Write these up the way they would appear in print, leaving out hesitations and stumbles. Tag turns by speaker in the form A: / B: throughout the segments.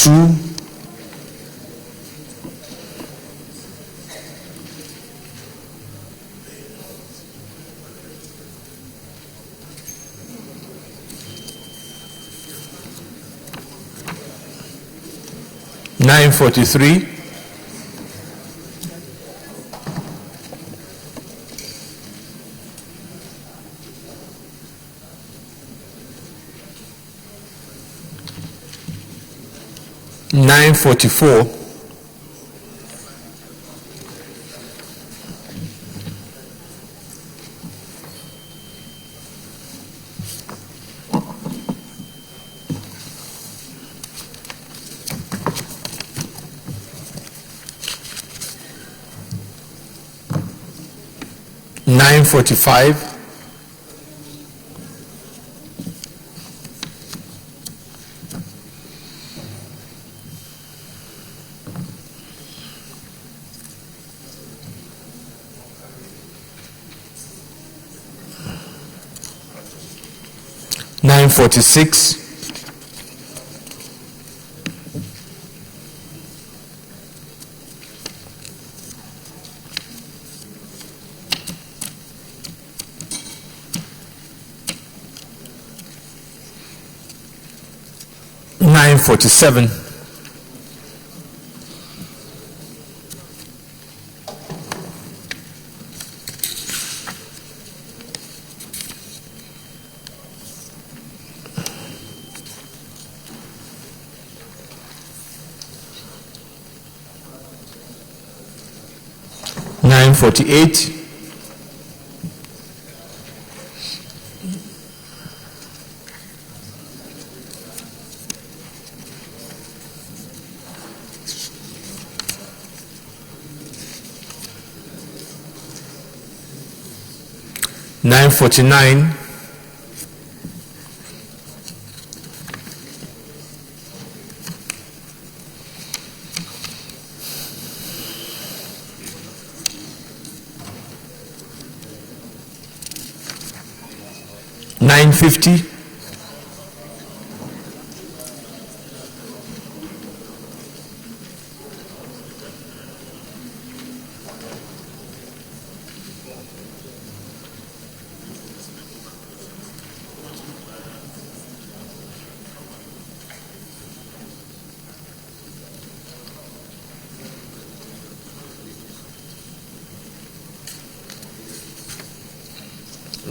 A: 9:42. $9.43. $9.44. $9.45. $9.46. $9.47. $9.48. $9.49. $9.50.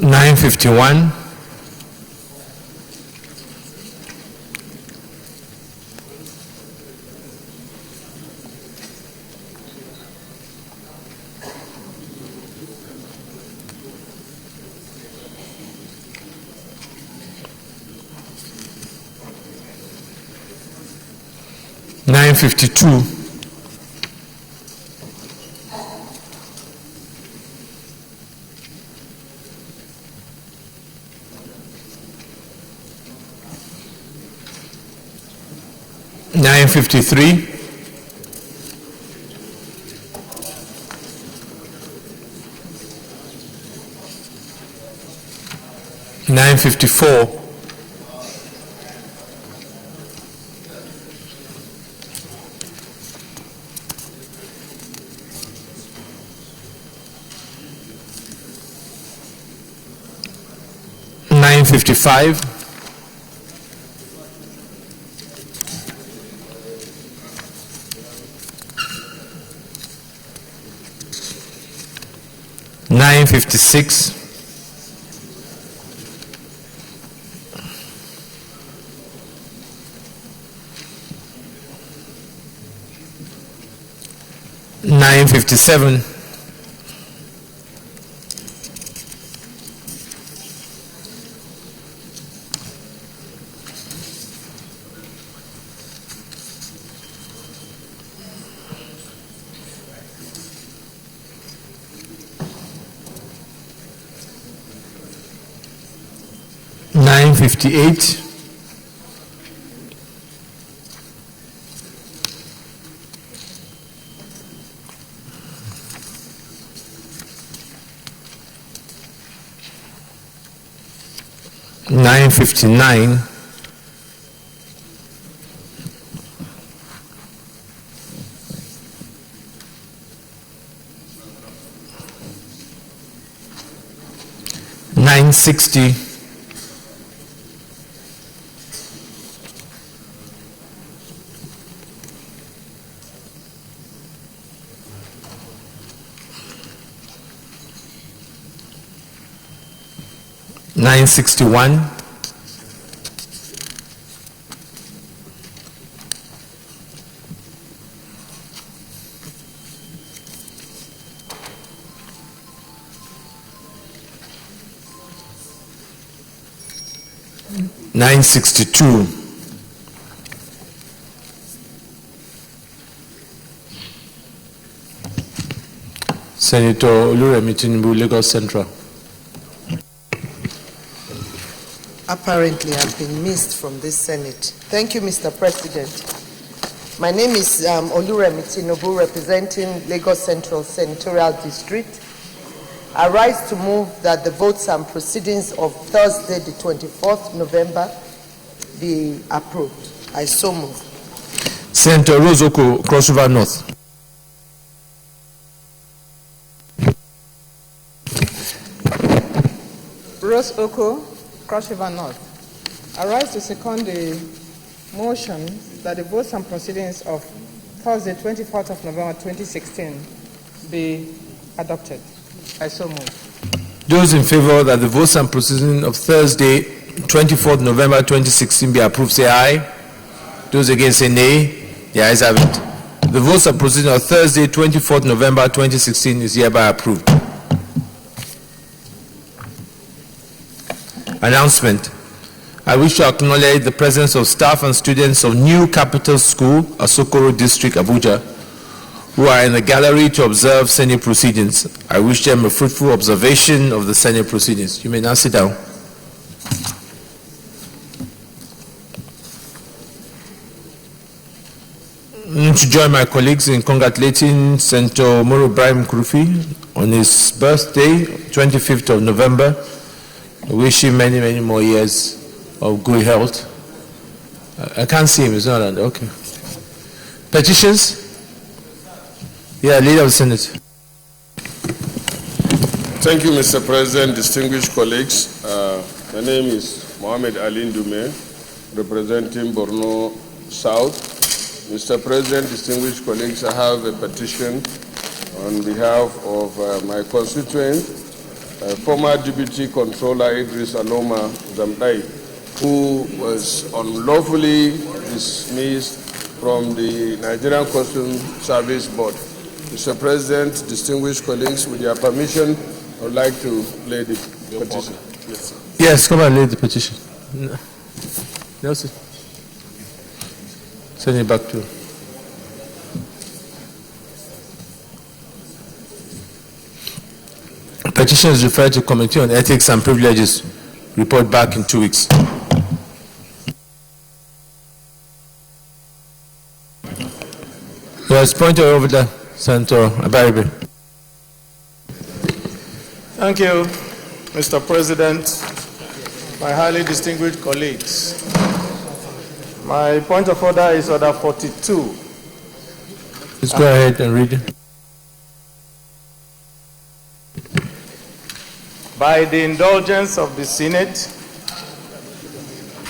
A: $9.51. $9.52. $9.53. $9.54. $9.55. $9.56. $9.57. $9.58. $9.59. 960, 961, 962, 'Senator Oluremi Tinubu, Lagos Central.
B: Apparently have been missed from this Senate. Thank you, Mr. President. My name is Oluremi Tinubu, representing Lagos Central Senatorial District. I rise to move that the votes and proceedings of Thursday, the 24th November, be approved. I so move.
A: Senator Rose Oko, Cross River North.
C: Rose Oko, Cross River North. I rise to second the motion that the votes and proceedings of Thursday, 24th of November 2016 be adopted. I so move.
A: Those in favor that the votes and proceedings of Thursday, 24th November 2016 be approved, say aye. Those against say nay. The ayes have it. The votes and proceedings of Thursday, 24th November 2016 is hereby approved. Announcement. I wish to acknowledge the presence of staff and students of New Capital School, Asokoro District, Abuja, who are in the gallery to observe Senate proceedings. I wish them a fruitful observation of the Senate proceedings. You may now sit down. To join my colleagues in congratulating Senator Moro Ibrahim Kurufi on his birthday, 25th of November. I wish him many, many more years of good health. I can't see him, he's not on. Okay. Petitions? Yeah, Leader of the Senate.
D: Thank you, Mr. President, distinguished colleagues. My name is Mohamed Ali Ndume, representing Borno South. Mr. President, distinguished colleagues, I have a petition on behalf of my constituent, former Deputy Controller Idris Aloma Zamdai, who was unlawfully dismissed from the Nigerian Customs Service Board. Mr. President, distinguished colleagues, with your permission, I would like to lay the petition.
A: Yes, come and lay the petition. Nelson. Send it back to you. Petition is referred to Committee on Ethics and Privileges. Report back in 2 weeks. Yes, pointer over there, Senator Abaribe.
E: Thank you, Mr. President, my highly distinguished colleagues. My point of order is Order 42.
A: Let's go ahead and read it.
E: By the indulgence of the Senate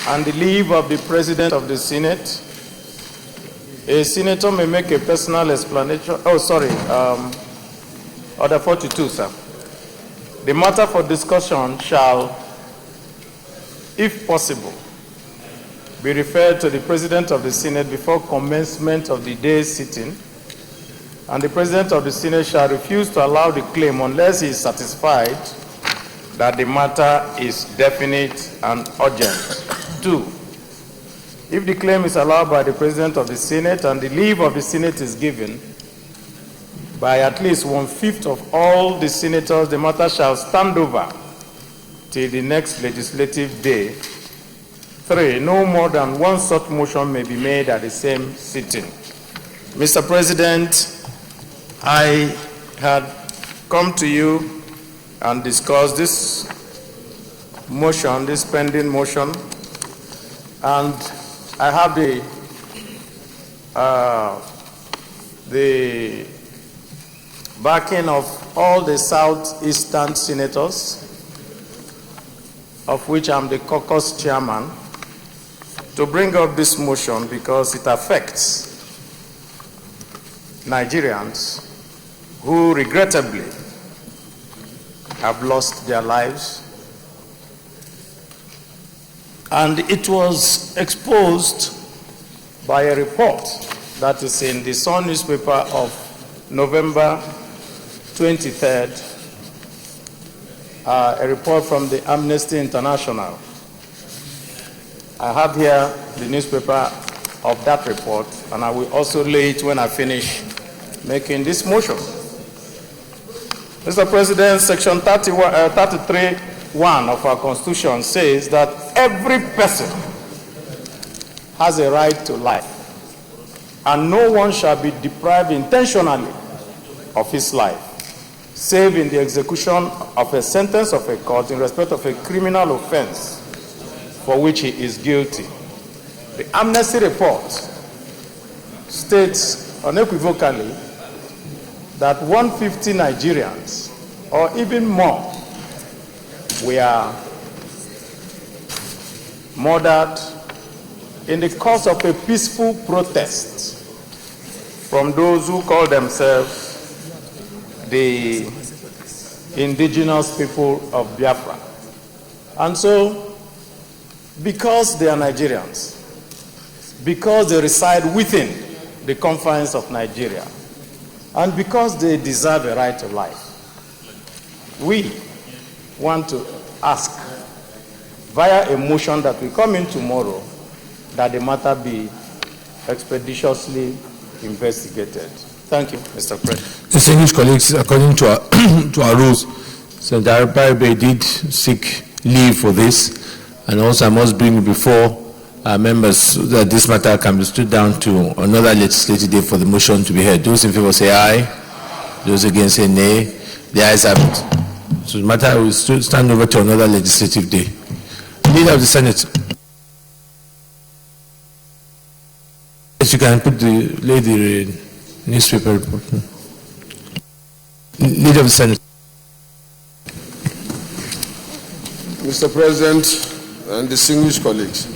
E: and the leave of the President of the Senate, a senator may make a personal explanation. Order 42, sir. The matter for discussion shall, if possible, be referred to the President of the Senate before commencement of the day's sitting, and the President of the Senate shall refuse to allow the claim unless he is satisfied that the matter is definite and urgent. 2, if the claim is allowed by the President of the Senate and the leave of the Senate is given by at least 1/5 of all the senators, the matter shall stand over till the next legislative day. 3, no more than one such motion may be made at the same sitting. Mr. President, I had come to you and discussed this motion, this pending motion, and I have the backing of all the southeastern senators of which I'm the caucus chairman, to bring up this motion because it affects Nigerians who regrettably have lost their lives. And it was exposed by a report that is in the Sun newspaper of November 23rd, a report from the Amnesty International. I have here the newspaper of that report, and I will also lay it when I finish making this motion. Mr. President, Section 33(1) of our Constitution says that every person has a right to life, and no one shall be deprived intentionally of his life, save in the execution of a sentence of a court in respect of a criminal offense for which he is guilty. The Amnesty report states unequivocally that 150 Nigerians, or even more, were murdered in the course of a peaceful protest from those who call themselves the indigenous people of Biafra. And so, because they are Nigerians, because they reside within the confines of Nigeria, and because they deserve a right to life, we want to ask, via a motion that will come in tomorrow, that the matter be expeditiously investigated. Thank you, Mr. President.
A: Distinguished colleagues, according to our rules, Senator Barbe did seek leave for this, and also I must bring before our members that this matter can be stood down to another legislative day for the motion to be heard. Those in favor say aye. Those against say nay. The ayes have it. So the matter will stand over to another legislative day. Leader of the Senate. Yes, you can put the lady newspaper report. Leader of the Senate.
D: Mr. President and distinguished colleagues,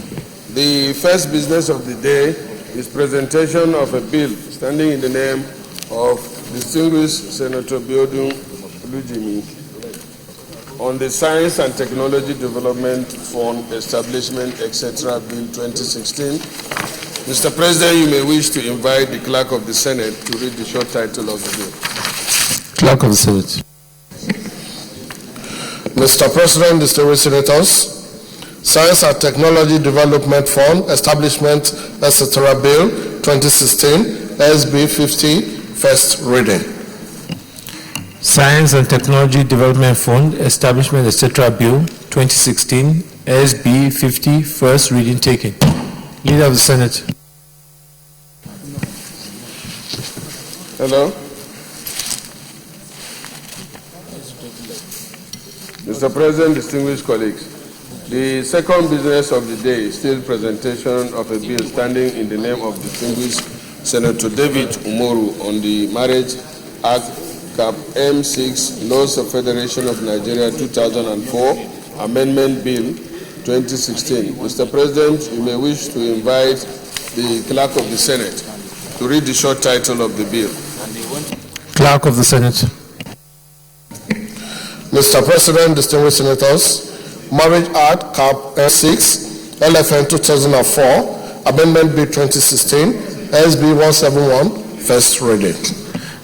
D: the first business of the day is presentation of a bill standing in the name of distinguished Senator Biodun Olujimi on the Science and Technology Development Fund Establishment, etc. Bill 2016. Mr. President, you may wish to invite the Clerk of the Senate to read the short title of the bill.
A: Clerk of the Senate.
F: Mr. President, distinguished senators, Science and Technology Development Fund Establishment, etc. Bill 2016, SB 50, first reading.
A: Science and Technology Development Fund Establishment, etc. Bill 2016, SB 50, first reading taken. Leader of the Senate.
D: Hello. Mr. President, distinguished colleagues, the second business of the day is still presentation of a bill standing in the name of distinguished Senator David Umoru on the Marriage Act Cap M6 Laws of Federation of Nigeria 2004 Amendment Bill 2016. Mr. President, you may wish to invite the Clerk of the Senate to read the short title of the bill.
A: Clerk of the Senate.
F: Mr. President, distinguished senators, Marriage Act Cap M6 LFN 2004 Amendment Bill 2016 SB 171 first reading.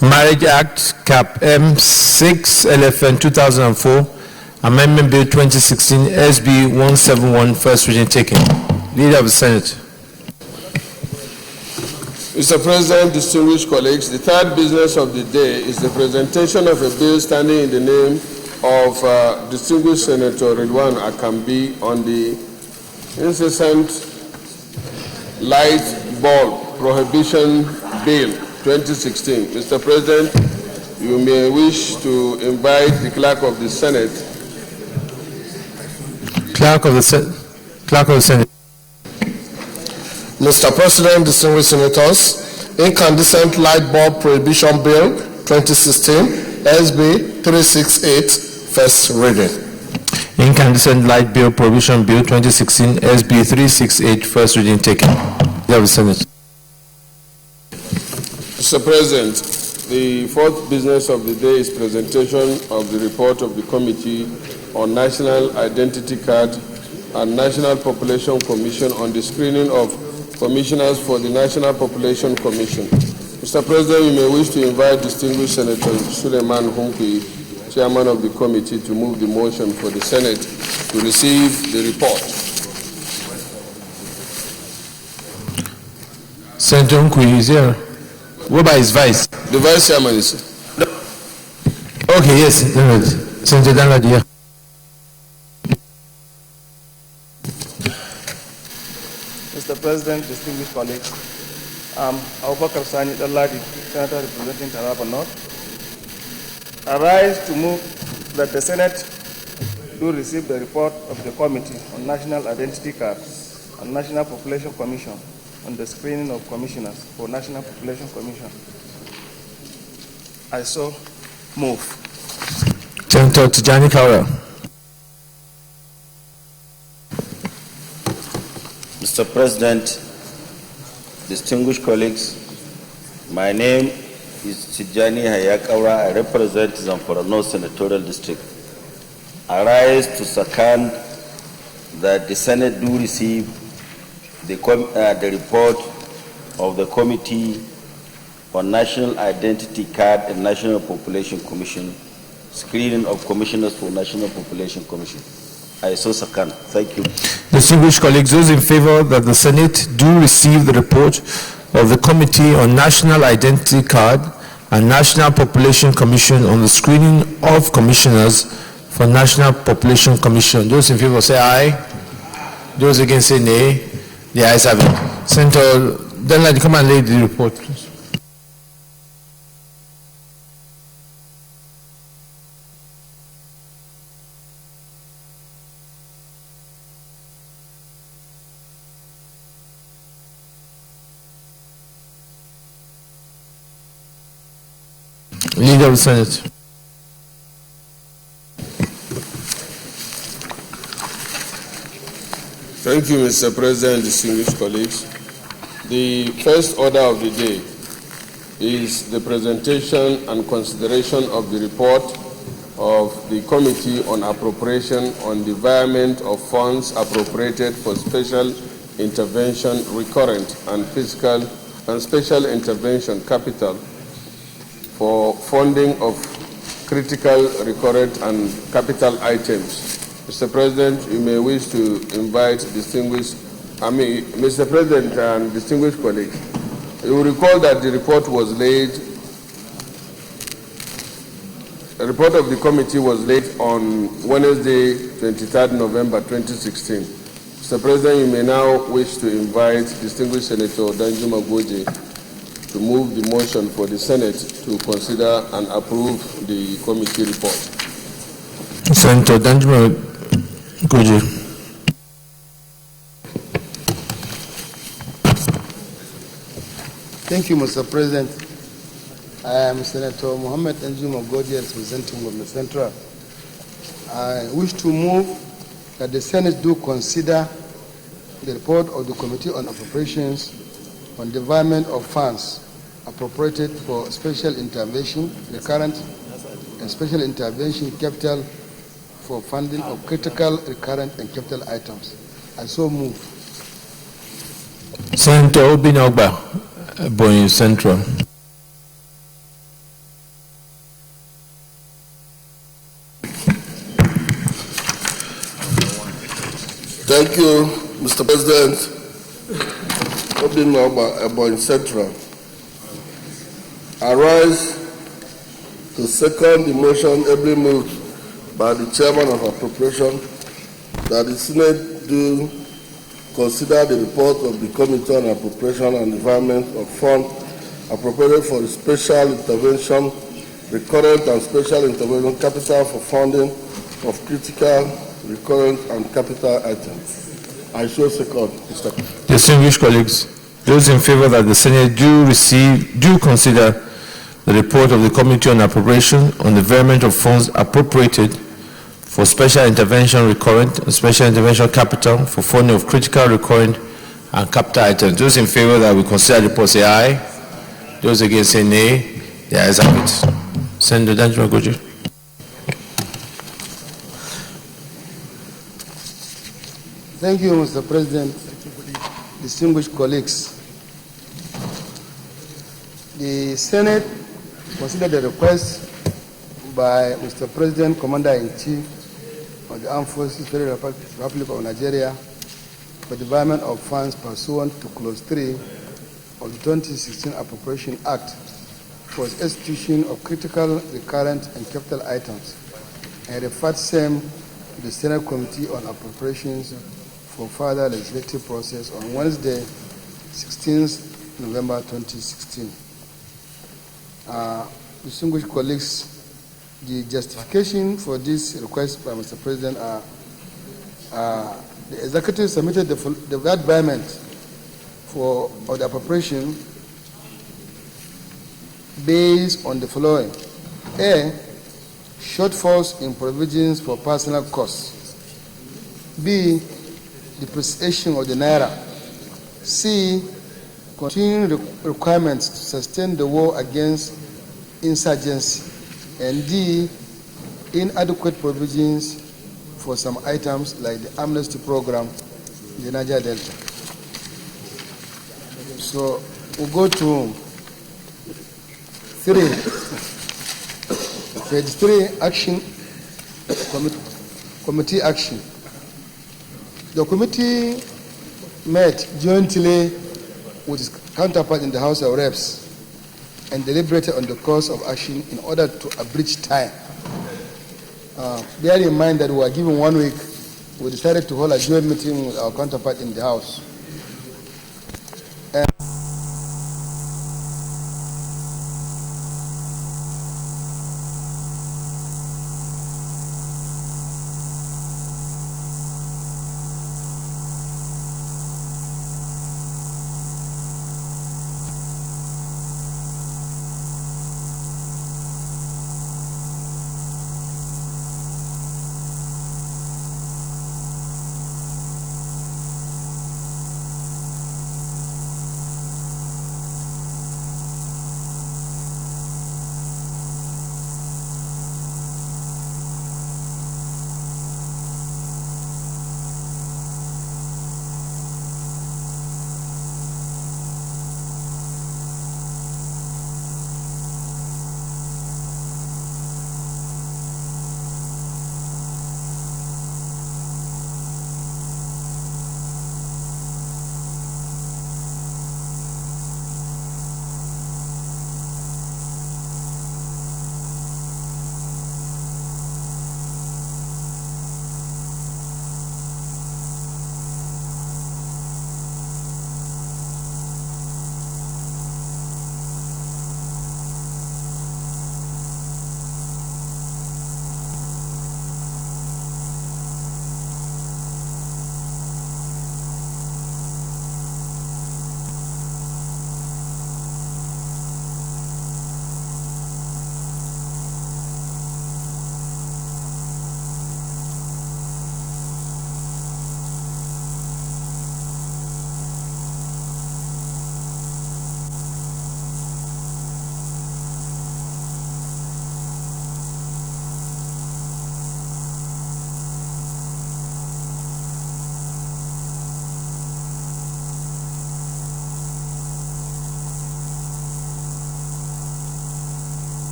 A: Marriage Act Cap M6 LFN 2004 Amendment Bill 2016 SB 171 first reading taken. Leader of the Senate.
D: Mr. President, distinguished colleagues, the third business of the day is the presentation of a bill standing in the name of distinguished Senator Ridwan Akambi on the incessant light bulb prohibition bill 2016. Mr. President, you may wish to invite the Clerk of the Senate.
A: Clerk of the Senate.
F: Mr. President, distinguished senators, Incandescent Light Bulb Prohibition Bill 2016 SB 368 first reading.
A: Incandescent Light Bill Prohibition Bill 2016 SB 368, first reading taken. Leader of the Senate.
D: Mr. President, the fourth business of the day is presentation of the report of the Committee on National Identity Card and National Population Commission on the screening of commissioners for the National Population Commission. Mr. President, you may wish to invite distinguished Senator Suleiman Hunkwi, Chairman of the committee, to move the motion for the Senate to receive the report.
A: Senator Hunkwi is here. What about his vice?
D: The Vice Chairman is here.
A: Okay, yes. Senator Danladi here.
G: Mr. President, distinguished colleagues, Abubakar Sani Danladi, Senator representing Taraba North. I rise to move that the Senate do receive the report of the Committee on National Identity Cards and National Population Commission on the screening of commissioners for National Population Commission. I so move.
A: Senator Tijani Kaura.
H: Mr. President, distinguished colleagues, my name is Tijani Hayakaura. I represent Zamfara North Senatorial District. I rise to second that the Senate do receive the report of the Committee on National Identity Card and National Population Commission, screening of commissioners for National Population Commission. I so second. Thank you.
A: Distinguished colleagues, those in favor that the Senate do receive the report of the Committee on National Identity Card and National Population Commission on the screening of commissioners for National Population Commission. Those in favor say aye. Those against say nay. The ayes have it. Senator Danladi, come and lay the report, please. Leader of the Senate.
D: Thank you, Mr. President, distinguished colleagues. The first order of the day is the presentation and consideration of the report of the Committee on Appropriation on the environment of funds appropriated for special intervention, recurrent and fiscal and special intervention capital for funding of critical, recurrent and capital items. Mr. President, you may wish to invite Mr. President and distinguished colleagues. You will recall that the report was laid, the report of the committee was laid on Wednesday, 23rd November 2016. Mr. President, you may now wish to invite distinguished Senator Danjuma Goje to move the motion for the Senate to consider and approve the committee report.
A: Senator Danjuma Goje.
I: Thank you, Mr. President. I am Senator Mohammed Danjuma Goje, representing the Central. I wish to move that the Senate do consider the report of the Committee on Appropriations on the environment of funds appropriated for special intervention, recurrent and special intervention capital for funding of critical, recurrent and capital items. I so move.
A: Senator Obinogba, Boyin Central.
F: Thank you, Mr. President. Obinogba, Boyin Central. I rise to second the motion ably moved by the Chairman of Appropriation that the Senate do consider the report of the Committee on Appropriation and Environment of Funds appropriated for the special intervention, recurrent and special intervention capital for funding of critical, recurrent and capital items. I so second, Mr. President.
A: Distinguished colleagues, those in favor that the Senate do consider the report of the Committee on Appropriation on the environment of funds appropriated for special intervention recurrent and special intervention capital for funding of critical recurrent and capital items. Those in favor that we consider the report say aye. Those against say nay. The ayes have it. Senator Danjuma Goje.
I: Thank you, Mr. President. Distinguished colleagues. The Senate considered the request by Mr. President, Commander-in-Chief of the Armed Forces, Federal Republic of Nigeria, for the development of funds pursuant to Clause 3 of the 2016 Appropriation Act for the execution of critical, recurrent, and capital items, and referred same to the Senate Committee on Appropriations for further legislative process on Wednesday, 16th November 2016. Distinguished colleagues, the justification for this request by Mr. President are the executive submitted the advisement for the appropriation based on the following: A, shortfalls in provisions for personal costs; B, depreciation of the naira; C, continuing requirements to sustain the war against insurgency; and D, inadequate provisions for some items like the amnesty program in the Niger Delta. So we'll go to page 3, action, committee action. The committee met jointly with its counterpart in the House of Reps and deliberated on the course of action in order to abridge time. Bear in mind that we were given 1 week, we decided to hold a joint meeting with our counterpart in the House.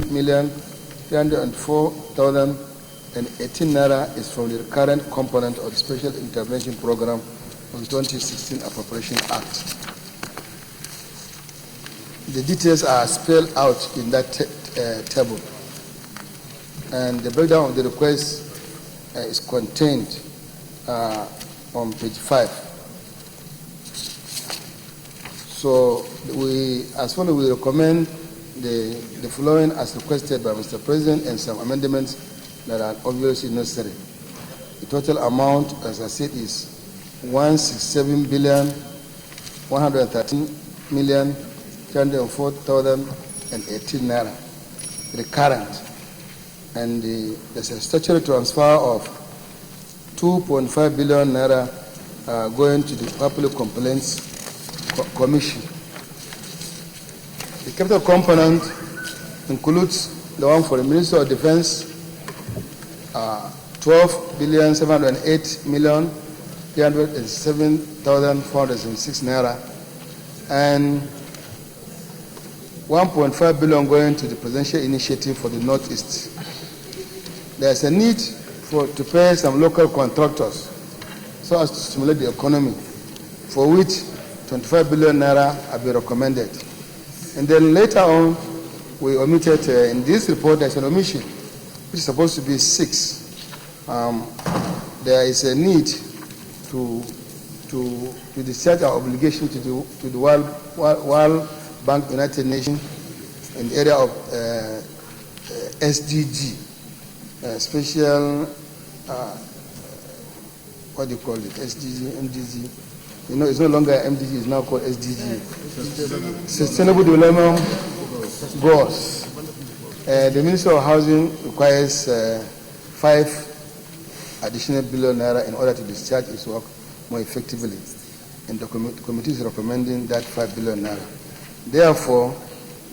I: $1,304,018 naira is from the current component of the Special Intervention Program of the 2016 Appropriation Act. The details are spelled out in that table. And the breakdown of the request is contained on page 5. So as follows, we recommend the following as requested by Mr. President and some amendments that are obviously necessary. The total amount, as I said, is 167,113,304,018 naira, recurrent. And there's a statutory transfer of 2.5 billion naira going to the Public Complaints Commission. The capital component includes the one for the Ministry of Defense, 12,708,307,406 naira, and 1.5 billion going to the Presidential Initiative for the Northeast. There's a need to pay some local contractors so as to stimulate the economy, for which 25 billion naira have been recommended. And then later on, we omitted, in this report, there's an omission, which is supposed to be 6. There is a need to discharge our obligation to the World Bank, United Nations, in the area of SDG, special, what do you call it, SDG, MDG. You know, it's no longer MDG, it's now called SDG. Sustainable Development Goals. The Ministry of Housing requires 5 additional billion naira in order to discharge its work more effectively. And the committee is recommending that 5 billion naira. Therefore,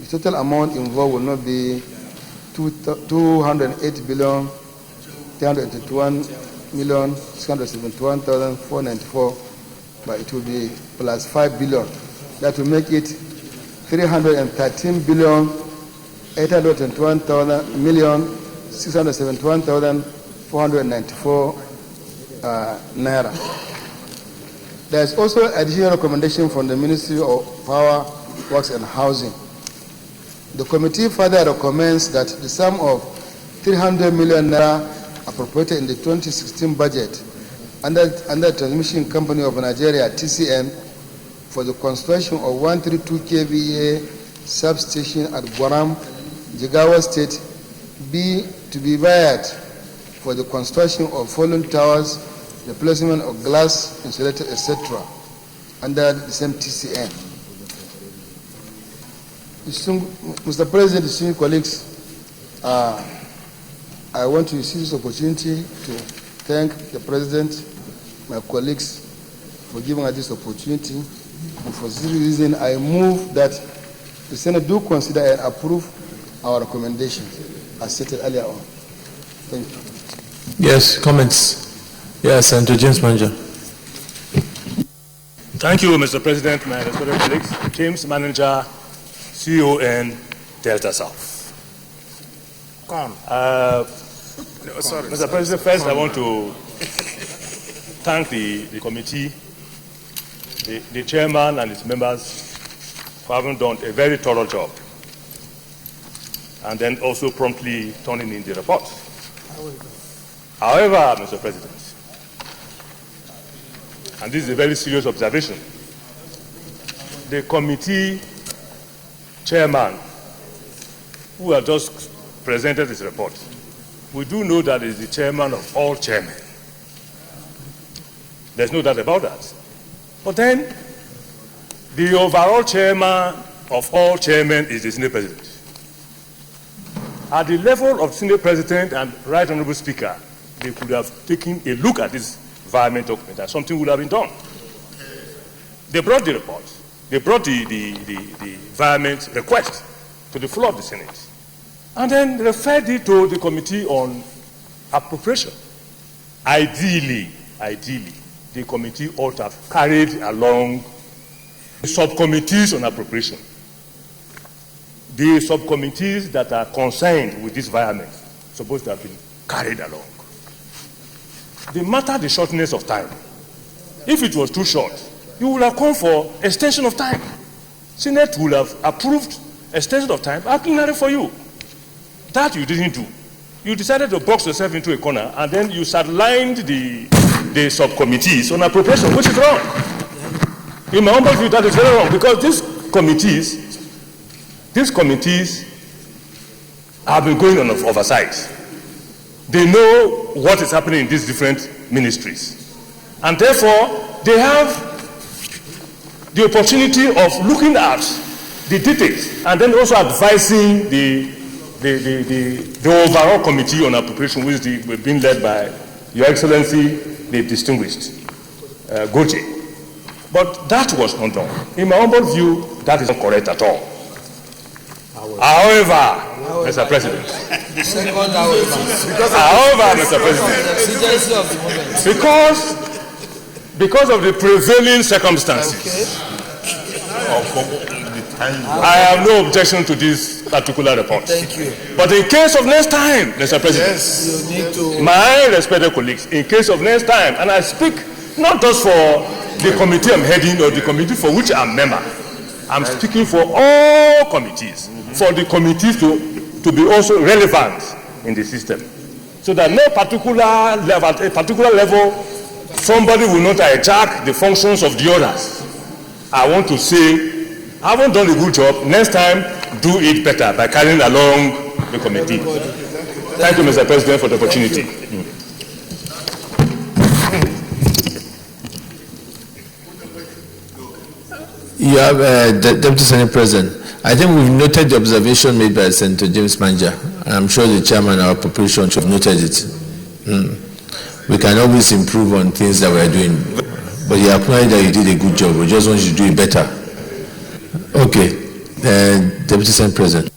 I: the total amount involved will not be 208 billion 321,671,494, but it will be plus 5 billion. That will make it 313 billion 821,671,494 naira. There is also additional recommendation from the Ministry of Power, Works and Housing. The committee further recommends that the sum of 300 million naira appropriated in the 2016 budget under the Transmission Company of Nigeria, TCN, for the construction of 132 kVA substation at Guaram, Jigawa State, be wired for the construction of fallen towers, the placement of glass insulated, etc., under the same TCN. Mr. President, distinguished colleagues, I want to seize this opportunity to thank the President, my colleagues, for giving us this opportunity. And for this reason, I move that the Senate do consider and approve our recommendations, as stated earlier on. Thank you.
A: Yes, comments. Yes, Senator James Manager.
J: Thank you, Mr. President, my respected colleagues. James Manager, CON, Delta South. Sorry, Mr. President, first I want to thank the committee, the chairman and its members for having done a very thorough job, and then also promptly turning in the report. However, Mr. President, and this is a very serious observation, the committee chairman who has just presented his report, we do know that he is the chairman of all chairmen. There's no doubt about that. But then, the overall chairman of all chairmen is the Senate President. At the level of Senate President and Right Honorable Speaker, they could have taken a look at this environment document and something would have been done. They brought the report. They brought the environment request to the floor of the Senate, and then referred it to the Committee on Appropriation. Ideally, the committee ought to have carried along the subcommittees on appropriation. The subcommittees that are concerned with this environment supposed to have been carried along. The matter, the shortness of time. If it was too short, you would have come for extension of time. Senate will have approved extension of time at plenary for you. That you didn't do. You decided to box yourself into a corner, and then you sidelined the subcommittees on appropriation, which is wrong. In my humble view, that is very wrong, because these committees have been going on oversight. They know what is happening in these different ministries, and therefore they have the opportunity of looking at the details and then also advising the overall committee on appropriation, which is being led by Your Excellency, the distinguished Goje. But that was not done. In my humble view, that is not correct at all. However, Mr. President, Mr. President, because of the prevailing circumstances, I have no objection to this particular report.
B: Thank you.
J: But in case of next time, Mr. President,
B: Yes, you need to.
J: my respected colleagues, in case of next time, and I speak not just for the committee I'm heading or the committee for which I'm member, I'm speaking for all committees, for the committees to be also relevant in the system, so that no particular level, at a particular level, somebody will not hijack the functions of the others. I want to say, I haven't done a good job. Next time, do it better by carrying along the committee. Thank you, Mr. President, for the opportunity.
A: You have the Deputy Senate President. I think we've noted the observation made by Senator James Manja. I'm sure the chairman of our appropriation should have noted it. We can always improve on things that we're doing. But you acknowledge that you did a good job. We just want you to do it better. Okay. Deputy Senate President.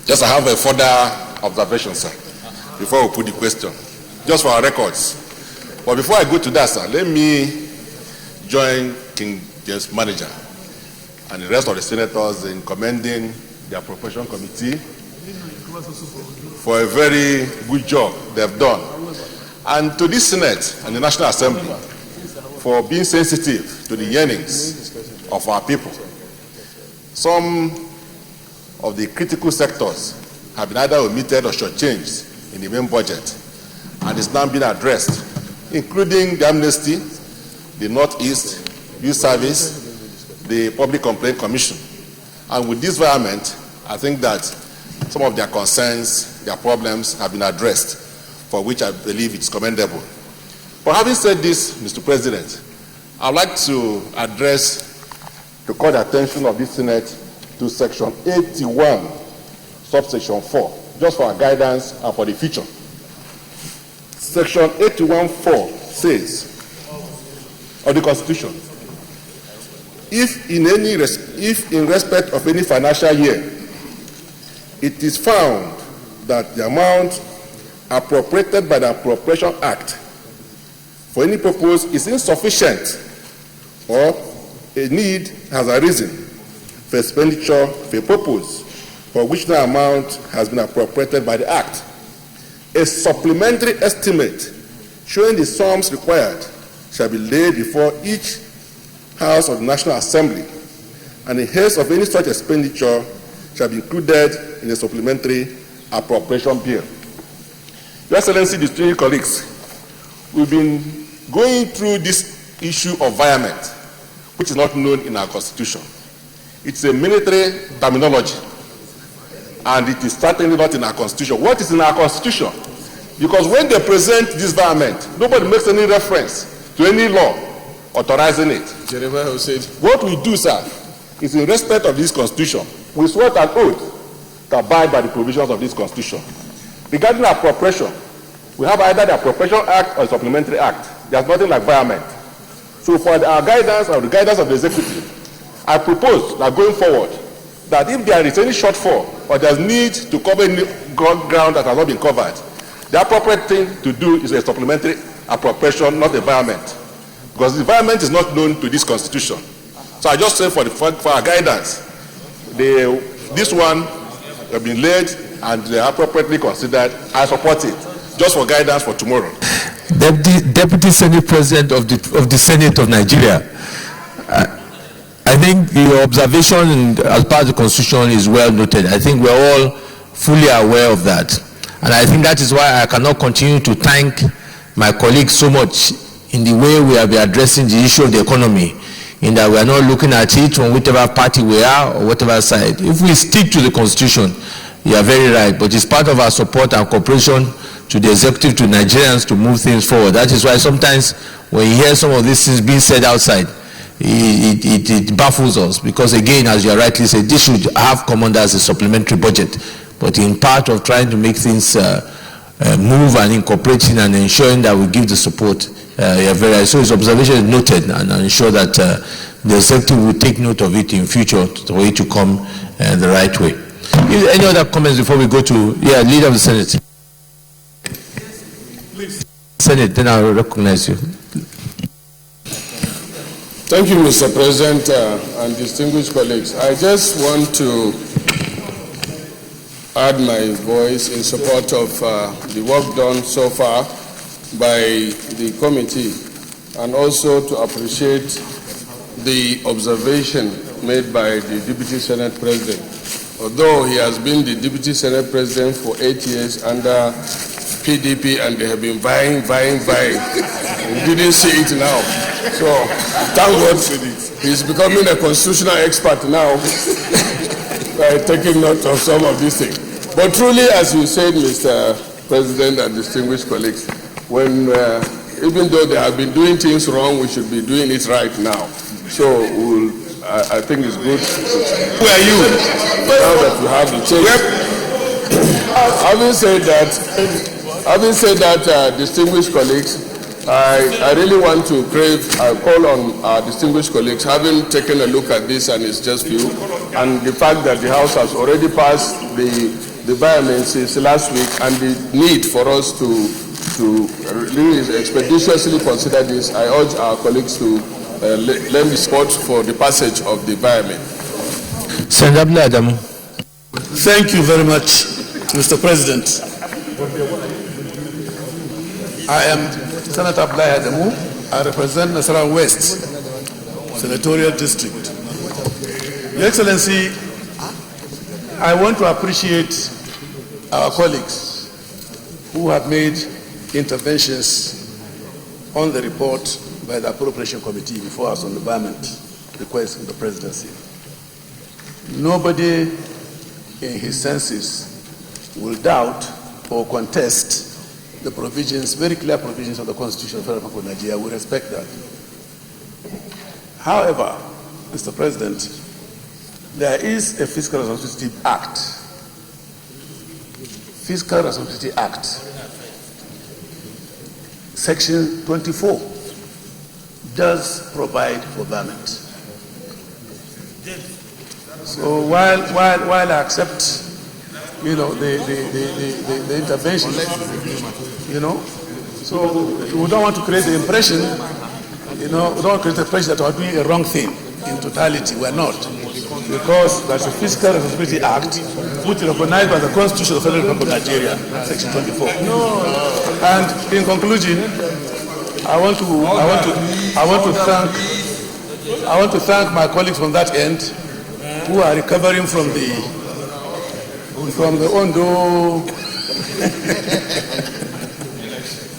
K: Just I have a further observation, sir, before we put the question. Just for our records. But before I go to that, sir, let me join King James Manager and the rest of the senators in commending the Appropriation Committee for a very good job they've done. And to this Senate and the National Assembly for being sensitive to the yearnings of our people. Some of the critical sectors have been either omitted or shortchanged in the main budget, and it's now being addressed, including the amnesty, the Northeast, Youth Service, the Public Complaint Commission. And with this environment, I think that some of their concerns, their problems have been addressed, for which I believe it's commendable. But having said this, Mr. President, I'd like to call the attention of this Senate to Section 81, subsection 4, just for our guidance and for the future. Section 81.4 says, of the Constitution, if in respect of any financial year, it is found that the amount appropriated by the Appropriation Act for any purpose is insufficient, or a need has arisen for expenditure for a purpose for which no amount has been appropriated by the Act, a supplementary estimate showing the sums required shall be laid before each House of the National Assembly, and in case of any such expenditure shall be included in a supplementary appropriation bill. Your Excellency, distinguished colleagues, we've been going through this issue of environment, which is not known in our Constitution. It's a military terminology, and it is certainly not in our Constitution. What is in our Constitution? Because when they present this environment, nobody makes any reference to any law authorizing it. Jeremiah said, what we do, sir, is in respect of this Constitution, we swear an oath to abide by the provisions of this Constitution. Regarding appropriation, we have either the Appropriation Act or the Supplementary Act. There's nothing like environment. So for our guidance or the guidance of the executive, I propose that going forward, that if there is any shortfall or there's need to cover any ground that has not been covered, the appropriate thing to do is a supplementary appropriation, not environment. Because the environment is not known to this Constitution. So I just say for our guidance, this one have been laid and appropriately considered. I support it, just for guidance for tomorrow.
A: Deputy Senate President of the Senate of Nigeria, I I think your observation as part of the Constitution is well noted. I think we're all fully aware of that. And I think that is why I cannot continue to thank my colleagues so much in the way we have been addressing the issue of the economy, in that we are not looking at it from whichever party we are or whatever side. If we stick to the Constitution, you are very right, but it's part of our support and cooperation to the executive, to Nigerians, to move things forward. That is why sometimes when you hear some of these things being said outside, it baffles us, because again, as you rightly said, this should have come under as a supplementary budget, but in part of trying to make things move and incorporating and ensuring that we give the support. So his observation is noted, and I'm sure that the executive will take note of it in future for it to come the right way. Any other comments before we go to Leader of the Senate? Please. Senate, then I will recognize you.
D: Thank you, Mr. President and distinguished colleagues. I just want to add my voice in support of the work done so far by the committee, and also to appreciate the observation made by the Deputy Senate President. Although he has been the Deputy Senate President for 8 years under PDP, and they have been vying. We didn't see it now. So thank God he's becoming a constitutional expert now by taking note of some of these things. But truly, as you said, Mr. President and distinguished colleagues, when even though they have been doing things wrong, we should be doing it right now. So I think it's good. Who are you? Now that we have the change. Having said that, distinguished colleagues, I really want to call on our distinguished colleagues, having taken a look at this, and it's just few, and the fact that the House has already passed the environment since last week, and the need for us to really expeditiously consider this, I urge our colleagues to lend the support for the passage of the environment.
A: Senator Adamu.
L: Thank you very much, Mr. President. I am Senator Adamu. I represent Nasarawa West Senatorial District. Your Excellency, I want to appreciate our colleagues who have made interventions on the report by the Appropriation Committee before us on the environment request from the Presidency. Nobody in his senses will doubt or contest the provisions, very clear provisions of the Constitution of the Federal Republic of Nigeria. We respect that. However, Mr. President, there is a Fiscal Responsibility Act. Fiscal Responsibility Act, Section 24, does provide for environment. So while I accept, the intervention, so we don't want to create the impression, we don't want to create the impression that we're doing a wrong thing. In totality, we're not. Because there's a Fiscal Responsibility Act, which is recognized by the Constitution of the Federal Republic of Nigeria, Section 24. And in conclusion, I want to thank my colleagues from that end who are recovering from the Ondo.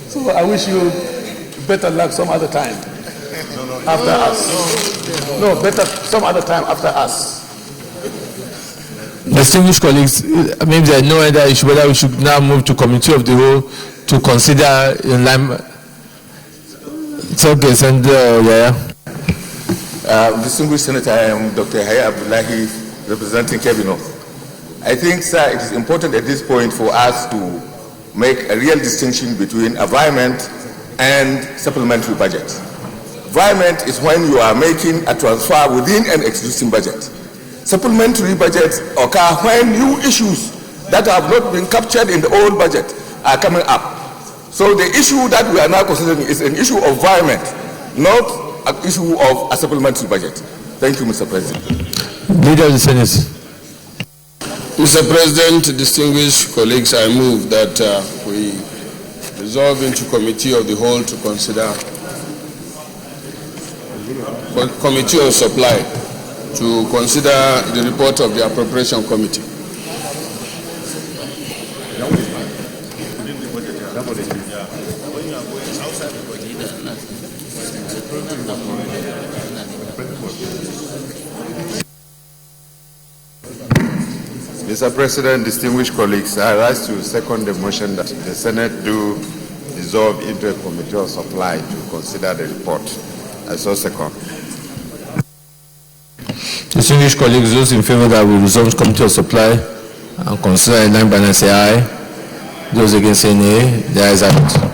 L: So I wish you better luck some other time after us. No, better some other time after us.
A: Distinguished colleagues, maybe there is no other issue whether we should now move to Committee of the Whole to consider in line. It's okay, Senator.
M: Distinguished Senator, I am Dr. Haya Abdullahi, representing Kebino. I think, sir, it is important at this point for us to make a real distinction between environment and supplementary budget. Environment is when you are making a transfer within an existing budget. Supplementary budgets occur when new issues that have not been captured in the old budget are coming up. So the issue that we are now considering is an issue of environment, not an issue of a supplementary budget. Thank you, Mr. President.
A: Leader of the Senate.
D: Mr. President, distinguished colleagues, I move that we resolve into Committee of the Whole to consider Committee of Supply to consider the report of the Appropriation Committee.
N: Mr. President, distinguished colleagues, I rise to second the motion that the Senate do dissolve into a committee of supply to consider the report. I so second.
A: Distinguished colleagues, those in favor that we resolve committee of supply and consider a line by say aye. Those against say nay. The ayes have it.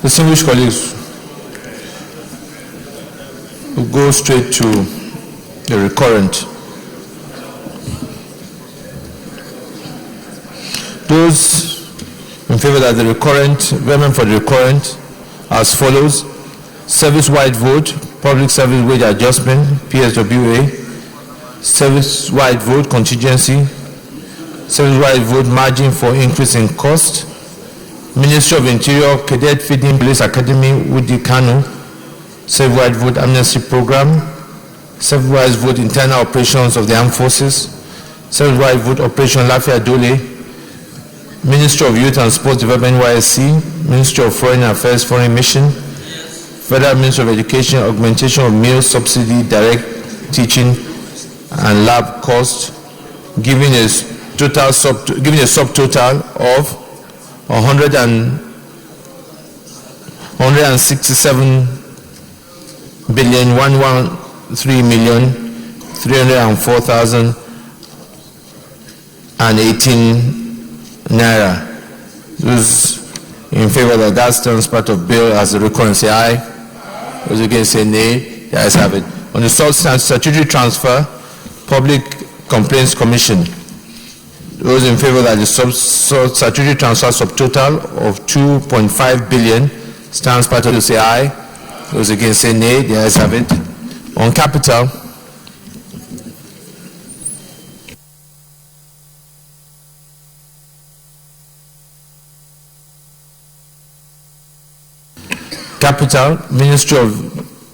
A: Distinguished colleagues, we'll go straight to the recurrent. Those in favor that the recurrent, voting for the recurrent as follows: service-wide vote, public service wage adjustment, PSWA, service-wide vote contingency, service-wide vote margin for increase in cost, Ministry of Interior Cadet Feeding Police Academy, Wudi Kanu, service-wide vote amnesty program, service-wide vote internal operations of the armed forces, service-wide vote operation Lafia Dole, Ministry of Youth and Sports Development YSC, Ministry of Foreign Affairs Foreign Mission, Federal Ministry of Education augmentation of meal subsidy, direct teaching and lab cost, giving a subtotal of 167,113,304,018 naira. Those in favor that that stands part of bill as a recurrent say aye. Those against say nay. The ayes have it. On the statutory transfer, Public Complaints Commission. Those in favor that the statutory transfer subtotal of 2.5 billion stands part of the say aye. Those against say nay. The ayes have it. On capital,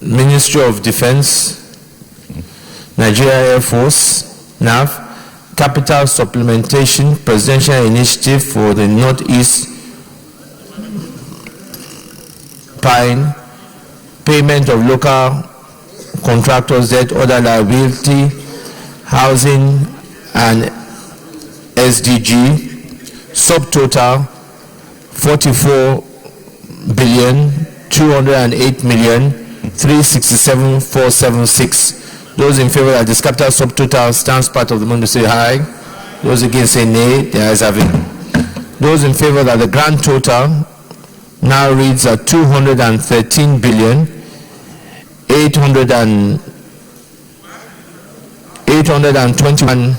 A: Ministry of Defense, Nigeria Air Force, NAV, Capital Supplementation Presidential Initiative for the Northeast supplying, payment of local contractors' debt, other liability, housing and SDG, subtotal 44,208,367,476. Those in favor that this capital subtotal stands part of the money say aye. Those against say nay. The ayes have it. Those in favor that the grand total now reads at 213,821.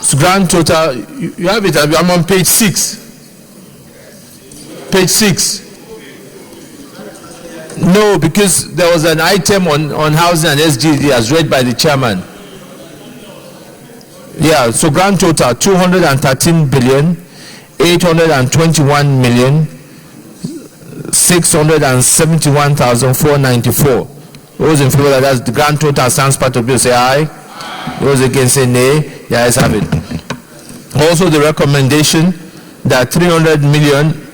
A: So grand total, you have it. I'm on page 6. Page 6. No, because there was an item on housing and SDG as read by the chairman. Yeah, so grand total 213,821,671,494. Those in favor that that's the grand total stands part of bill say aye. Those against say nay. The ayes have it. Also the recommendation that 300 million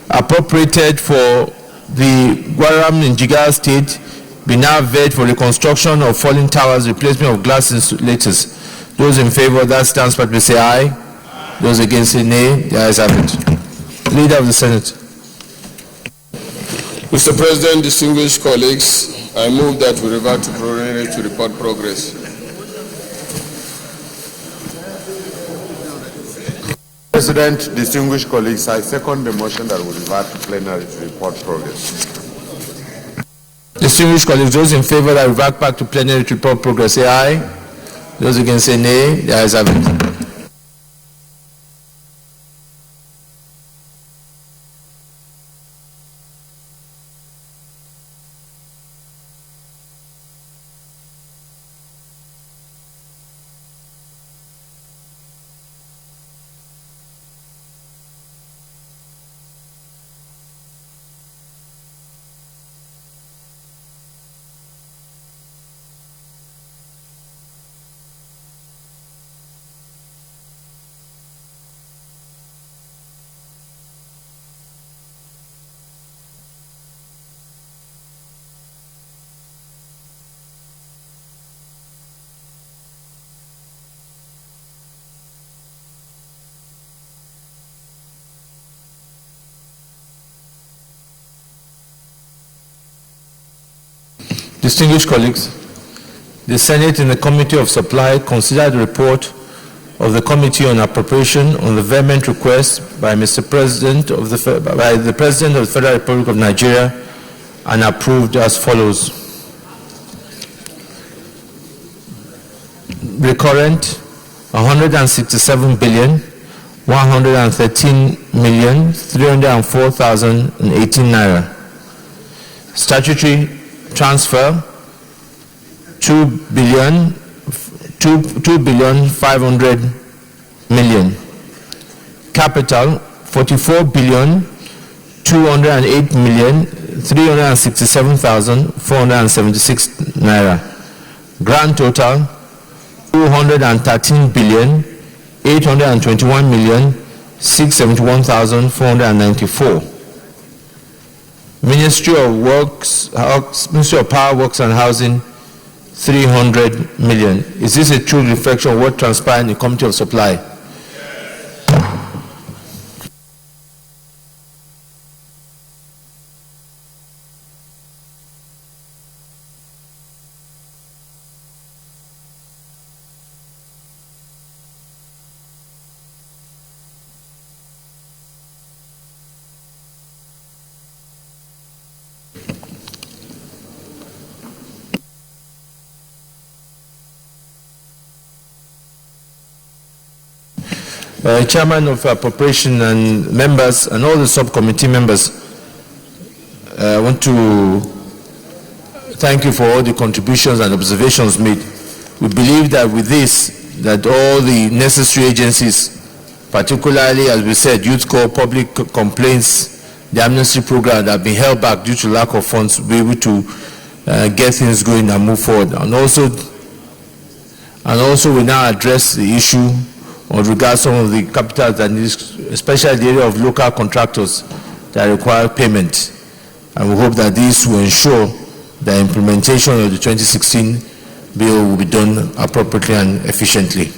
A: appropriated for the Guaram in Jigawa State be now vetted for reconstruction of falling towers, replacement of glass insulators. Those in favor, that stands part, will say aye. Those against say nay. The ayes have it. Leader of the Senate.
D: Mr. President, distinguished colleagues, I move that we revert to plenary to report progress.
N: President, distinguished colleagues, I second the motion that we revert to plenary to report progress.
A: Distinguished colleagues, those in favor that revert back to plenary to report progress, say aye. Those against say nay. The ayes have it. Distinguished colleagues, the Senate in the Committee of Supply considered the report of the Committee on Appropriation on the vehement request by the President of the Federal Republic of Nigeria and approved as follows. Recurrent 167,113,304,018 naira. Statutory transfer 2,500,000,000. Capital 44,208,367,476 naira. Grand total 213,821,671,494. Ministry of Power, Works and Housing 300 million. Is this a true reflection of what transpired in the Committee of Supply? Chairman of Appropriation and members and all the subcommittee members, I want to thank you for all the contributions and observations made. We believe that with this, that all the necessary agencies, particularly as we said, Youth Corps, public complaints, the amnesty program that have been held back due to lack of funds, will be able to get things going and move forward. And also And also we now address the issue or regard some of the capitals that need, especially the area of local contractors that require payment. And we hope that this will ensure the implementation of the 2016 bill will be done appropriately and efficiently.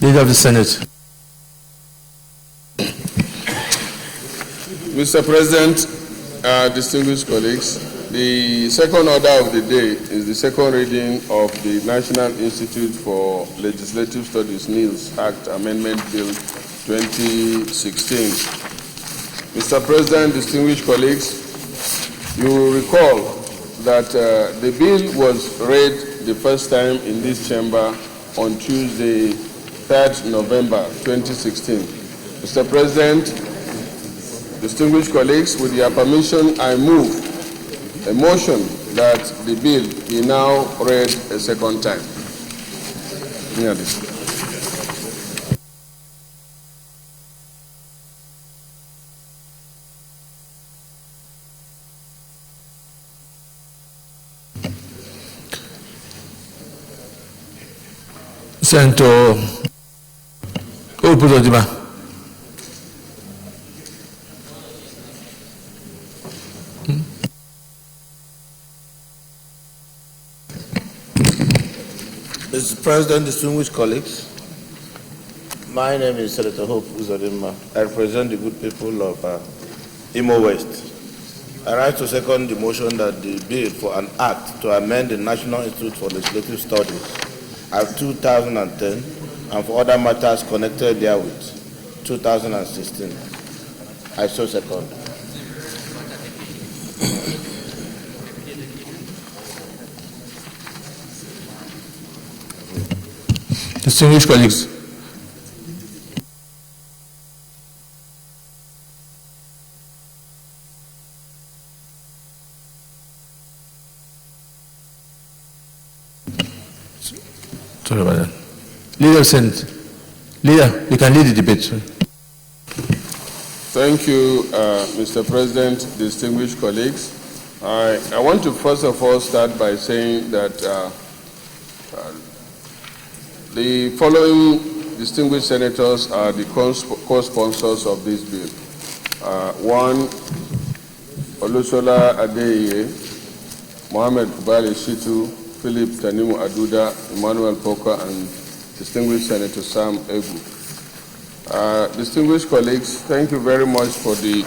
A: Leader of the Senate.
D: Mr. President, distinguished colleagues, the second order of the day is the second reading of the National Institute for Legislative Studies (NILS) Act Amendment Bill 2016. Mr. President, distinguished colleagues, you will recall that the bill was read the first time in this chamber on Tuesday, 3rd November 2016. Mr. President, distinguished colleagues, with your permission, I move a motion that the bill be now read a second time.
A: Senator Opudodima.
F: Mr. President, distinguished colleagues, my name is Senator Hope Uzodimma. I represent the good people of Imo West. I rise to second the motion that the bill for an act to amend the National Institute for Legislative Studies Act 2010 and for other matters connected therewith, 2016. I so second.
A: Distinguished colleagues, sorry about that. Leader of Senate, Leader, you can lead the debate. Sir.
D: Thank you, Mr. President, distinguished colleagues. I want to first of all start by saying that the following distinguished senators are the co-sponsors of this bill. One, Olusola Adeye, Mohammed Kubali Shitu, Philip Tanimu Aduda, Emmanuel Poka, and distinguished Senator Sam Egu. Distinguished colleagues, thank you very much for the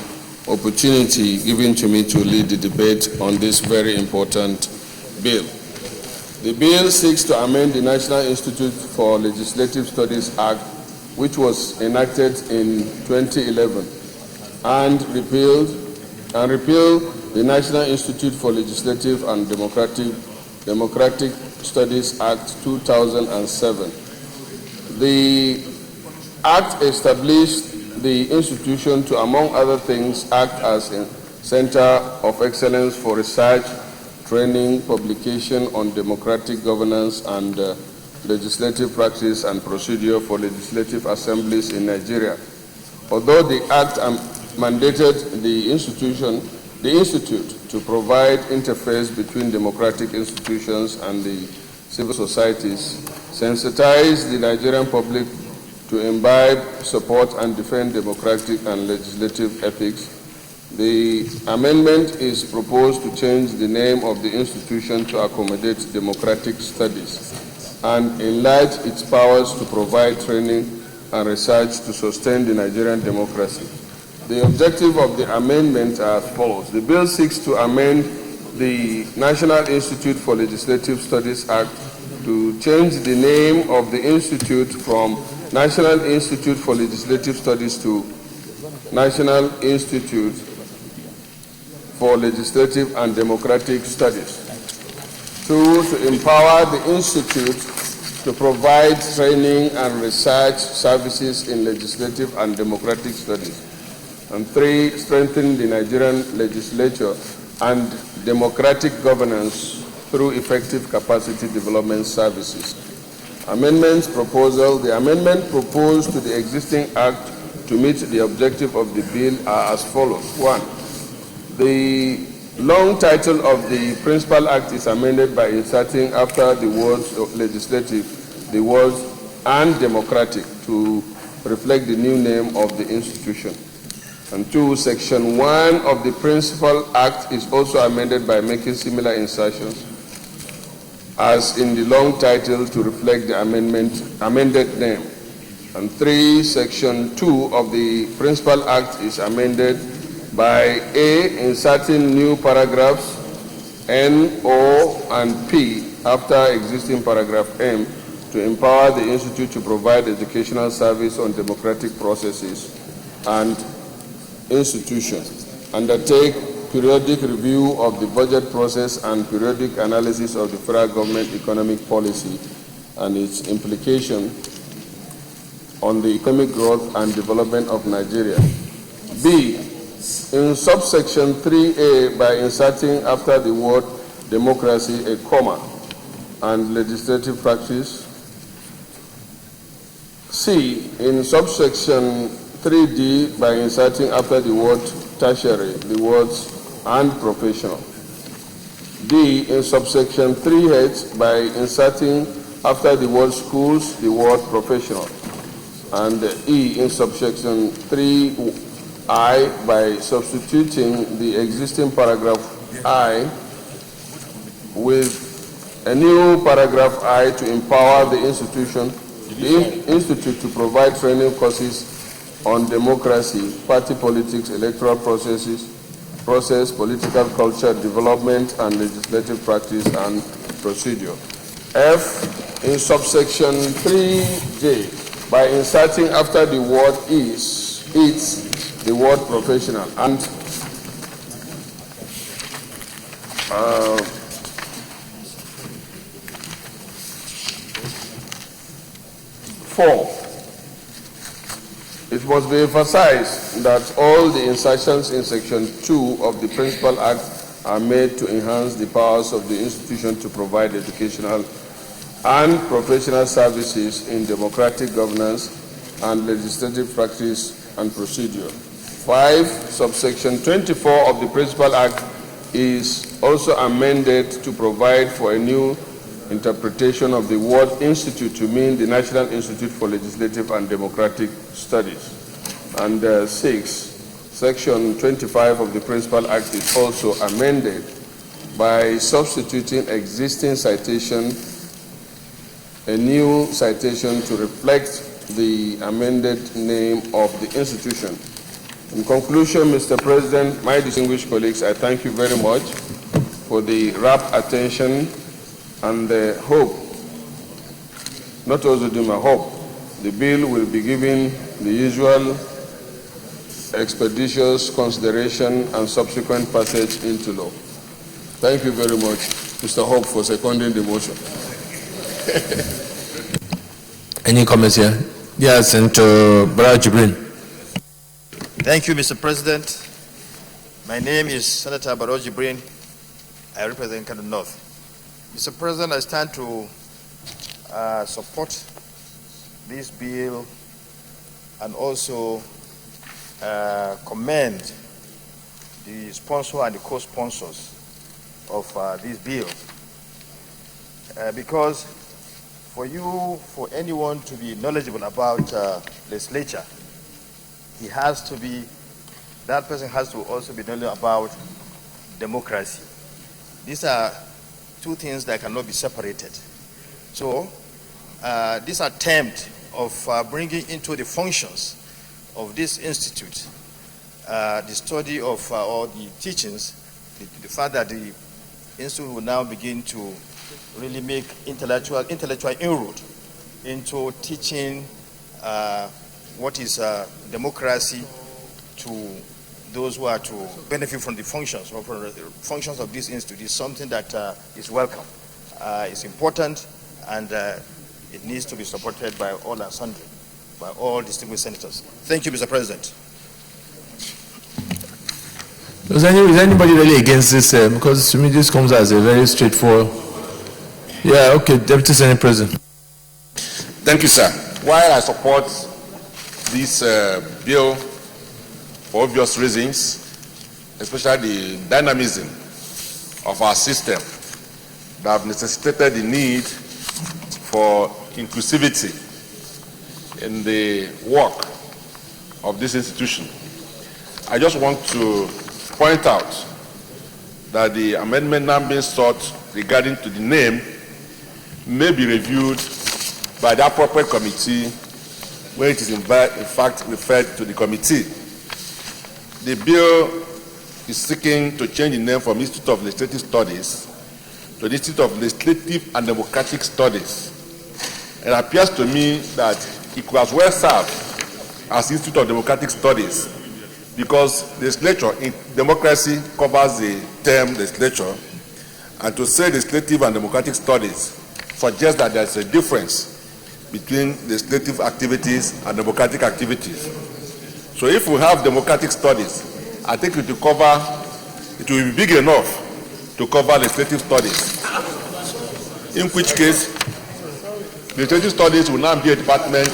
D: opportunity given to me to lead the debate on this very important bill. The bill seeks to amend the National Institute for Legislative Studies Act, which was enacted in 2011, and repeal the National Institute for Legislative and Democratic Studies Act 2007. The Act established the institution to, among other things, act as a center of excellence for research, training, publication on democratic governance and legislative practice and procedure for legislative assemblies in Nigeria. Although the Act mandated the institute to provide interface between democratic institutions and the civil societies, sensitize the Nigerian public to imbibe, support, and defend democratic and legislative ethics, the amendment is proposed to change the name of the institution to accommodate democratic studies and enlarge its powers to provide training and research to sustain the Nigerian democracy. The objective of the amendment are as follows. The bill seeks to amend the National Institute for Legislative Studies Act to change the name of the institute from National Institute for Legislative Studies to National Institute for Legislative and Democratic Studies. Two, to empower the institute to provide training and research services in legislative and democratic studies. And three, strengthen the Nigerian legislature and democratic governance through effective capacity development services. Amendments proposal. The amendment proposed to the existing Act to meet the objective of the bill are as follows. 1. The long title of the Principal Act is amended by inserting after the words legislative the words and democratic to reflect the new name of the institution. And 2, Section 1 of the Principal Act is also amended by making similar insertions as in the long title to reflect the amended name. And 3, Section 2 of the Principal Act is amended by A, inserting new paragraphs N, O, and P after existing paragraph M to empower the Institute to provide educational service on democratic processes and institutions, undertake periodic review of the budget process and periodic analysis of the federal government economic policy and its implication on the economic growth and development of Nigeria. B, in subsection 3A, by inserting after the word democracy a comma and legislative practice. C, in subsection 3D, by inserting after the word tertiary the words and professional. D, in subsection 3H, by inserting after the word schools the word professional. And E, in subsection 3I, by substituting the existing paragraph I with a new paragraph I to empower the institute to provide training courses on democracy, party politics, electoral process, political culture, development, and legislative practice and procedure. F, in subsection 3J, by inserting after the word is, it's the word professional. And 4, it must be emphasized that all the insertions in Section 2 of the Principal Act are made to enhance the powers of the institution to provide educational and professional services in democratic governance and legislative practice and procedure. 5, subsection 24 of the Principal Act is also amended to provide for a new interpretation of the word institute to mean the National Institute for Legislative and Democratic Studies. And 6, section 25 of the Principal Act is also amended by substituting existing citation, a new citation to reflect the amended name of the institution. In conclusion, Mr. President, my distinguished colleagues, I thank you very much for the rapt attention and the hope, not also do my hope, the bill will be given the usual expeditious consideration and subsequent passage into law. Thank you very much, Mr. Hope, for seconding the motion.
A: Any comments here? Yes, and Brother Jibrin.
O: Thank you, Mr. President. My name is Senator Barrow Jibrin. I represent Kano North. Mr. President, I stand to support this bill and also commend the sponsor and the co-sponsors of this bill. Because for anyone to be knowledgeable about legislature, that person has to also be knowledgeable about democracy. These are two things that cannot be separated. So this attempt of bringing into the functions of this institute the study of all the teachings, the fact that the institute will now begin to really make intellectual inroad into teaching what is democracy to those who are to benefit from the functions or from the functions of this institute is something that is welcome. It's important, and it needs to be supported by all and sundry, by all distinguished senators. Thank you, Mr. President.
A: Is anybody really against this? Because to me, this comes as a very straightforward. Yeah, okay, Deputy Senate President.
K: Thank you, sir. While I support this bill for obvious reasons, especially the dynamism of our system that have necessitated the need for inclusivity in the work of this institution, I just want to point out that the amendment now being sought regarding to the name may be reviewed by the appropriate committee where it is in fact referred to the committee. The bill is seeking to change the name from Institute of Legislative Studies to the Institute of Legislative and Democratic Studies. It appears to me that it could as well serve as Institute of Democratic Studies, because legislature in democracy covers the term legislature, and to say legislative and democratic studies suggests that there is a difference between legislative activities and democratic activities. So if we have democratic studies, I think it will be big enough to cover legislative studies, in which case legislative studies will now be a department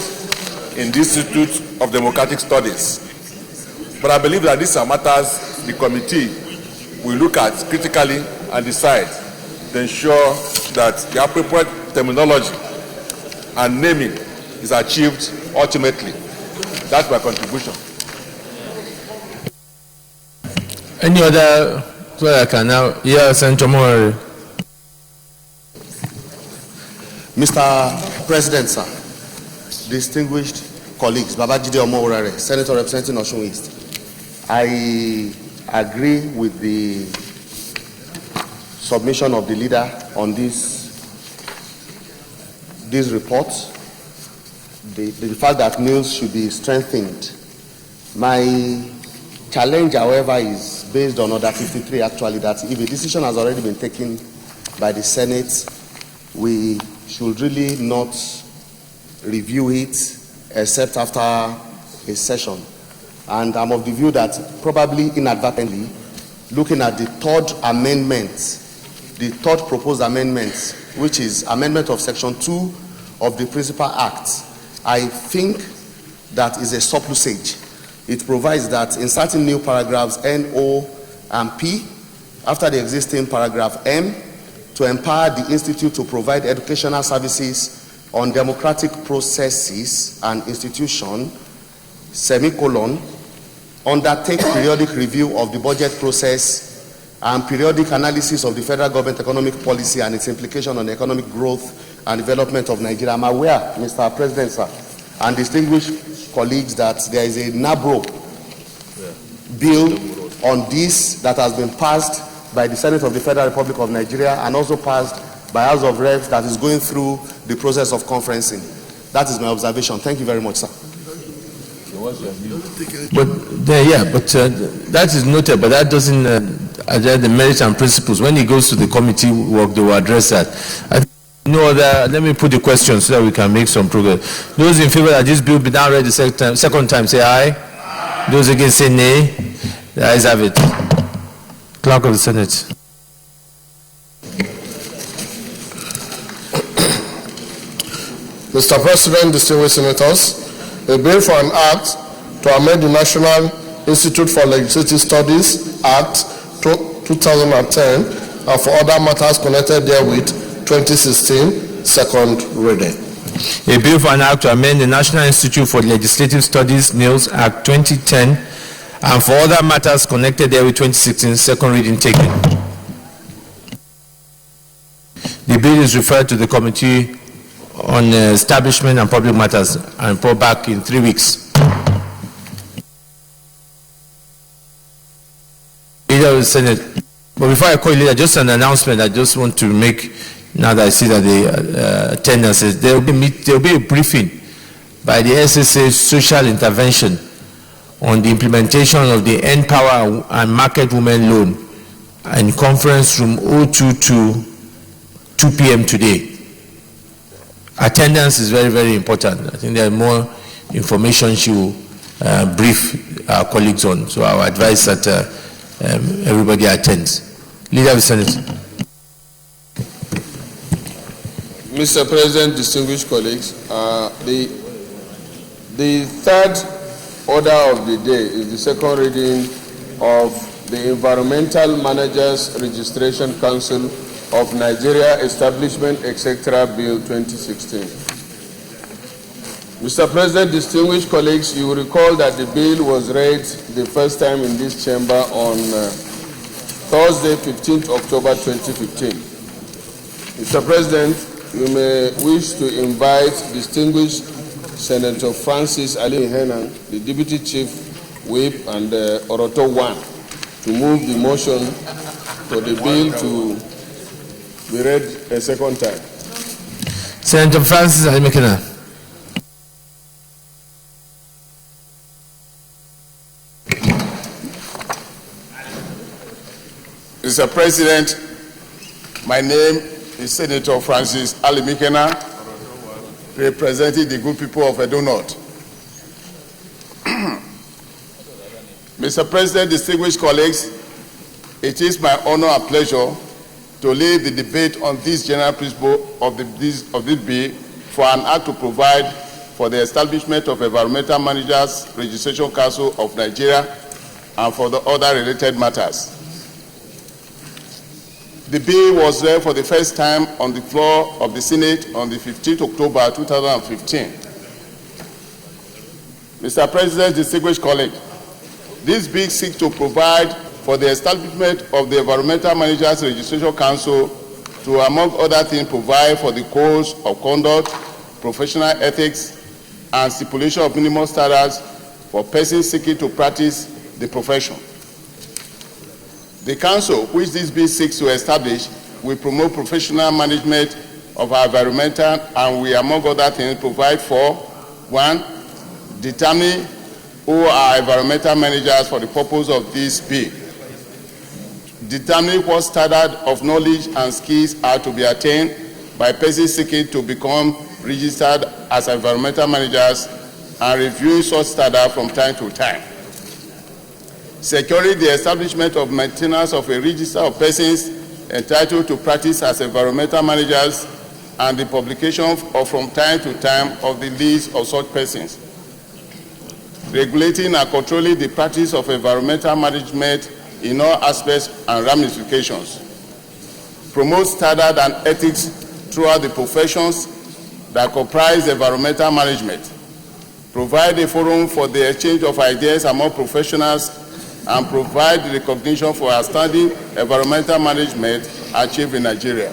K: in the Institute of Democratic Studies. But I believe that these are matters the committee will look at critically and decide to ensure that the appropriate terminology and naming is achieved ultimately. That's my contribution.
A: Any other, so I can now, yes, Senator Moore.
I: Mr. President, sir, distinguished colleagues, Babajide Omoworare, Senator representing Osun East, I agree with the submission of the leader on this report, the fact that NILS should be strengthened. My challenge, however, is based on Order 53, actually, that if a decision has already been taken by the Senate, we should really not review it except after a session. And I'm of the view that probably inadvertently, looking at the third amendment, the third proposed amendment, which is amendment of Section 2 of the Principal Act, I think that is a surplusage. It provides that in certain new paragraphs N, O, and P, after the existing paragraph M, to empower the Institute to provide educational services on democratic processes and institution, semicolon, undertake periodic review of the budget process and periodic analysis of the federal government economic policy and its implication on the economic growth and development of Nigeria. I'm aware, Mr. President, sir, and distinguished colleagues, that there is a NABRO bill on this that has been passed by the Senate of the Federal Republic of Nigeria and also passed by House of Reps that is going through the process of conferencing. That is my observation. Thank you very much, sir.
A: But that is noted, but that doesn't address the merits and principles. When it goes to the committee work, they will address that. Let me put the question so that we can make some progress. Those in favor that this bill be now read the second time, say aye. Aye. Those against, say nay. The ayes have it. Clerk of the Senate.
F: Mr. President, distinguished senators, a bill for an act to amend the National Institute for Legislative Studies Act 2010 and for other matters connected therewith, 2016, second reading.
A: A bill for an act to amend the National Institute for Legislative Studies NILS Act 2010 and for other matters connected therewith, 2016, second reading taken. The bill is referred to the Committee on Establishment and Public Matters and brought back in 3 weeks. Leader of the Senate. But before I call you leader, just an announcement I just want to make now that I see that the attendance is. There will be a briefing by the SSA Social Intervention on the implementation of the End Power and Market Women Loan in conference room 022, 2 p.m. today. Attendance is very, very important. I think there are more information she will brief our colleagues on. So I would advise that everybody attends. Leader of the Senate.
D: Mr. President, distinguished colleagues, the third order of the day is the second reading of the Environmental Managers Registration Council of Nigeria Establishment, etc. Bill 2016. Mr. President, distinguished colleagues, you will recall that the bill was read the first time in this chamber on Thursday, 15th October 2015. Mr. President, you may wish to invite distinguished Senator Francis Ali Henan, the Deputy Chief Whip and Orator 1, to move the motion for the bill to be read a second time.
A: Senator Francis Ali Henan.
K: Mr. President, my name is Senator Francis Ali Mikena, representing the good people of Edo North. Mr. President, distinguished colleagues, it is my honor and pleasure to lead the debate on this general principle of this bill for an act to provide for the establishment of Environmental Managers Registration Council of Nigeria and for the other related matters. The bill was read for the first time on the floor of the Senate on the 15th October 2015. Mr. President, distinguished colleagues, this bill seeks to provide for the establishment of the Environmental Managers Registration Council to, among other things, provide for the codes of conduct, professional ethics, and stipulation of minimum standards for persons seeking to practice the profession. The council, which this bill seeks to establish, will promote professional management of our environmental and will, among other things, provide for, 1, determine who are environmental managers for the purpose of this bill, determine what standard of knowledge and skills are to be attained by persons seeking to become registered as environmental managers, and reviewing such standards from time to time. Securing the establishment of maintenance of a register of persons entitled to practice as environmental managers and the publication of from time to time of the list of such persons. Regulating and controlling the practice of environmental management in all aspects and ramifications. Promote standard and ethics throughout the professions that comprise environmental management. Provide a forum for the exchange of ideas among professionals and provide recognition for outstanding environmental management achieved in Nigeria.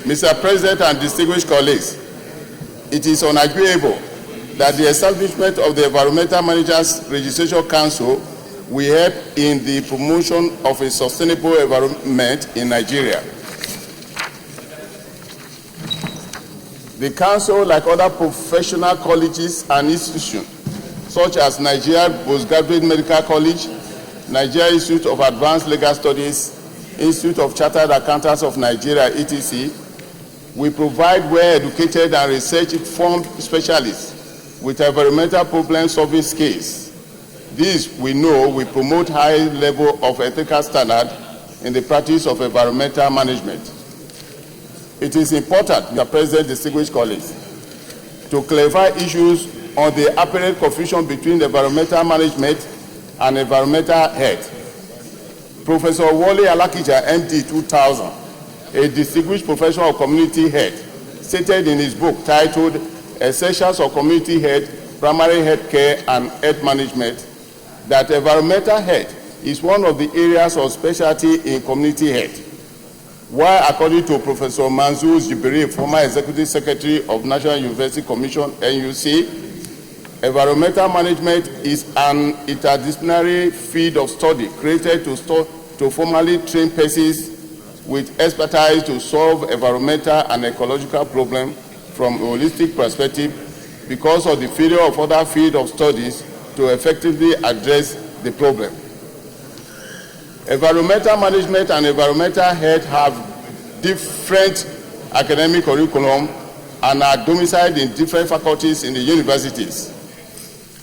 K: Mr. President and distinguished colleagues, it is unarguable that the establishment of the Environmental Managers Registration Council will help in the promotion of a sustainable environment in Nigeria. The council, like other professional colleges and institutions, such as Nigeria Postgraduate Medical College, Nigeria Institute of Advanced Legal Studies, Institute of Chartered Accountants of Nigeria, etc., we provide well-educated and research-informed specialists with environmental problem-solving skills. This, we know, will promote high level of ethical standard in the practice of environmental management. It is important, Mr. President, distinguished colleagues, to clarify issues on the apparent confusion between environmental management and environmental health. Professor Wole Alakija, MD 2000, a distinguished professor of community health, stated in his book titled Essentials of Community Health, Primary Health Care and Health Management, that environmental health is one of the areas of specialty in community health. While, according to Professor Manzoor Jibril, former Executive Secretary of National University Commission, NUC, environmental management is an interdisciplinary field of study created to formally train persons with expertise to solve environmental and ecological problems from a holistic perspective because of the failure of other fields of studies to effectively address the problem. Environmental management and environmental health have different academic curriculum and are domiciled in different faculties in the universities.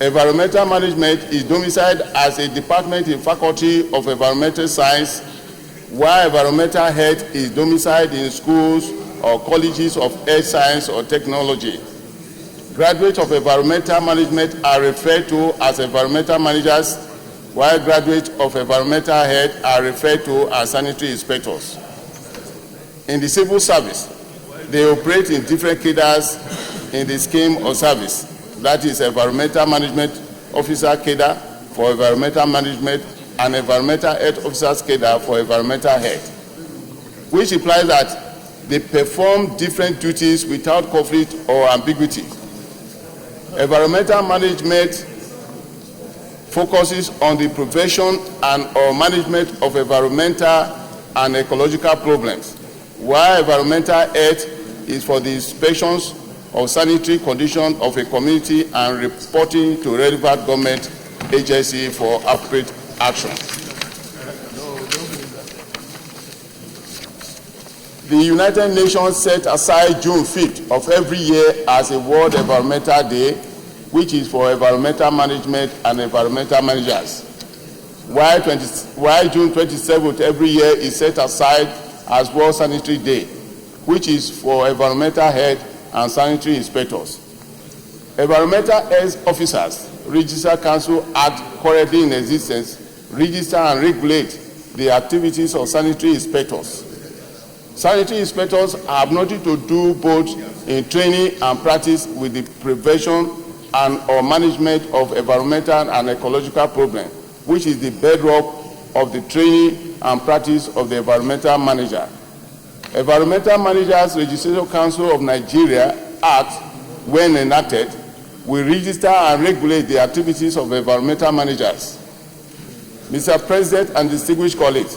D: Environmental Management is domiciled as a department in Faculty of Environmental Science, while Environmental Health is domiciled in schools or colleges of Earth Science or Technology. Graduates of Environmental Management are referred to as environmental managers, while graduates of Environmental Health are referred to as sanitary inspectors. In the civil service, they operate in different cadres in the scheme of service. That is Environmental Management Officer cadre for Environmental Management and Environmental Health Officers cadre for Environmental Health, which implies that they perform different duties without conflict or ambiguity. Environmental Management focuses on the prevention and or management of environmental and ecological problems, while Environmental Health is for the inspections of sanitary condition of a community and reporting to relevant government agency for appropriate action. The United Nations set aside June 5th of every year as a World Environmental Day, which is for environmental management and environmental managers, while June 27th every year is set aside as World Sanitary Day, which is for environmental health and sanitary inspectors. Environmental health officers, Register Council Act currently in existence, register and regulate the activities of sanitary inspectors. Sanitary inspectors have nothing to do both in training and practice with the prevention and or management of environmental and ecological problems, which is the bedrock of the training and practice of the environmental manager. Environmental Managers Registration Council of Nigeria Act, when enacted, will register and regulate the activities of environmental managers. Mr. President and distinguished colleagues,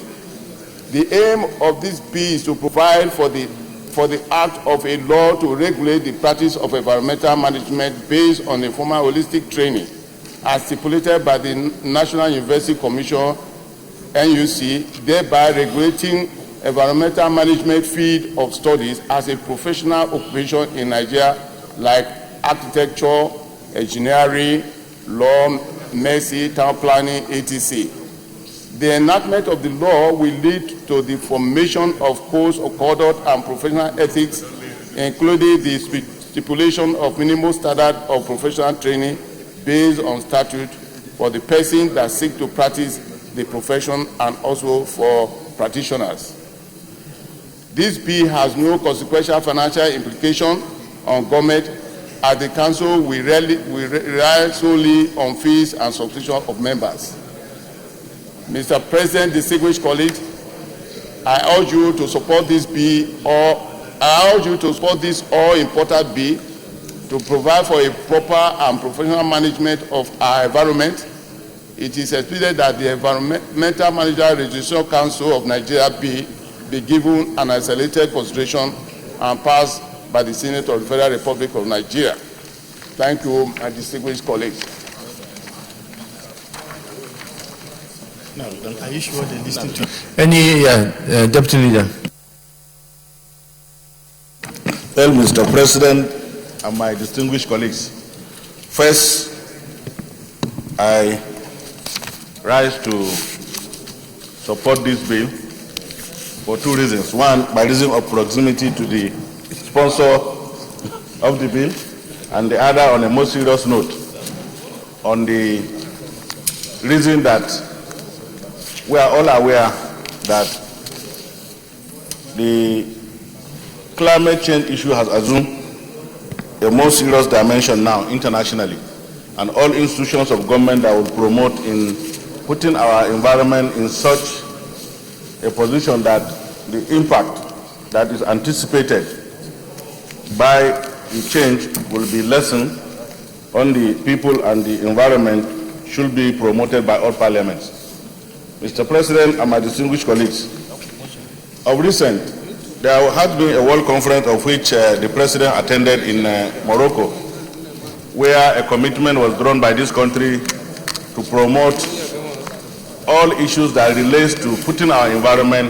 D: the aim of this bill is to provide for the act of a law to regulate the practice of environmental management based on a formal holistic training as stipulated by the National University Commission, NUC, thereby regulating environmental management field of studies as a professional occupation in Nigeria, like architecture, engineering, law, medicine, town planning, etc. The enactment of the law will lead to the formation of codes of conduct and professional ethics, including the stipulation of minimum standard of professional training based on statute for the person that seeks to practice the profession and also for practitioners. This bill has no consequential financial implication on government, as the council will rely solely on fees and subscription of members. Mr. President, distinguished colleagues, I urge you to support this bill, this all-important bill to provide for a proper and professional management of our environment. It is expected that the Environmental Manager Registration Council of Nigeria bill be given an isolated consideration and passed by the Senate of the Federal Republic of Nigeria. Thank you, my distinguished colleagues.
L: No, are you sure they listen to?
A: Any Deputy Leader?
P: Well, Mr. President and my distinguished colleagues, first, I rise to support this bill for two reasons. One, by reason of proximity to the sponsor of the bill, and the other on a more serious note, on the reason that we are all aware that the climate change issue has assumed a more serious dimension now internationally, and all institutions of government that will promote in putting our environment in such a position that the impact that is anticipated by the change will be lessened on the people and the environment should be promoted by all parliaments. Mr. President and my distinguished colleagues, of recent, there has been a world conference of which the President attended in Morocco, where a commitment was drawn by this country to promote all issues that relates to putting our environment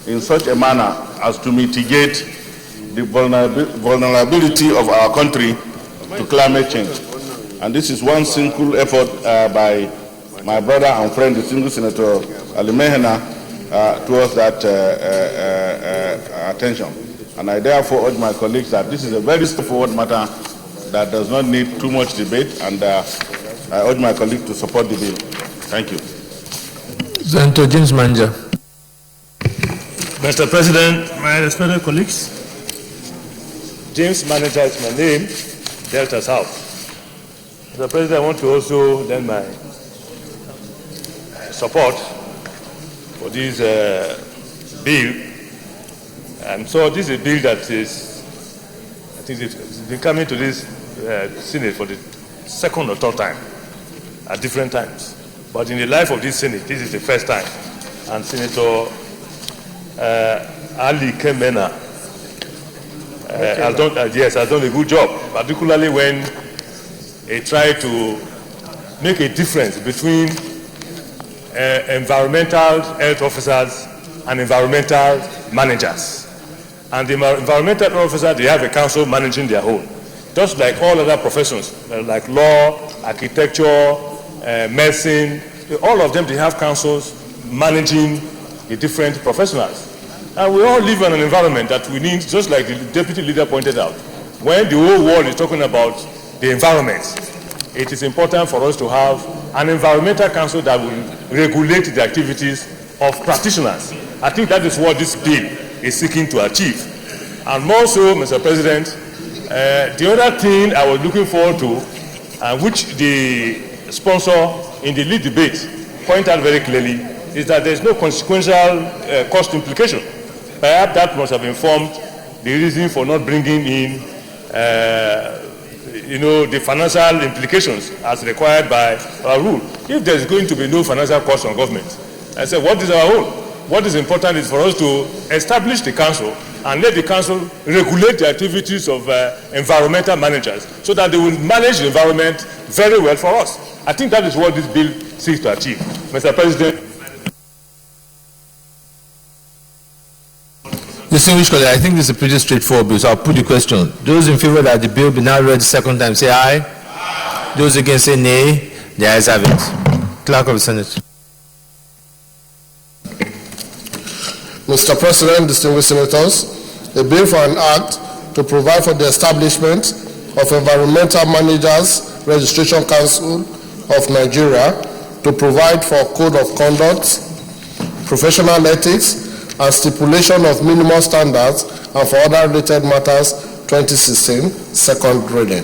P: in such a manner as to mitigate the vulnerability of our country to climate change. And this is one single effort by my brother and friend, distinguished Senator Ali Mehena, towards that attention. And I therefore urge my colleagues that this is a very straightforward matter that does not need too much debate, and I urge my colleagues to support the bill. Thank you.
A: Senator James Manja.
J: Mr. President, my respected colleagues, James Manager is my name, Delta South. Mr. President, I want to also lend my support for this bill. And so this is a bill that is, I think it's been coming to this Senate for the second or third time at different times. But in the life of this Senate, this is the first time. And Senator Ali Kemena has done a good job, particularly when he tried to make a difference between environmental health officers and environmental managers. And the environmental officers, they have a council managing their own. Just like all other professions, like law, architecture, medicine, all of them, they have councils managing the different professionals. And we all live in an environment that we need, just like the deputy leader pointed out. When the whole world is talking about the environment, it is important for us to have an environmental council that will regulate the activities of practitioners. I think that is what this bill is seeking to achieve. And more so, Mr. President, the other thing I was looking forward to, which the sponsor in the lead debate pointed out very clearly, is that there is no consequential cost implication. Perhaps that must have informed the reason for not bringing in the financial implications as required by our rule. If there is going to be no financial cost on government, I said, what is our role? What is important is for us to establish the council and let the council regulate the activities of environmental managers so that they will manage the environment very well for us. I think that is what this bill seeks to achieve. Mr. President.
A: Distinguished colleague, I think this is a pretty straightforward bill, so I'll put the question. Those in favor that the bill be now read the second time, say aye. Aye. Those against, say nay. The ayes have it. Clerk of the Senate.
F: Mr. President, distinguished senators, a bill for an act to provide for the establishment of Environmental Managers Registration Council of Nigeria, to provide for code of conduct, professional ethics, and stipulation of minimum standards, and for other related matters, 2016, second reading.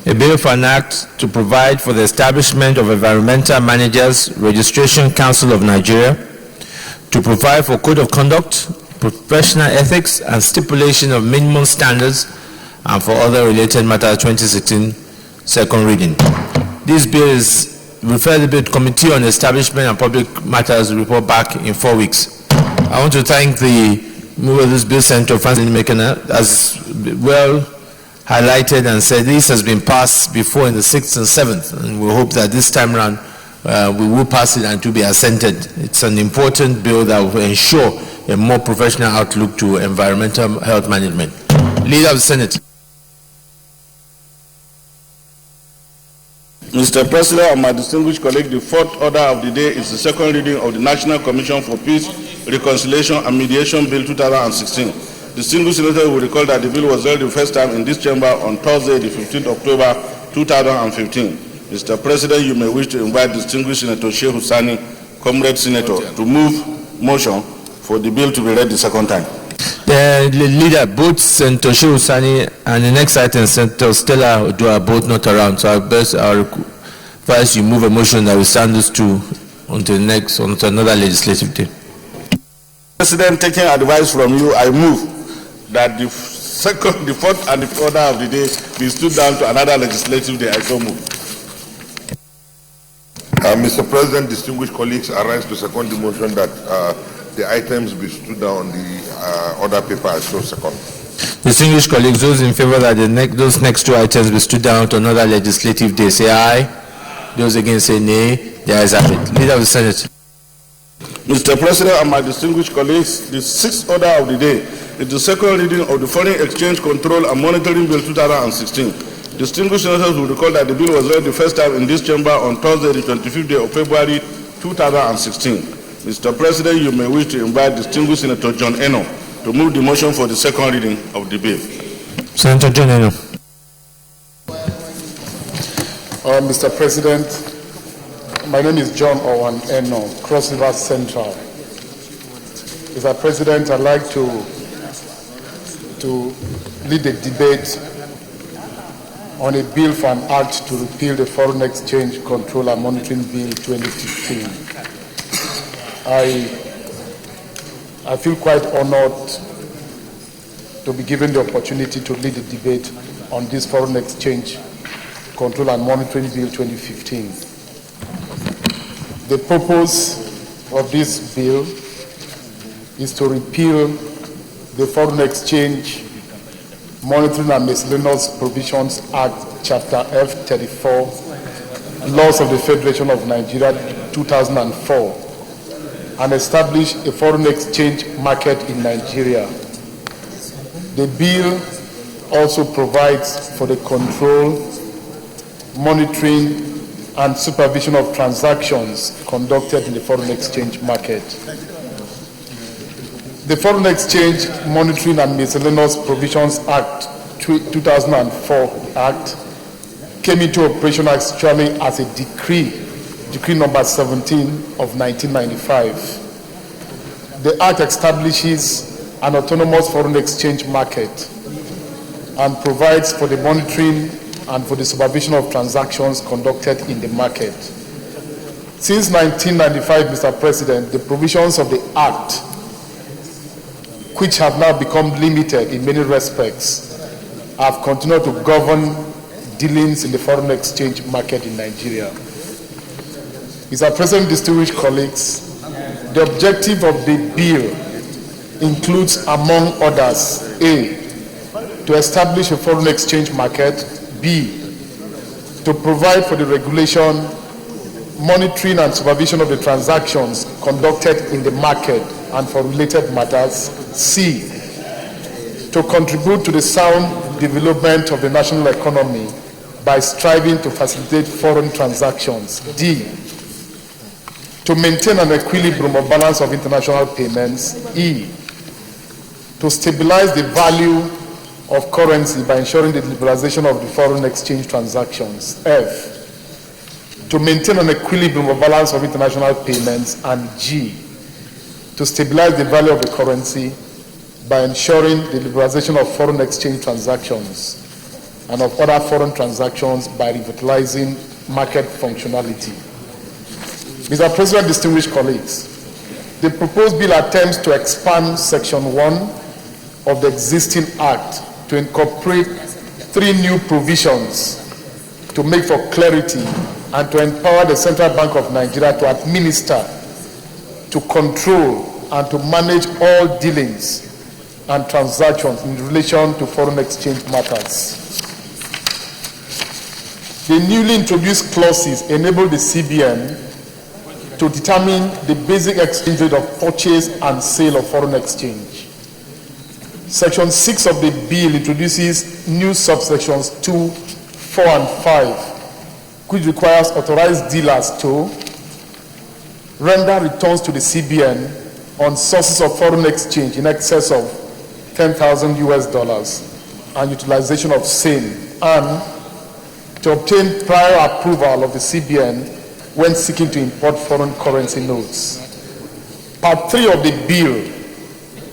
A: A bill for an act to provide for the establishment of Environmental Managers Registration Council of Nigeria, to provide for code of conduct, professional ethics, and stipulation of minimum standards, and for other related matters, 2016, second reading. This bill is referred to the Committee on Establishment and Public Matters report back in 4 weeks. I want to thank the mover of this bill, Senator Francis Mekena, as well highlighted and said this has been passed before in the 6th and 7th, and we hope that this time around we will pass it and to be assented. It's an important bill that will ensure a more professional outlook to environmental health management. Leader of the Senate.
P: Mr. President and my distinguished colleague, the fourth order of the day is the second reading of the National Commission for Peace, Reconciliation and Mediation Bill 2016. Distinguished senators will recall that the bill was held the first time in this chamber on Thursday, the 15th October 2015. Mr. President, you may wish to invite distinguished Senator Sheikh Husani, Comrade Senator, to move motion for the bill to be read the second time.
A: The leader, both Senator Sheikh Husani and the next item, Senator Stella Odu, are both not around, so I'll advise you move a motion that will stand those two until another legislative day.
P: President, taking advice from you, I move that the fourth and the fifth order of the day be stood down to another legislative day. I so move.
K: Mr. President, distinguished colleagues, I rise to second the motion that the items be stood down on the order paper. I so second.
A: Distinguished colleagues, those in favor that those next two items be stood down to another legislative day, say aye. Those against, say nay. The ayes have it. Leader of the Senate.
P: Mr. President and my distinguished colleagues, the sixth order of the day is the second reading of the Foreign Exchange Control and Monitoring Bill 2016. Distinguished senators will recall that the bill was read the first time in this chamber on Thursday, the 25th day of February 2016. Mr. President, you may wish to invite distinguished Senator John Eno to move the motion for the second reading of the bill.
A: Senator John Eno.
Q: Mr. President, my name is John Owen Eno, Cross River Central. Mr. President, I'd like to lead a debate on a bill for an act to repeal the Foreign Exchange Control and Monitoring Bill 2015. I feel quite honored to be given the opportunity to lead a debate on this Foreign Exchange Control and Monitoring Bill 2015. The purpose of this bill is to repeal the Foreign Exchange Monitoring and Miscellaneous Provisions Act, Chapter F34, Laws of the Federation of Nigeria, 2004, and establish a foreign exchange market in Nigeria. The bill also provides for the control, monitoring, and supervision of transactions conducted in the foreign exchange market. The Foreign Exchange Monitoring and Miscellaneous Provisions Act 2004 Act came into operation actually as a decree number 17 of 1995. The Act establishes an autonomous foreign exchange market and provides for the monitoring and for the supervision of transactions conducted in the market. Since 1995, Mr. President, the provisions of the Act, which have now become limited in many respects, have continued to govern dealings in the foreign exchange market in Nigeria. Mr. President, distinguished colleagues, the objective of the bill includes, among others, A, to establish a foreign exchange market, B, to provide for the regulation, monitoring and supervision of the transactions conducted in the market and for related matters, C, to contribute to the sound development of the national economy by striving to facilitate foreign transactions, D, to maintain an equilibrium or balance of international payments, E, to stabilize the value of currency by ensuring the liberalization of the foreign exchange transactions, F, to maintain an equilibrium or balance of international payments, and G, to stabilize the value of the currency by ensuring the liberalization of foreign exchange transactions and of other foreign transactions by revitalizing market functionality. Mr. President, distinguished colleagues, the proposed bill attempts to expand Section 1 of the existing Act to incorporate 3 new provisions to make for clarity and to empower the Central Bank of Nigeria to administer, to control, and to manage all dealings and transactions in relation to foreign exchange matters. The newly introduced clauses enable the CBN to determine the basic exchange rate of purchase and sale of foreign exchange. Section 6 of the bill introduces new subsections 2, 4, and 5, which requires authorized dealers to render returns to the CBN on sources of foreign exchange in excess of $10,000 US and utilization of same, and to obtain prior approval of the CBN when seeking to import foreign currency notes. Part 3 of the bill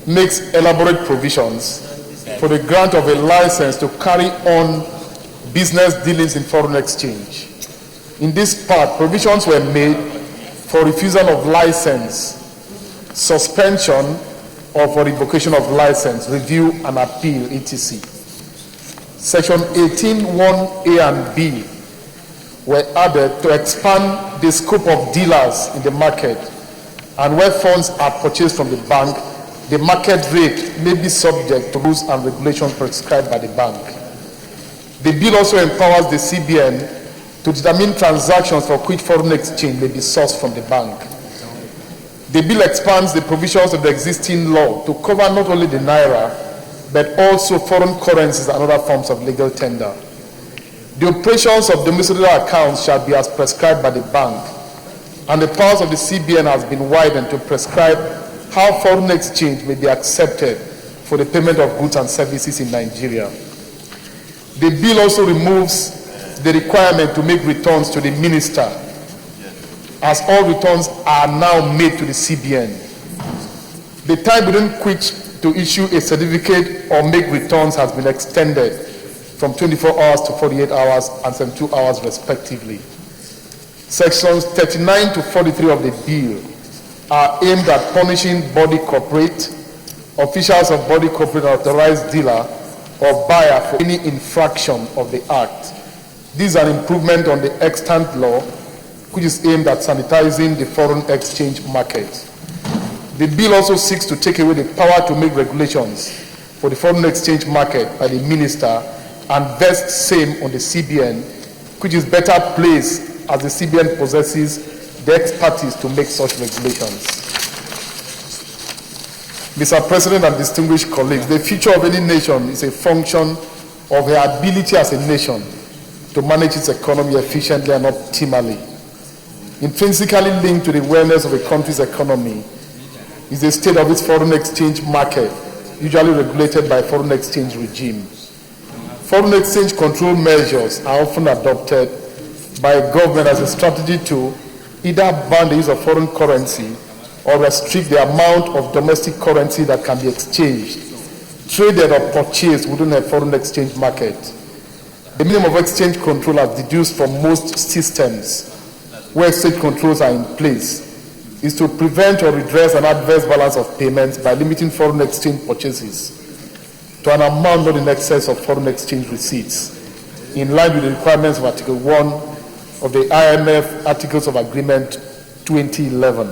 Q: makes elaborate provisions for the grant of a license to carry on business dealings in foreign exchange. In this part, provisions were made for refusal of license, suspension, or for revocation of license, review and appeal, etc. Section 18(1)(a) and B were added to expand the scope of dealers in the market, and where funds are purchased from the bank, the market rate may be subject to rules and regulations prescribed by the bank. The bill also empowers the CBN to determine transactions for which foreign exchange may be sourced from the bank. The bill expands the provisions of the existing law to cover not only the naira, but also foreign currencies and other forms of legal tender. The operations of domiciliary accounts shall be as prescribed by the bank, and the powers of the CBN has been widened to prescribe how foreign exchange may be accepted for the payment of goods and services in Nigeria. The bill also removes the requirement to make returns to the minister, as all returns are now made to the CBN. The time within which to issue a certificate or make returns has been extended from 24 hours to 48 hours and 72 hours respectively. Sections 39 to 43 of the bill are aimed at punishing body corporate, officials of body corporate, authorized dealer or buyer for any infraction of the Act. These are an improvement on the extant law, which is aimed at sanitizing the foreign exchange market. The bill also seeks to take away the power to make regulations for the foreign exchange market by the minister and vest same on the CBN, which is better placed as the CBN possesses the expertise to make such regulations. Mr. President and distinguished colleagues, the future of any nation is a function of her ability as a nation to manage its economy efficiently and optimally. Intrinsically linked to the wellness of a country's economy is the state of its foreign exchange market, usually regulated by a foreign exchange regime. Foreign exchange control measures are often adopted by a government as a strategy to either ban the use of foreign currency or restrict the amount of domestic currency that can be exchanged, traded or purchased within a foreign exchange market. The minimum of exchange control as deduced from most systems where exchange controls are in place is to prevent or redress an adverse balance of payments by limiting foreign exchange purchases to an amount not in excess of foreign exchange receipts, in line with the requirements of Article 1 of the IMF Articles of Agreement 2011.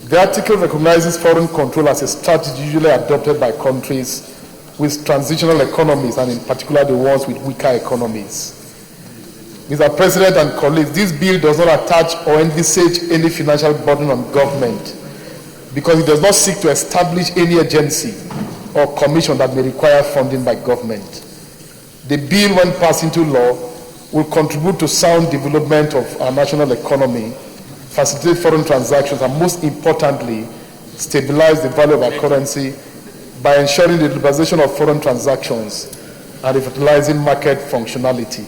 Q: The article recognizes foreign control as a strategy usually adopted by countries with transitional economies, and in particular the ones with weaker economies. Mr. President and colleagues, this bill does not attach or envisage any financial burden on government because it does not seek to establish any agency or commission that may require funding by government. The bill, when passed into law, will contribute to sound development of our national economy, facilitate foreign transactions, and most importantly, stabilize the value of our currency by ensuring the liberalization of foreign transactions and revitalizing market functionality.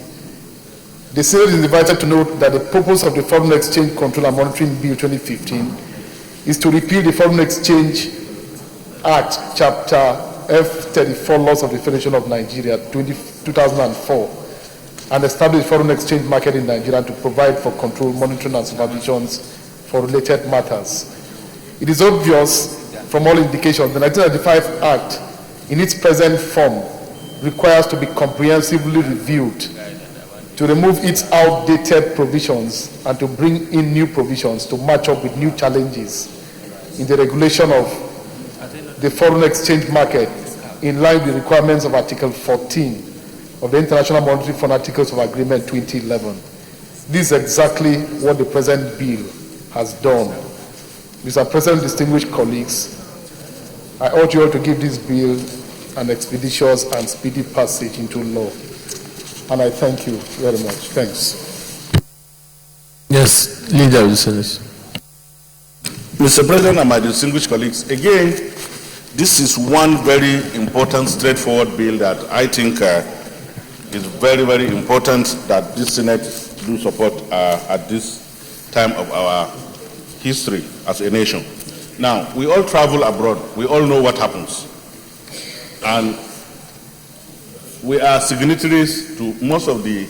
Q: The Senate is invited to note that the purpose of the Foreign Exchange Control and Monitoring Bill 2015 is to repeal the Foreign Exchange Act, Chapter F34, Laws of the Federation of Nigeria, 2004, and establish the foreign exchange market in Nigeria to provide for control, monitoring, and supervisions for related matters. It is obvious from all indications the 1995 Act, in its present form, requires to be comprehensively reviewed to remove its outdated provisions and to bring in new provisions to match up with new challenges in the regulation of the foreign exchange market in line with the requirements of Article 14 of the International Monetary Fund Articles of Agreement 2011. This is exactly what the present bill has done. Mr. President, distinguished colleagues, I urge you all to give this bill an expeditious and speedy passage into law. And I thank you very much. Thanks.
A: Yes, Leader of the Senate.
P: Mr. President and my distinguished colleagues, again, this is one very important, straightforward bill that I think is very, very important that this Senate do support at this time of our history as a nation. Now, we all travel abroad. We all know what happens. And we are signatories to most of the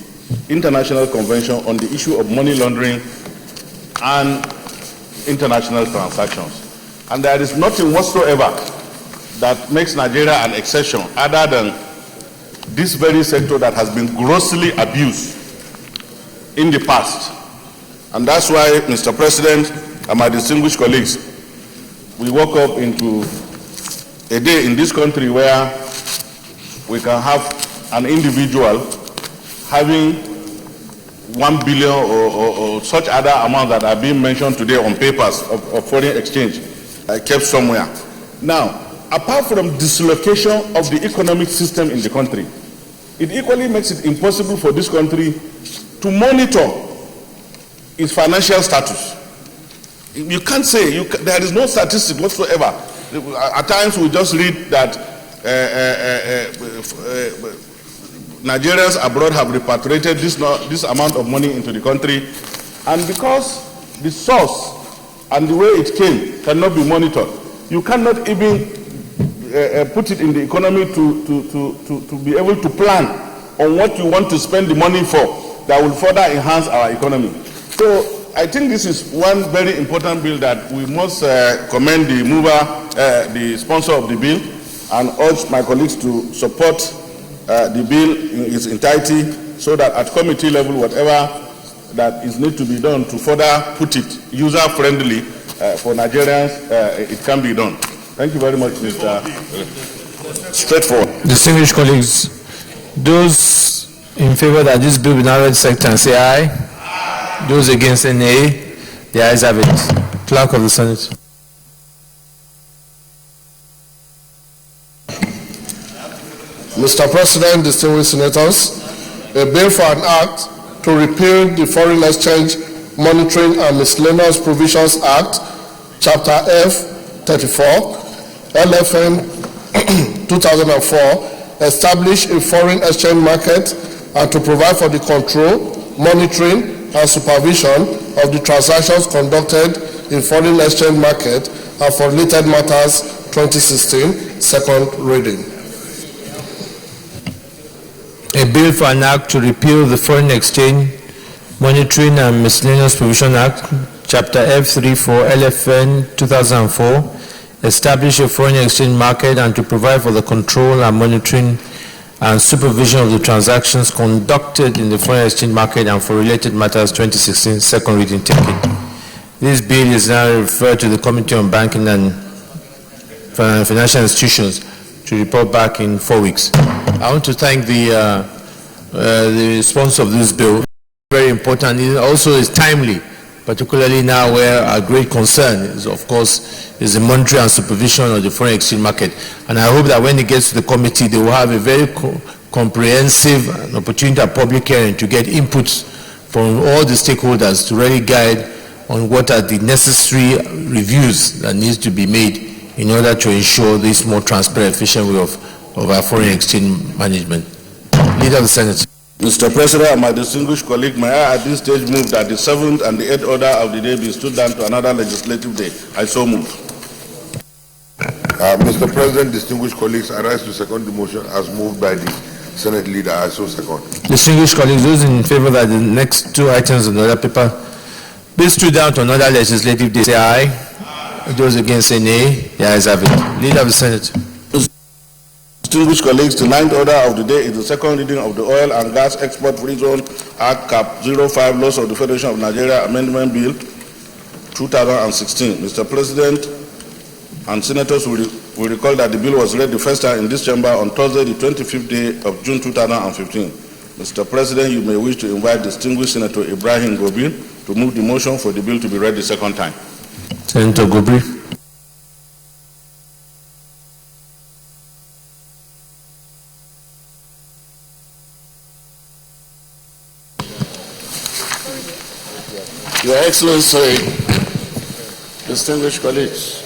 P: international convention on the issue of money laundering and international transactions. And there is nothing whatsoever that makes Nigeria an exception other than this very sector that has been grossly abused in the past. And that's why, Mr. President and my distinguished colleagues, we woke up into a day in this country where we can have an individual having 1 billion or such other amount that are being mentioned today on papers of foreign exchange kept somewhere. Now, apart from dislocation of the economic system in the country, it equally makes it impossible for this country to monitor its financial status. You can't say, there is no statistic whatsoever. At times we just read that Nigerians abroad have repatriated this amount of money into the country, and because the source and the way it came cannot be monitored, you cannot even put it in the economy to be able to plan on what you want to spend the money for that will further enhance our economy. So I think this is one very important bill that we must commend the mover, the sponsor of the bill, and urge my colleagues to support the bill in its entirety, so that at committee level, whatever that is need to be done to further put it user-friendly for Nigerians, it can be done. Thank you very much, Mr. Straightforward.
A: Distinguished colleagues, those in favor that this bill be now read sector and say aye. Those against say nay. The ayes have it. Clerk of the Senate.
F: Mr. President, distinguished senators, a bill for an act to repeal the Foreign Exchange Monitoring and Miscellaneous Provisions Act, Chapter F, 34, LFN 2004, establish a foreign exchange market and to provide for the control, monitoring, and supervision of the transactions conducted in foreign exchange market and for related matters 2016, second reading.
A: A bill for an act to repeal the Foreign Exchange Monitoring and Miscellaneous Provision Act, Chapter F34 LFN 2004, establish a foreign exchange market and to provide for the control and monitoring and supervision of the transactions conducted in the foreign exchange market and for related matters 2016, second reading taken. This bill is now referred to the Committee on Banking and Financial Institutions to report back in 4 weeks. I want to thank the sponsor of this bill. Very important. It also is timely, particularly now where our great concern is, of course, is the monitoring and supervision of the foreign exchange market. And I hope that when it gets to the committee, they will have a very comprehensive opportunity at public hearing to get inputs from all the stakeholders to really guide on what are the necessary reviews that needs to be made in order to ensure this more transparent, efficient way of our foreign exchange management. Leader of the Senate.
P: Mr. President and my distinguished colleague, may I at this stage move that the 7th and the 8th order of the day be stood down to another legislative day. I so move.
K: Mr. President, distinguished colleagues, I rise to second the motion as moved by the Senate leader. I so second.
A: Distinguished colleagues, those in favor that the next two items on the other paper be stood down to another legislative day, say aye. Those against say nay. The ayes have it. Leader of the Senate.
P: Distinguished colleagues, the 9th order of the day is the second reading of the Oil and Gas Export Free Zone Act Cap 05 Laws of the Federation of Nigeria Amendment Bill 2016. Mr. President and Senators will recall that the bill was read the first time in this chamber on Thursday, the 25th day of June 2015. Mr. President, you may wish to invite distinguished Senator Ibrahim Gobi to move the motion for the bill to be read the second time.
A: Senator Gobi.
P: Your Excellency, distinguished colleagues,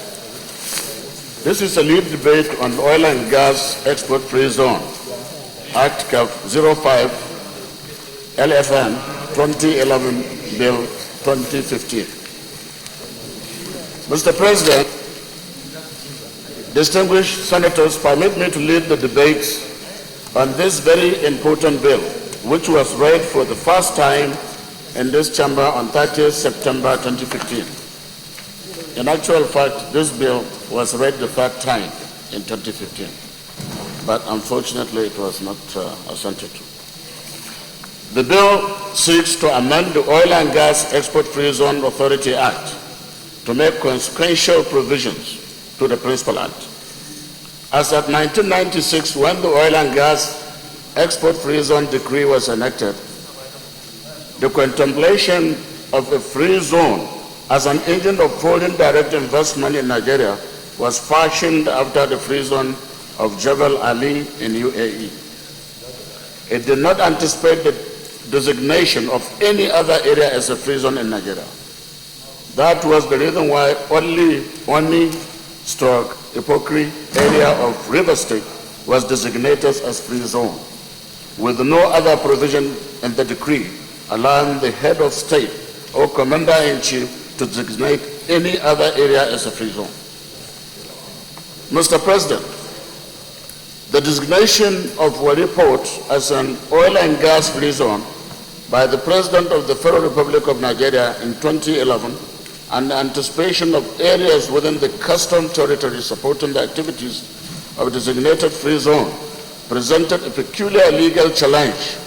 P: this is a lead debate on Oil and Gas Export Free Zone, Act Cap 05 LFN 2011 Bill 2015. Mr. President, distinguished senators, permit me to lead the debate on this very important bill, which was read for the first time in this chamber on 30th September 2015. In actual fact, this bill was read the third time in 2015, but unfortunately it was not assented to. The bill seeks to amend the Oil and Gas Export Free Zone Authority Act to make consequential provisions to the Principal Act. As at 1996, when the Oil and Gas Export Free Zone Decree was enacted, the contemplation of a free zone as an engine of foreign direct investment in Nigeria was fashioned after the free zone of Jebel Ali in UAE. it did not anticipate the designation of any other area as a free zone in Nigeria. That was the reason why only Ipokri area of River State was designated as free zone, with no other provision in the decree allowing the head of state or commander-in-chief to designate any other area as a free zone. Mr. President, the designation of Wari Port as an oil and gas free zone by the President of the Federal Republic of Nigeria in 2011 and the anticipation of areas within the custom territory supporting the activities of a designated free zone presented a peculiar legal challenge,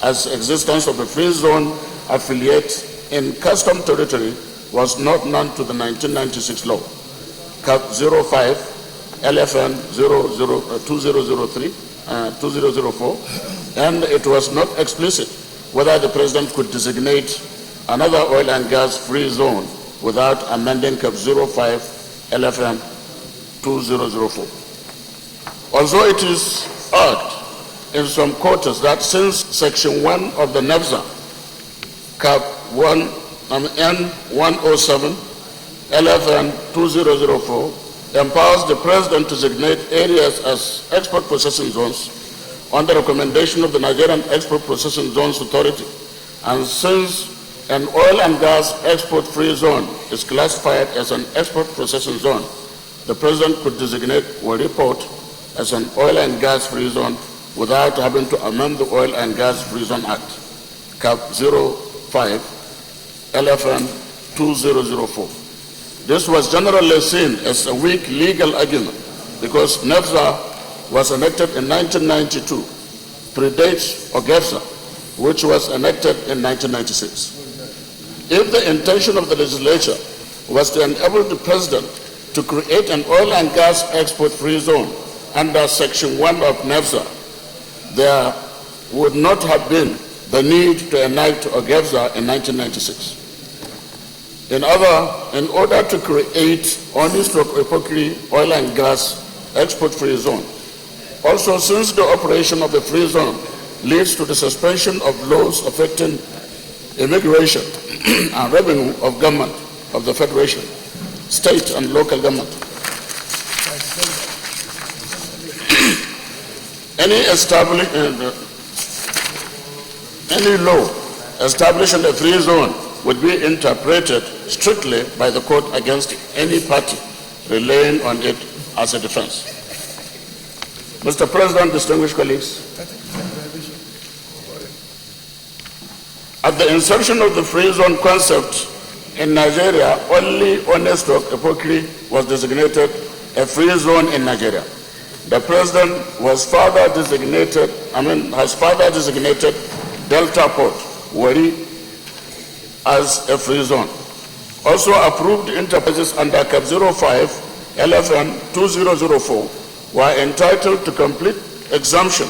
P: as existence of a free zone affiliate in custom territory was not known to the 1996 law, Cap 05 LFN 2004, and it was not explicit whether the President could designate another oil and gas free zone without amending Cap 05 LFN 2004. Although it is urged in some quarters that since Section 1 of the NEFZA, Cap 1 N107 LFN 2004, empowers the President to designate areas as export processing zones on the recommendation of the Nigerian Export Processing Zones Authority, and since an oil and gas export free zone is classified as an export processing zone, the President could designate Wari Port as an oil and gas free zone without having to amend the Oil and Gas Free Zone Act, Cap 05 LFN 2004. This was generally seen as a weak legal argument because NEFZA was enacted in 1992, predates OGEFZA, which was enacted in 1996. If the intention of the legislature was to enable the President to create an oil and gas export free zone under Section 1 of NEFZA, there would not have been the need to enact OGEFZA in 1996. In order to create Ipokri oil and gas export free zone, also since the operation of the free zone leads to the suspension of laws affecting immigration and revenue of government of the Federation, state and local government, any law establishing a free zone would be interpreted strictly by the court against any party relying on it as a defense. Mr. President, distinguished colleagues, at the inception of the free zone concept in Nigeria, only Ipokri was designated a free zone in Nigeria. The President has further designated Delta Port, Wari, as a free zone. Also approved enterprises under Cap 05 LFN 2004 were entitled to complete exemption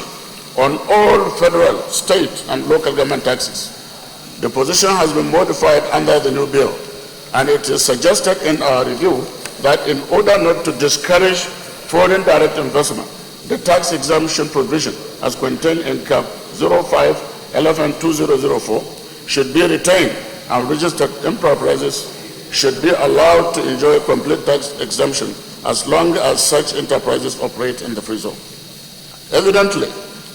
P: on all federal, state, and local government taxes. The position has been modified under the new bill, and it is suggested in our review that in order not to discourage foreign direct investment, the tax exemption provision as contained in Cap 05 LFN 2004 should be retained, and registered enterprises should be allowed to enjoy complete tax exemption as long as such enterprises operate in the free zone. Evidently,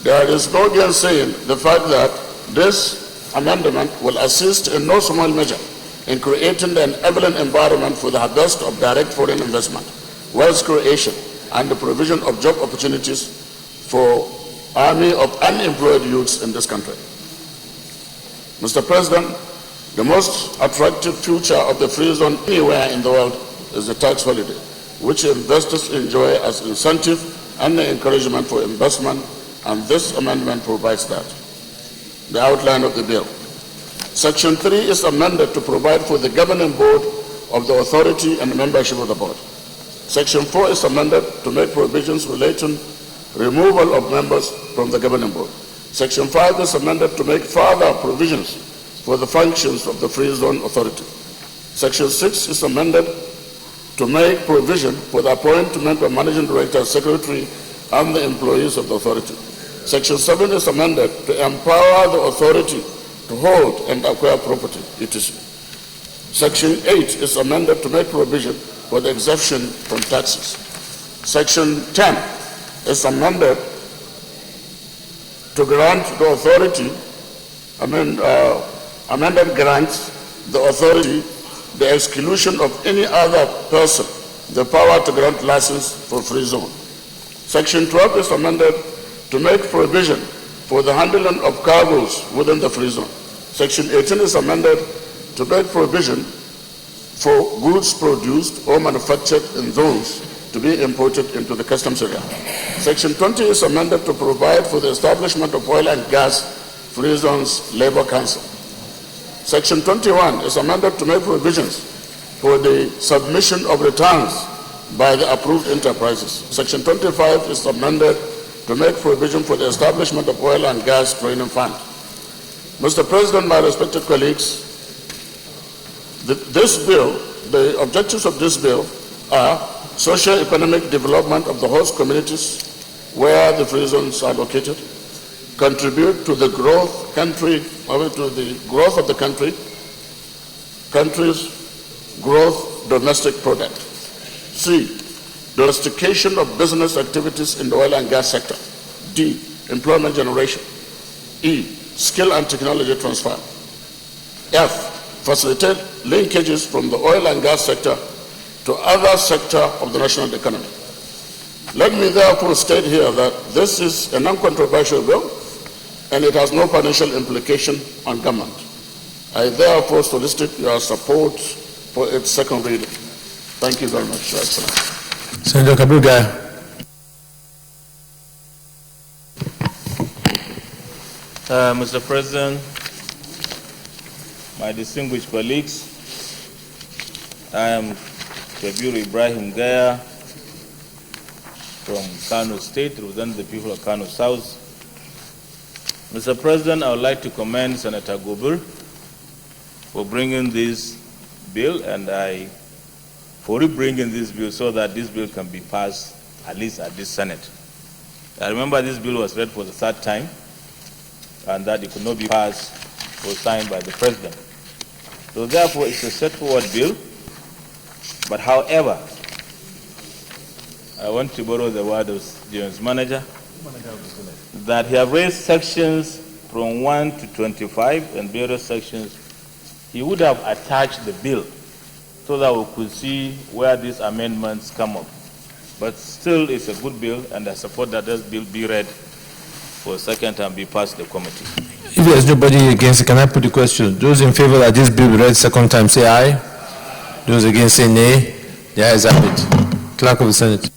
P: there is no gainsaying the fact that this amendment will assist in no small measure in creating the enabling environment for the harvest of direct foreign investment, wealth creation, and the provision of job opportunities for army of unemployed youths in this country. Mr. President, the most attractive future of the free zone anywhere in the world is the tax holiday, which investors enjoy as incentive and encouragement for investment, and this amendment provides that. The outline of the bill. Section 3 is amended to provide for the governing board of the authority and the membership of the board. Section 4 is amended to make provisions relating removal of members from the governing board. Section 5 is amended to make further provisions for the functions of the Free Zone Authority. Section 6 is amended to make provision for the appointment of managing director, secretary, and the employees of the authority. Section 7 is amended to empower the authority to hold and acquire property, etc. Section 8 is amended to make provision for the exemption from taxes. Section 10 is amended to grant the authority, amended grants the authority the exclusion of any other person the power to grant license for free zone. Section 12 is amended to make provision for the handling of cargoes within the free zone. Section 18 is amended to make provision for goods produced or manufactured in zones to be imported into the customs area. Section 20 is amended to provide for the establishment of oil and gas free zones labor council. Section 21 is amended to make provisions for the submission of returns by the approved enterprises. Section 25 is amended to make provision for the establishment of oil and gas training fund. Mr. President, my respected colleagues, this bill, the objectives of this bill are socio-economic development of the host communities where the free zones are located, contribute to the growth of the country's growth domestic product. C, domestication of business activities in the oil and gas sector. D, employment generation. E, skill and technology transfer. F, facilitate linkages from the oil and gas sector to other sectors of the national economy. Let me therefore state here that this is a non-controversial bill and it has no financial implication on government. I therefore solicit your support for its second reading. Thank you very much, Your Excellency.
A: Senator Kabuga.
R: Mr. President, my distinguished colleagues, I am Kabir Ibrahim Gaya from Kano State, representing the people of Kano South. Mr. President, I would like to commend Senator Gobir for bringing this bill and for bringing this bill so that this bill can be passed at least at this Senate. I remember this bill was read for the third time and that it could not be passed or signed by the President. So therefore, it's a straightforward bill. But however, I want to borrow the word of James Manager, that he have raised sections from 1 to 25 and various sections. He would have attached the bill so that we could see where these amendments come up. But still, it's a good bill, and I support that this bill be read for a second and be passed the committee.
A: If there's nobody against it, can I put the question? Those in favor that this bill be read second time, say aye. Those against, say nay. The ayes have it. Clerk of the Senate.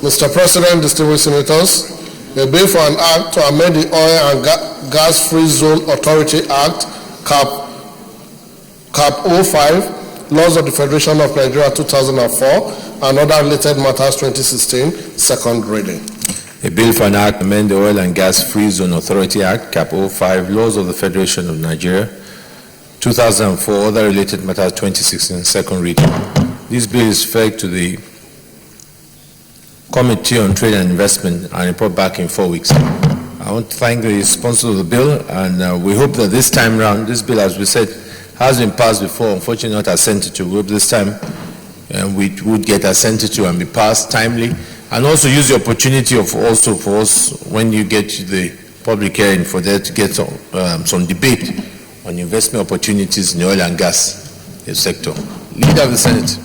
F: Mr. President, distinguished senators, a bill for an act to amend the Oil and Gas Free Zone Authority Act, Cap 05, Laws of the Federation of Nigeria 2004, and other related matters 2016, second reading.
A: A bill for an act to amend the Oil and Gas Free Zone Authority Act, Cap 05, Laws of the Federation of Nigeria 2004, other related matters 2016, second reading. This bill is referred to the Committee on Trade and Investment and report back in 4 weeks. I want to thank the sponsor of the bill, and we hope that this time round, this bill, as we said, has been passed before, unfortunately not assented to. We hope this time we would get assented to and be passed timely, and also use the opportunity of also for us, when you get to the public hearing, for there to get some debate on investment opportunities in the oil and gas sector. Leader of the Senate.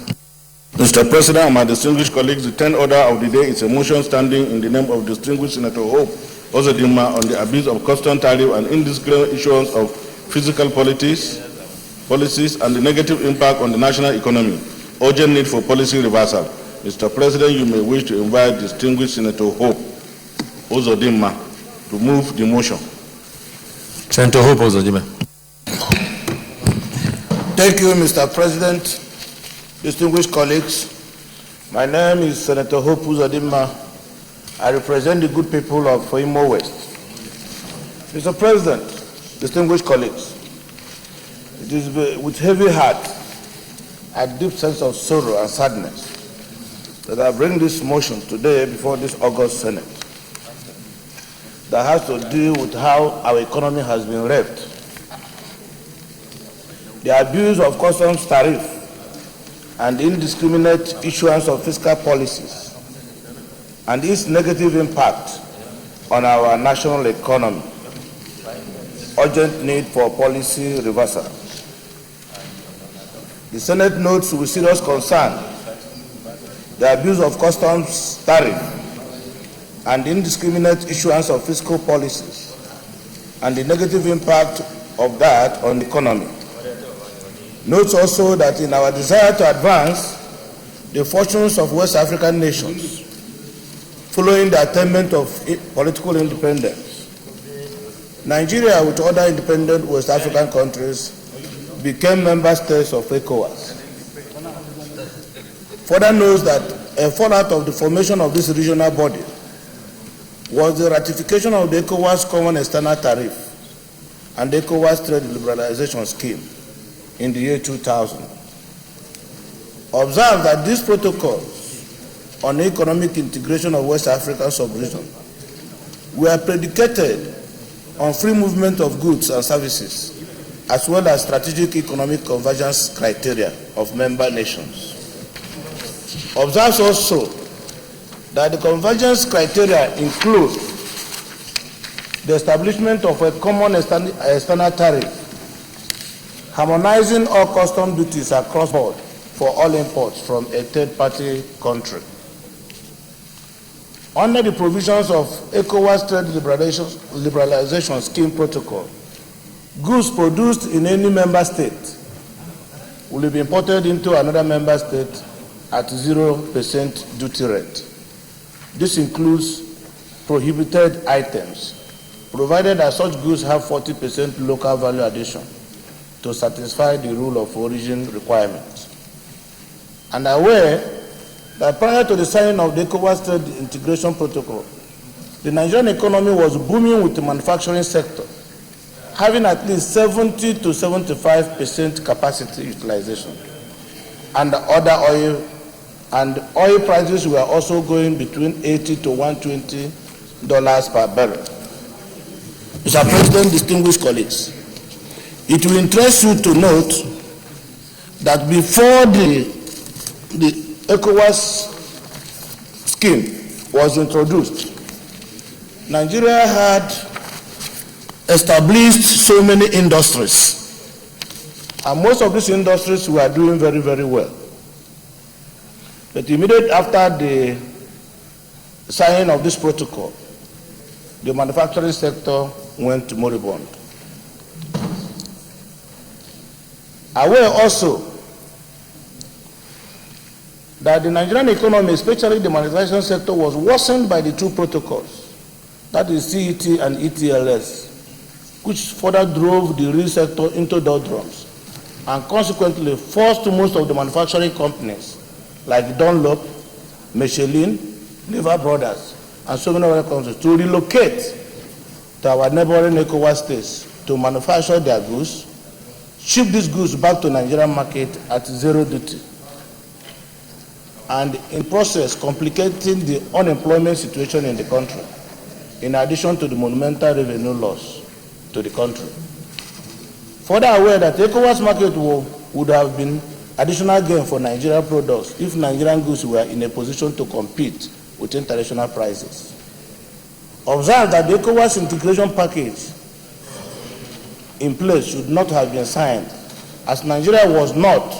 P: Mr. President and my distinguished colleagues, the 10th order of the day is a motion standing in the name of distinguished Senator Hope Ozodinma on the abuse of custom tariff and indiscriminate issuance of fiscal policies and the negative impact on the national economy. Urgent need for policy reversal. Mr. President, you may wish to invite distinguished Senator Hope Ozodinma to move the motion.
A: Senator Hope Ozodinma.
S: Thank you, Mr. President. Distinguished colleagues, my name is Senator Hope Ozodinma. I represent the good people of Foimo West. Mr. President, distinguished colleagues, it is with heavy heart and deep sense of sorrow and sadness that I bring this motion today before this August Senate that has to deal with how our economy has been wrecked. The abuse of customs tariff and indiscriminate issuance of fiscal policies and its negative impact on our national economy. Urgent need for policy reversal. The Senate notes with serious concern the abuse of customs tariff and indiscriminate issuance of fiscal policies and the negative impact of that on the economy. Notes also that in our desire to advance the fortunes of West African nations following the attainment of political independence, Nigeria, with other independent West African countries, became member states of ECOWAS. Further notes that a fallout of the formation of this regional body was the ratification of the ECOWAS Common External Tariff and the ECOWAS Trade Liberalization Scheme in the year 2000. Observe that these protocols on economic integration of West African sub-region were predicated on free movement of goods and services, as well as strategic economic convergence criteria of member nations. Observe also that the convergence criteria include the establishment of a common external tariff, harmonizing all custom duties across board for all imports from a third-party country. Under the provisions of ECOWAS Trade Liberalization Scheme Protocol, goods produced in any member state will be imported into another member state at 0% duty rate. This includes prohibited items, provided that such goods have 40% local value addition to satisfy the rule of origin requirements. And aware that prior to the signing of the ECOWAS Trade Integration Protocol, the Nigerian economy was booming with the manufacturing sector, having at least 70 to 75% capacity utilization, and oil prices were also going between $80 to $120 per barrel. Mr. President, distinguished colleagues, it will interest you to note that before the ECOWAS scheme was introduced, Nigeria had established so many industries, and most of these industries were doing very, very well. But immediately after the signing of this protocol, the manufacturing sector went moribund. Aware also that the Nigerian economy, especially the manufacturing sector, was worsened by the two protocols, that is CET and ETLS, which further drove the real sector into doldrums and consequently forced most of the manufacturing companies like Dunlop, Michelin, Lever Brothers, and so many other companies to relocate to our neighboring ECOWAS states to manufacture their goods, ship these goods back to the Nigerian market at zero duty, and in process complicating the unemployment situation in the country, in addition to the monumental revenue loss to the country. Further aware that the ECOWAS market would have been additional gain for Nigerian products if Nigerian goods were in a position to compete with international prices. Observe that the ECOWAS integration package in place should not have been signed, as Nigeria was not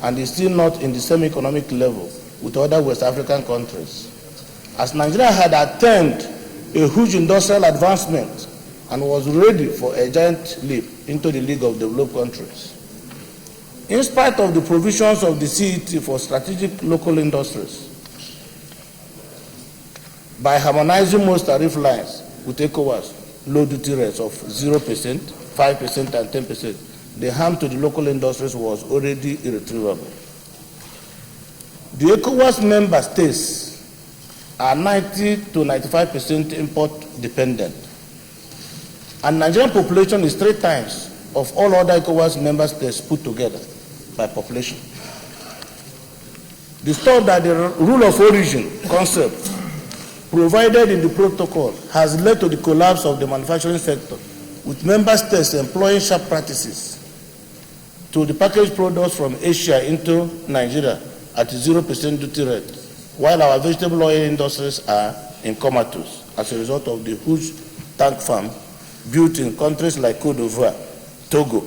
S: and is still not in the same economic level with other West African countries, as Nigeria had attained a huge industrial advancement and was ready for a giant leap into the League of Developed Countries. In spite of the provisions of the CET for strategic local industries, by harmonizing most tariff lines with ECOWAS, low duty rates of 0%, 5%, and 10%, the harm to the local industries was already irretrievable. The ECOWAS member states are 90 to 95% import dependent, and Nigerian population is 3 times of all other ECOWAS member states put together by population. The thought that the rule of origin concept provided in the protocol has led to the collapse of the manufacturing sector, with member states employing sharp practices to the packaged products from Asia into Nigeria at a 0% duty rate, while our vegetable oil industries are in comatose as a result of the huge tank farm built in countries like Cote d'Ivoire, Togo,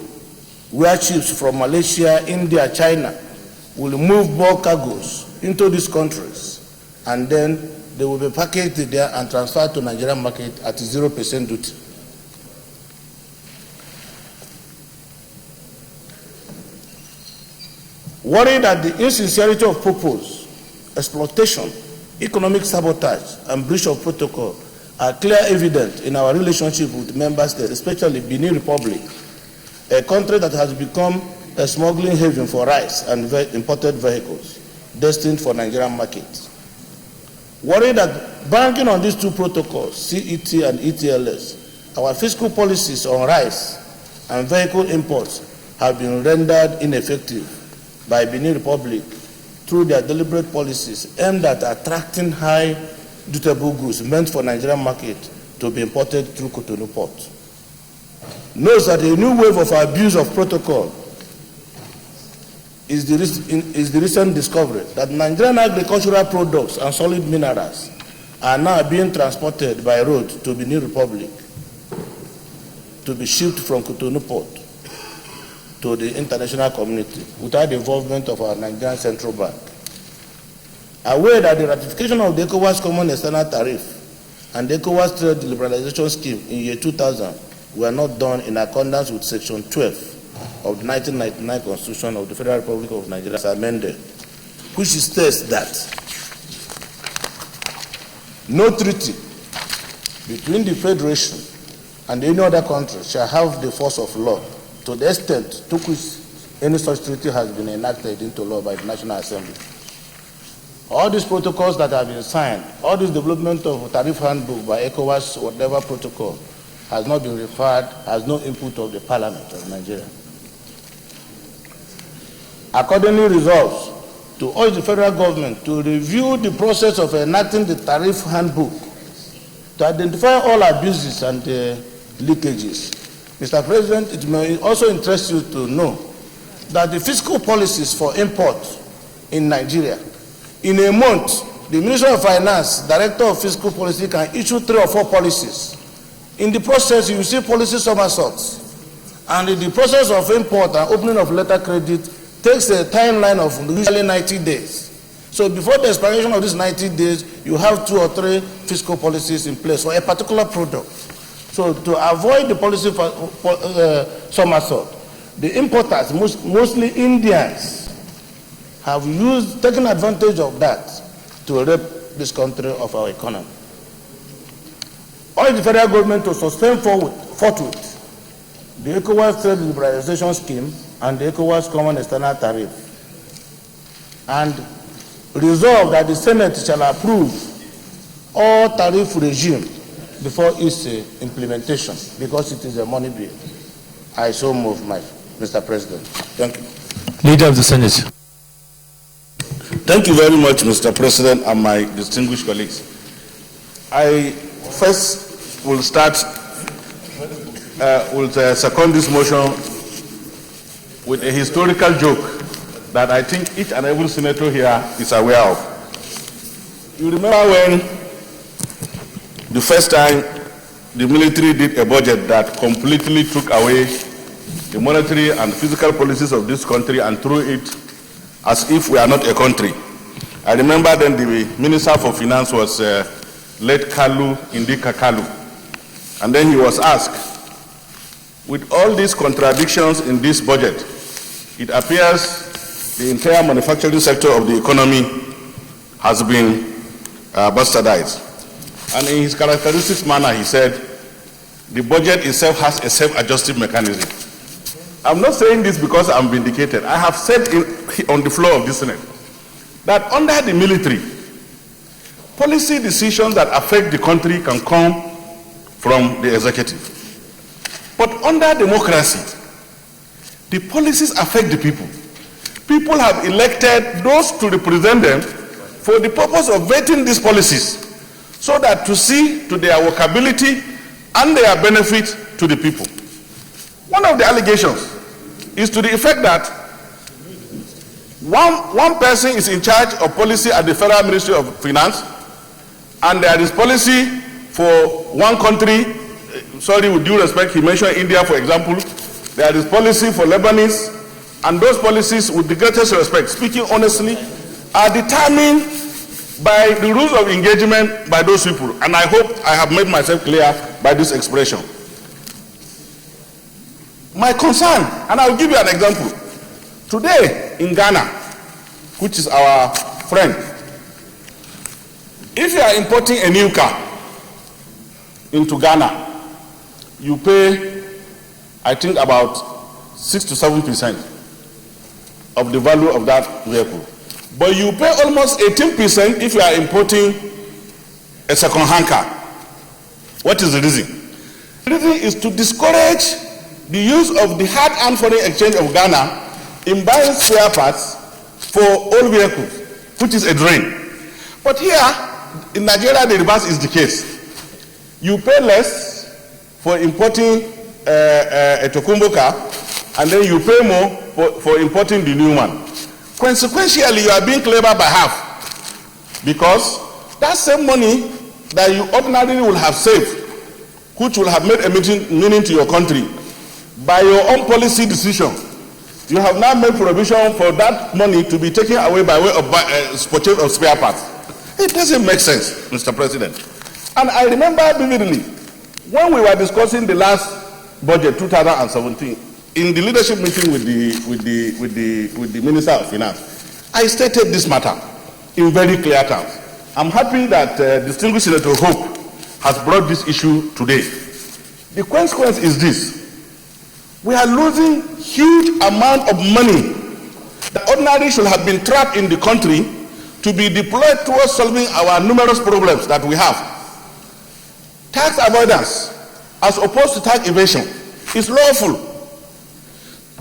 S: where ships from Malaysia, India, China will move bulk cargoes into these countries, and then they will be packaged there and transferred to Nigerian market at 0% duty. Worried at the insincerity of purpose, exploitation, economic sabotage, and breach of protocol are clear evident in our relationship with member states, especially Benin Republic, a country that has become a smuggling haven for rice and imported vehicles destined for Nigerian markets. Worried that banking on these two protocols, CET and ETLS, our fiscal policies on rice and vehicle imports have been rendered ineffective by Benin Republic through their deliberate policies aimed at attracting high dutable goods meant for Nigerian market to be imported through Cotonou port. Notes that a new wave of abuse of protocol is the recent discovery that Nigerian agricultural products and solid minerals are now being transported by road to Benin Republic to be shipped from Cotonou port to the international community without the involvement of our Nigerian Central Bank. Aware that the ratification of the ECOWAS Common External Tariff and the ECOWAS Trade Liberalization Scheme in year 2000 were not done in accordance with Section 12 of the 1999 Constitution of the Federal Republic of Nigeria as amended, which states that no treaty between the Federation and any other country shall have the force of law to the extent to which any such treaty has been enacted into law by the National Assembly. All these protocols that have been signed, all this development of tariff handbook by ECOWAS, whatever protocol, has not been referred, has no input of the Parliament of Nigeria. Accordingly resolves to urge the federal government to review the process of enacting the tariff handbook to identify all abuses and leakages. Mr. President, it may also interest you to know that the fiscal policies for import in Nigeria, in a month, the Minister of Finance, Director of Fiscal Policy, can issue 3 or 4 policies. In the process, you see policy somersaults. And in the process of import and opening of letter credit takes a timeline of usually 90 days. So before the expiration of these 90 days, you have 2 or 3 fiscal policies in place for a particular product. So to avoid the policy somersault, the importers, mostly Indians, have taken advantage of that to rape this country of our economy. Urge the federal government to suspend forthwith the ECOWAS Trade Liberalization Scheme and the ECOWAS Common External Tariff, and resolve that the Senate shall approve all tariff regime before its implementation, because it is a money bill. I so move, Mr. President. Thank you.
A: Leader of the Senate.
P: Thank you very much, Mr. President, and my distinguished colleagues. I first will start will second this motion with a historical joke that I think each and every senator here is aware of. You remember when the first time the military did a budget that completely took away the monetary and physical policies of this country and threw it as if we are not a country. I remember then the Minister for Finance was late Kalu Indika Kalu. And then he was asked, with all these contradictions in this budget, it appears the entire manufacturing sector of the economy has been bastardized. And in his characteristic manner, he said, the budget itself has a self-adjusting mechanism. I'm not saying this because I'm vindicated. I have said on the floor of the Senate that under the military, policy decisions that affect the country can come from the executive. But under democracy, the policies affect the people. People have elected those to represent them for the purpose of vetting these policies, so that to see to their workability and their benefit to the people. One of the allegations is to the effect that one person is in charge of policy at the Federal Ministry of Finance, and there is policy for one country. Sorry, with due respect, he mentioned India, for example. There is policy for Lebanese, and those policies, with the greatest respect, speaking honestly, are determined by the rules of engagement by those people. And I hope I have made myself clear by this expression. My concern, and I'll give you an example. Today in Ghana, which is our friend, if you are importing a new car into Ghana, you pay, I think, about 6 to 7% of the value of that vehicle. But you pay almost 18% if you are importing a second-hand car. What is the reason? The reason is to discourage the use of the hard-earned foreign exchange of Ghana in buying spare parts for old vehicles, which is a drain. But here, in Nigeria, the reverse is the case. You pay less for importing a Tokumbo car, and then you pay more for importing the new one. Consequentially, you are being clever by half, because that same money that you ordinarily would have saved, which will have made a meaning to your country, by your own policy decision, you have now made provision for that money to be taken away by way of purchase of spare parts. It doesn't make sense, Mr. President. And I remember vividly, when we were discussing the last budget, 2017, in the leadership meeting with the Minister of Finance, I stated this matter in very clear terms. I'm happy that distinguished Senator Hope has brought this issue today. The consequence is this: we are losing huge amount of money that ordinarily should have been trapped in the country to be deployed towards solving our numerous problems that we have. Tax avoidance, as opposed to tax evasion, is lawful.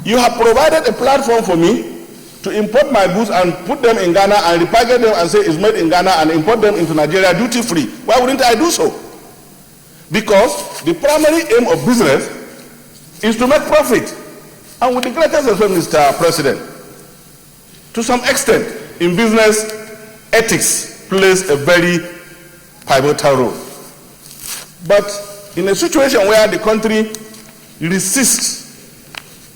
P: You have provided a platform for me to import my goods and put them in Ghana and repackage them and say it's made in Ghana and import them into Nigeria duty-free. Why wouldn't I do so? Because the primary aim of business is to make profit. And with the greatest respect, Mr. President, to some extent, in business, ethics plays a very pivotal role. But in a situation where the country resists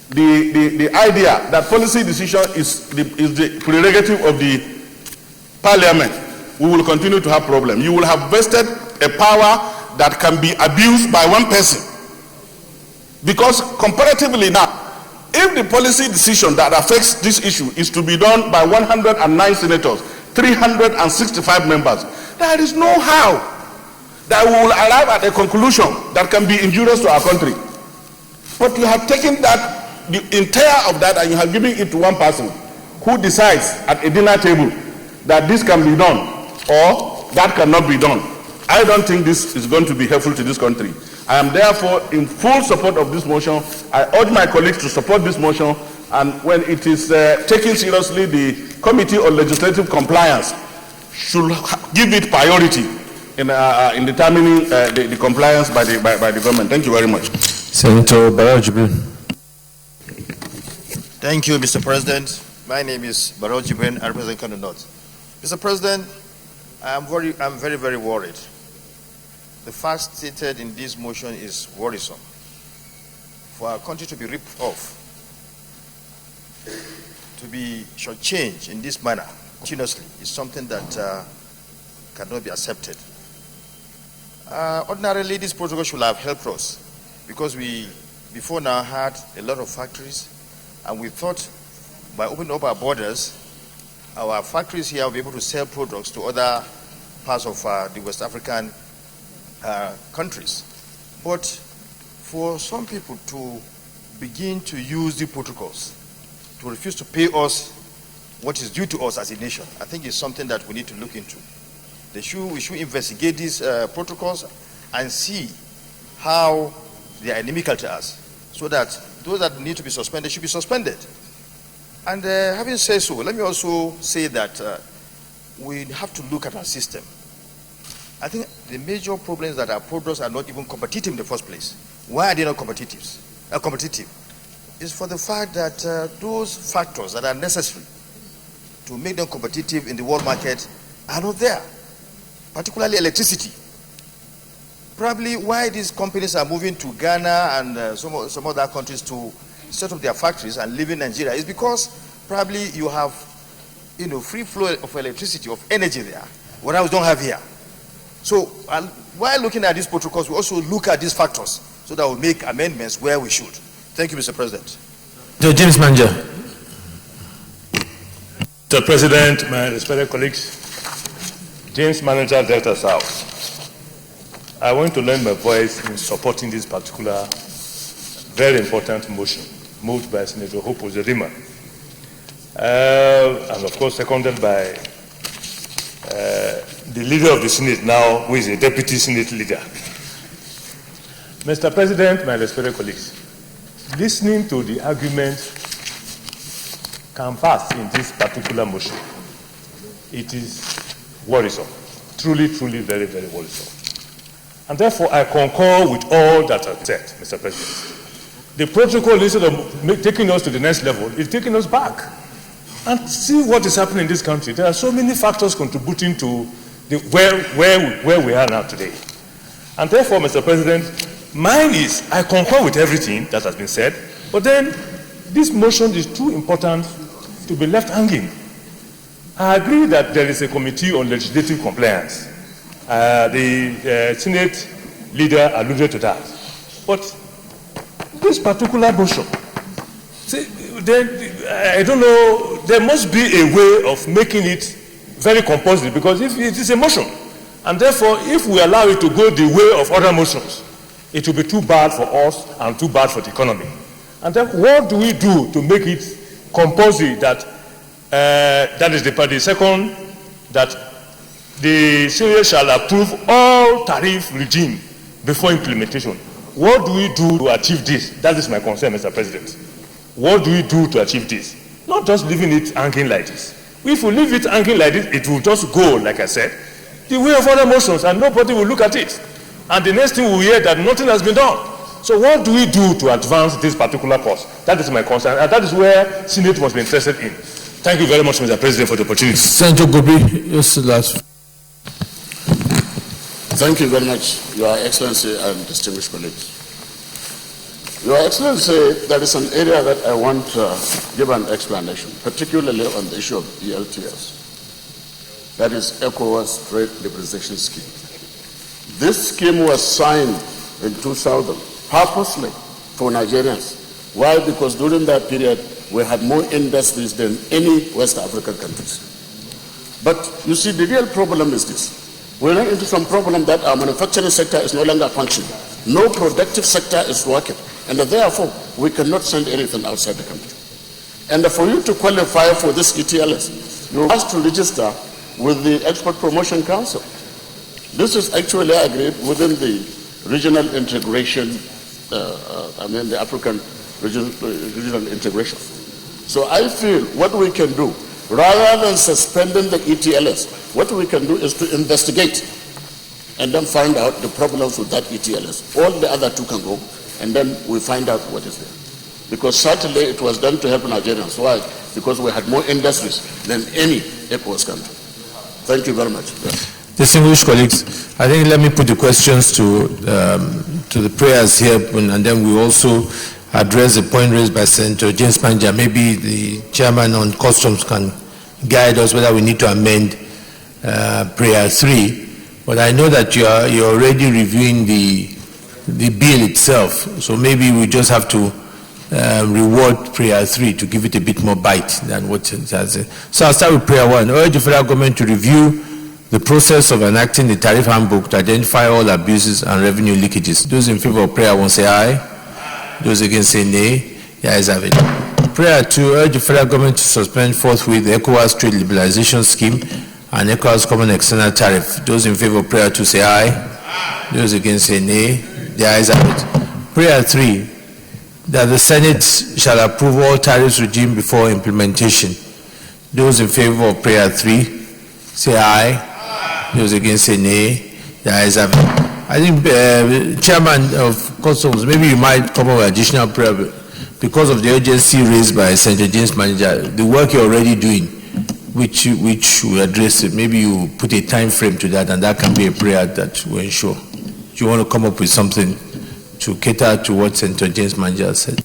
P: the idea that policy decision is the prerogative of the parliament, we will continue to have problems. You will have vested a power that can be abused by one person. Because comparatively now, if the policy decision that affects this issue is to be done by 109 senators, 365 members, there is no how that we will arrive at a conclusion that can be injurious to our country. But you have taken that, the entire of that, and you have given it to one person who decides at a dinner table that this can be done or that cannot be done. I don't think this is going to be helpful to this country. I am therefore in full support of this motion. I urge my colleagues to support this motion, and when it is taken seriously, the Committee on Legislative Compliance should give it priority in determining the compliance by the government. Thank you very much.
A: Senator Barrow Jibrin.
O: Thank you, Mr. President. My name is Barrow Jibrin. I represent Kano North. Mr. President, I'm very, very worried. The fact stated in this motion is worrisome. For our country to be ripped off, to be shortchanged in this manner continuously, is something that cannot be accepted. Ordinarily, this protocol should have helped us, because we before now had a lot of factories, and we thought by opening up our borders, our factories here will be able to sell products to other parts of the West African countries. But for some people to begin to use the protocols, to refuse to pay us what is due to us as a nation, I think is something that we need to look into. We should investigate these protocols and see how they are inimical to us, so that those that need to be suspended should be suspended. And having said so, let me also say that we have to look at our system. I think the major problems that our products are not even competitive in the first place. Why are they not competitive? Is for the fact that those factors that are necessary to make them competitive in the world market are not there, particularly electricity. Probably why these companies are moving to Ghana and some other countries to set up their factories and live in Nigeria is because probably you have, free flow of electricity, of energy there, what else don't have here. So while looking at these protocols, we also look at these factors so that we make amendments where we should. Thank you, Mr. President.
A: James Manja.
J: Mr. President, my respected colleagues, James Manager, Delta South. I want to lend my voice in supporting this particular very important motion moved by Senator Hope Uzodimma, and of course seconded by the leader of the Senate now, who is a deputy Senate leader. Mr. President, my respected colleagues, listening to the arguments canvassed in this particular motion, it is worrisome, truly, truly very, very worrisome. And therefore, I concur with all that I've said, Mr. President. The protocol, instead of taking us to the next level, is taking us back. And see what is happening in this country. There are so many factors contributing to where we are now today. And therefore, Mr. President, mine is, I concur with everything that has been said, but then this motion is too important to be left hanging. I agree that there is a committee on legislative compliance. The Senate leader alluded to that. But this particular motion, see, I don't know, there must be a way of making it very compulsory, because if it is a motion, and therefore if we allow it to go the way of other motions, it will be too bad for us and too bad for the economy. And then what do we do to make it compulsory that that is the second, that the Senate shall approve all tariff regime before implementation? What do we do to achieve this? That is my concern, Mr. President. What do we do to achieve this? Not just leaving it hanging like this. If we leave it hanging like this, it will just go, like I said, the way of other motions, and nobody will look at it. And the next thing we'll hear that nothing has been done. So what do we do to advance this particular cause? That is my concern, and that is where Senate must be interested in. Thank you very much, Mr. President, for the opportunity.
A: Senator Gobi, yes, last.
P: Thank you very much, Your Excellency and distinguished colleagues. Your Excellency, there is an area that I want to give an explanation, particularly on the issue of ELTS. That is ECOWAS Trade Liberalization Scheme. This scheme was signed in 2000 purposely for Nigerians. Why? Because during that period, we had more industries than any West African countries. But you see, the real problem is this. We ran into some problem that our manufacturing sector is no longer functioning. No productive sector is working. And therefore, we cannot send anything outside the country. And for you to qualify for this ETLS, you have to register with the Export Promotion Council. This is actually agreed within the regional integration, the African regional integration. So I feel what we can do, rather than suspending the ETLS, what we can do is to investigate and then find out the problems with that ETLS. All the other two can go, and then we find out what is there. Because certainly it was done to help Nigerians. Why? Because we had more industries than any ECOWAS country. Thank you very much. Yes.
A: Distinguished colleagues, I think let me put the questions to the prayers here, and then we also address the point raised by Senator James Manja. Maybe the chairman on customs can guide us whether we need to amend prayer 3. But I know that you're already reviewing the bill itself, so maybe we just have to reward prayer 3 to give it a bit more bite than what it has. So I'll start with prayer 1. Urge the federal government to review the process of enacting the tariff handbook to identify all abuses and revenue leakages. Those in favor of prayer 1 say aye. Those against say nay. The ayes have it. Prayer 2, urge the federal government to suspend forthwith the ECOWAS Trade Liberalization Scheme and ECOWAS Common External Tariff. Those in favor of prayer 2 say aye. Those against say nay. The ayes have it. Prayer 3, that the Senate shall approve all tariffs regime before implementation. Those in favor of prayer 3, say aye. Those against say nay. The ayes have it. I think, Chairman of Customs, maybe you might come up with additional prayer because of the urgency raised by Senator James Manager. The work you're already doing, which we address it, maybe you put a time frame to that, and that can be a prayer that will ensure. Do you want to come up with something to cater to what Senator James Manager said?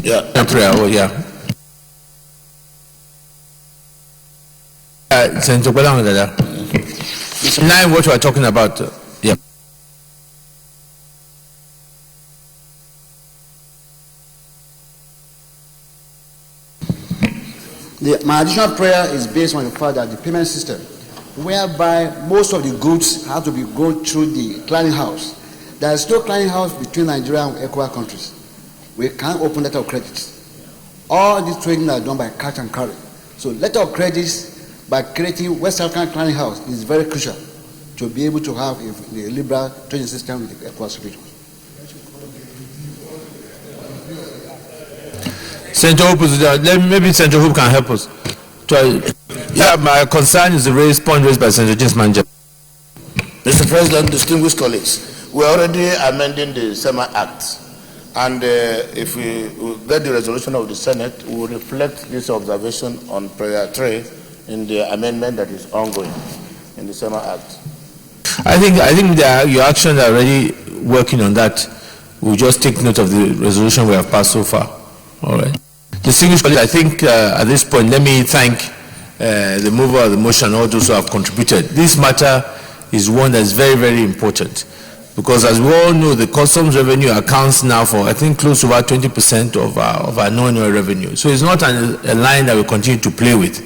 S: Yeah.
A: A prayer, oh yeah. Senator Kwalang, in line what we are talking about, yeah.
T: My additional prayer is based on the fact that the payment system, whereby most of the goods have to be going through the clearinghouse. There is no clearinghouse between Nigeria and ECOWAS countries. We can't open letter of credit. All these trading are done by cash and carry. So letter of credit, by creating West African clearinghouse, is very crucial to be able to have a liberal trading system with the ECOWAS region.
A: Senator Hope, maybe Senator Hope can help us. Yeah, my concern is the point raised by Senator James Manager.
S: Mr. President, distinguished colleagues, we are already amending the SEMA Act. And if we get the resolution of the Senate, we will reflect this observation on prayer 3 in the amendment that is ongoing in the SEMA Act.
A: I think your actions are already working on that. We'll just take note of the resolution we have passed so far. All right. Distinguished colleagues, I think at this point, let me thank the mover of the motion and all those who have contributed. This matter is one that is very, very important because, as we all know, the customs revenue accounts now for, I think, close to about 20% of our non-oil revenue. So it's not a line that we continue to play with.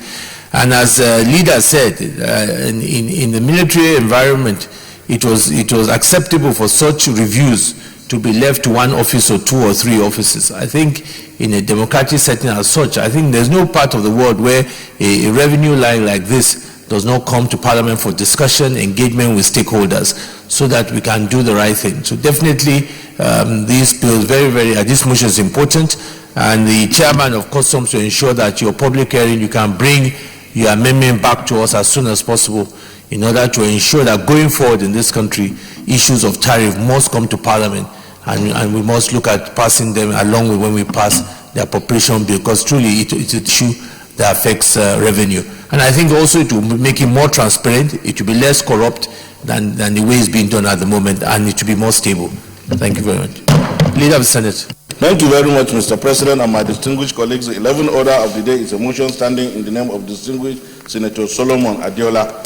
A: And as the leader said, in the military environment, it was acceptable for such reviews to be left to one office or 2 or 3 offices. I think in a democratic setting as such, I think there's no part of the world where a revenue line like this does not come to Parliament for discussion, engagement with stakeholders, so that we can do the right thing. So definitely, this bill is this motion is important, and the chairman of Customs to ensure that your public hearing, you can bring your amendment back to us as soon as possible in order to ensure that going forward in this country, issues of tariff must come to Parliament, and we must look at passing them along with when we pass the appropriation bill, because truly it's an issue that affects revenue. And I think also it will make it more transparent, it will be less corrupt than the way it's being done at the moment, and it will be more stable. Thank you very much. Leader of the Senate.
S: Thank you very much, Mr. President, and my distinguished colleagues. The 11th order of the day is a motion standing in the name of distinguished Senator Solomon Adiola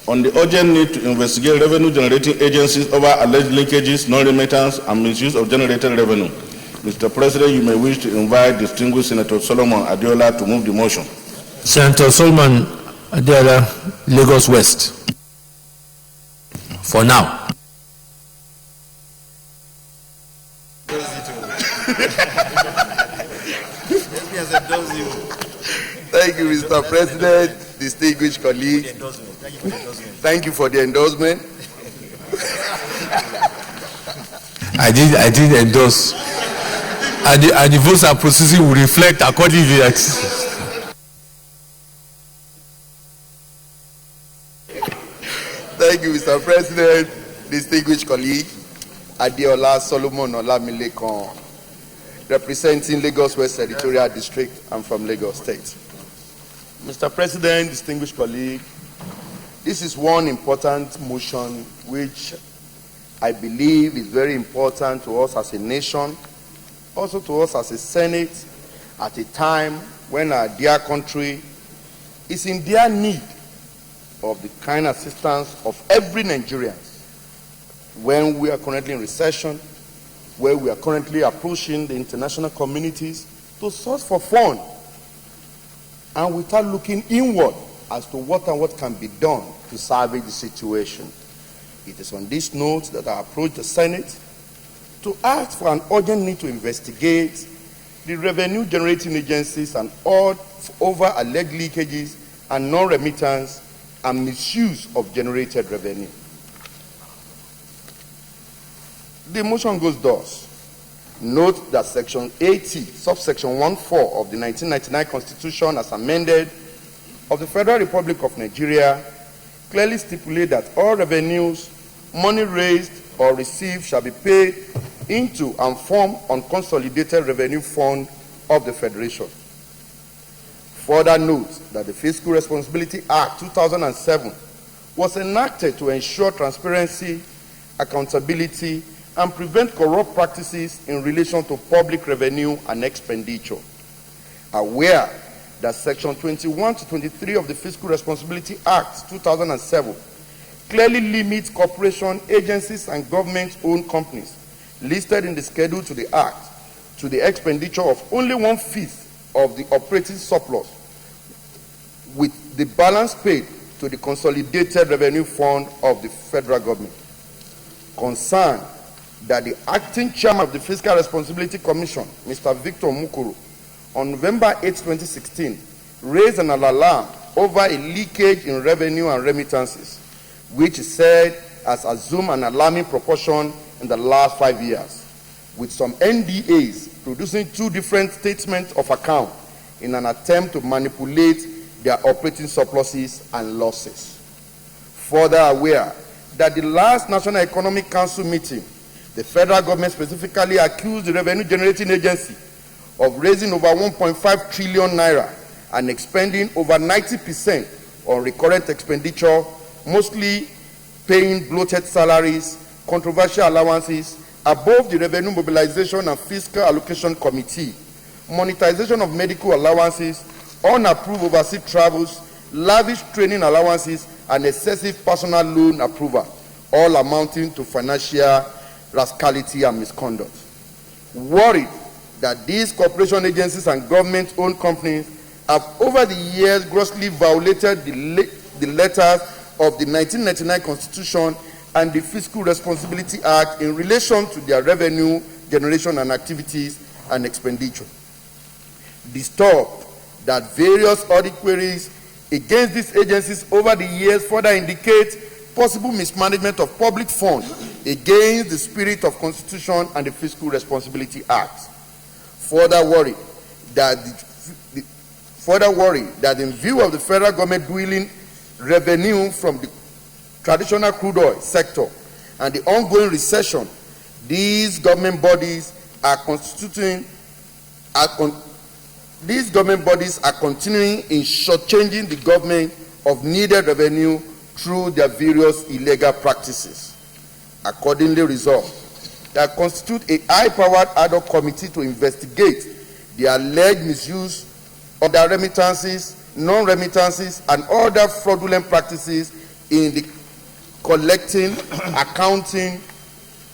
S: on the urgent need to investigate revenue-generating agencies over alleged linkages, non-remittance, and misuse of generated revenue. Mr. President, you may wish to invite distinguished Senator Solomon Adiola to move the motion.
A: Senator Solomon Adiola, Lagos West. For now.
U: Thank you, Mr. President, distinguished colleagues. Thank you for the endorsement.
A: I did endorse. And the votes are processing will reflect according to that.
U: Thank you, Mr. President, distinguished colleague, Adiola Solomon Olamilekan, representing Lagos West Editorial District. I'm from Lagos State. Mr. President, distinguished colleague, this is one important motion which I believe is very important to us as a nation, also to us as a Senate, at a time when our dear country is in dire need of the kind assistance of every Nigerian, when we are currently in recession, where we are currently approaching the international communities to source for funds, and without looking inward as to what can be done to salvage the situation. It is on this note that I approach the Senate to ask for an urgent need to investigate the revenue-generating agencies and all over alleged leakages and non-remittance and misuse of generated revenue. The motion goes thus. Note that Section 80, subsection 1(4) of the 1999 Constitution as amended of the Federal Republic of Nigeria clearly stipulate that all revenues, money raised or received shall be paid into and form unconsolidated revenue fund of the Federation. Further note that the Fiscal Responsibility Act 2007 was enacted to ensure transparency, accountability, and prevent corrupt practices in relation to public revenue and expenditure. Aware that Section 21 to 23 of the Fiscal Responsibility Act 2007 clearly limits corporation, agencies, and government-owned companies listed in the schedule to the Act to the expenditure of only 1/5 of the operating surplus, with the balance paid to the Consolidated Revenue Fund of the federal government. Concerned that the acting chairman of the Fiscal Responsibility Commission, Mr. Victor Mukuru, on November 8, 2016, raised an alarm over a leakage in revenue and remittances, which is said has assumed an alarming proportion in the last 5 years, with some NDAs producing 2 different statements of account in an attempt to manipulate their operating surpluses and losses. Further aware that the last National Economic Council meeting, the federal government specifically accused the Revenue Generating Agency of raising over 1.5 trillion naira and expending over 90% on recurrent expenditure, mostly paying bloated salaries, controversial allowances, above the Revenue Mobilization and Fiscal Allocation Committee, monetization of medical allowances, unapproved overseas travels, lavish training allowances, and excessive personal loan approval, all amounting to financial rascality and misconduct. Worried that these corporation agencies and government-owned companies have over the years grossly violated the letters of the 1999 Constitution and the Fiscal Responsibility Act in relation to their revenue generation and activities and expenditure. Disturbed that various audit queries against these agencies over the years further indicate possible mismanagement of public funds against the spirit of Constitution and the Fiscal Responsibility Act. Further worried that in view of the federal government dwindling revenue from the traditional crude oil sector and the ongoing recession, these government bodies are continuing in shortchanging the government of needed revenue through their various illegal practices. Accordingly resolved, that constitute a high-powered ad hoc committee to investigate the alleged misuse of their remittances, non-remittances, and other fraudulent practices in the collecting, accounting,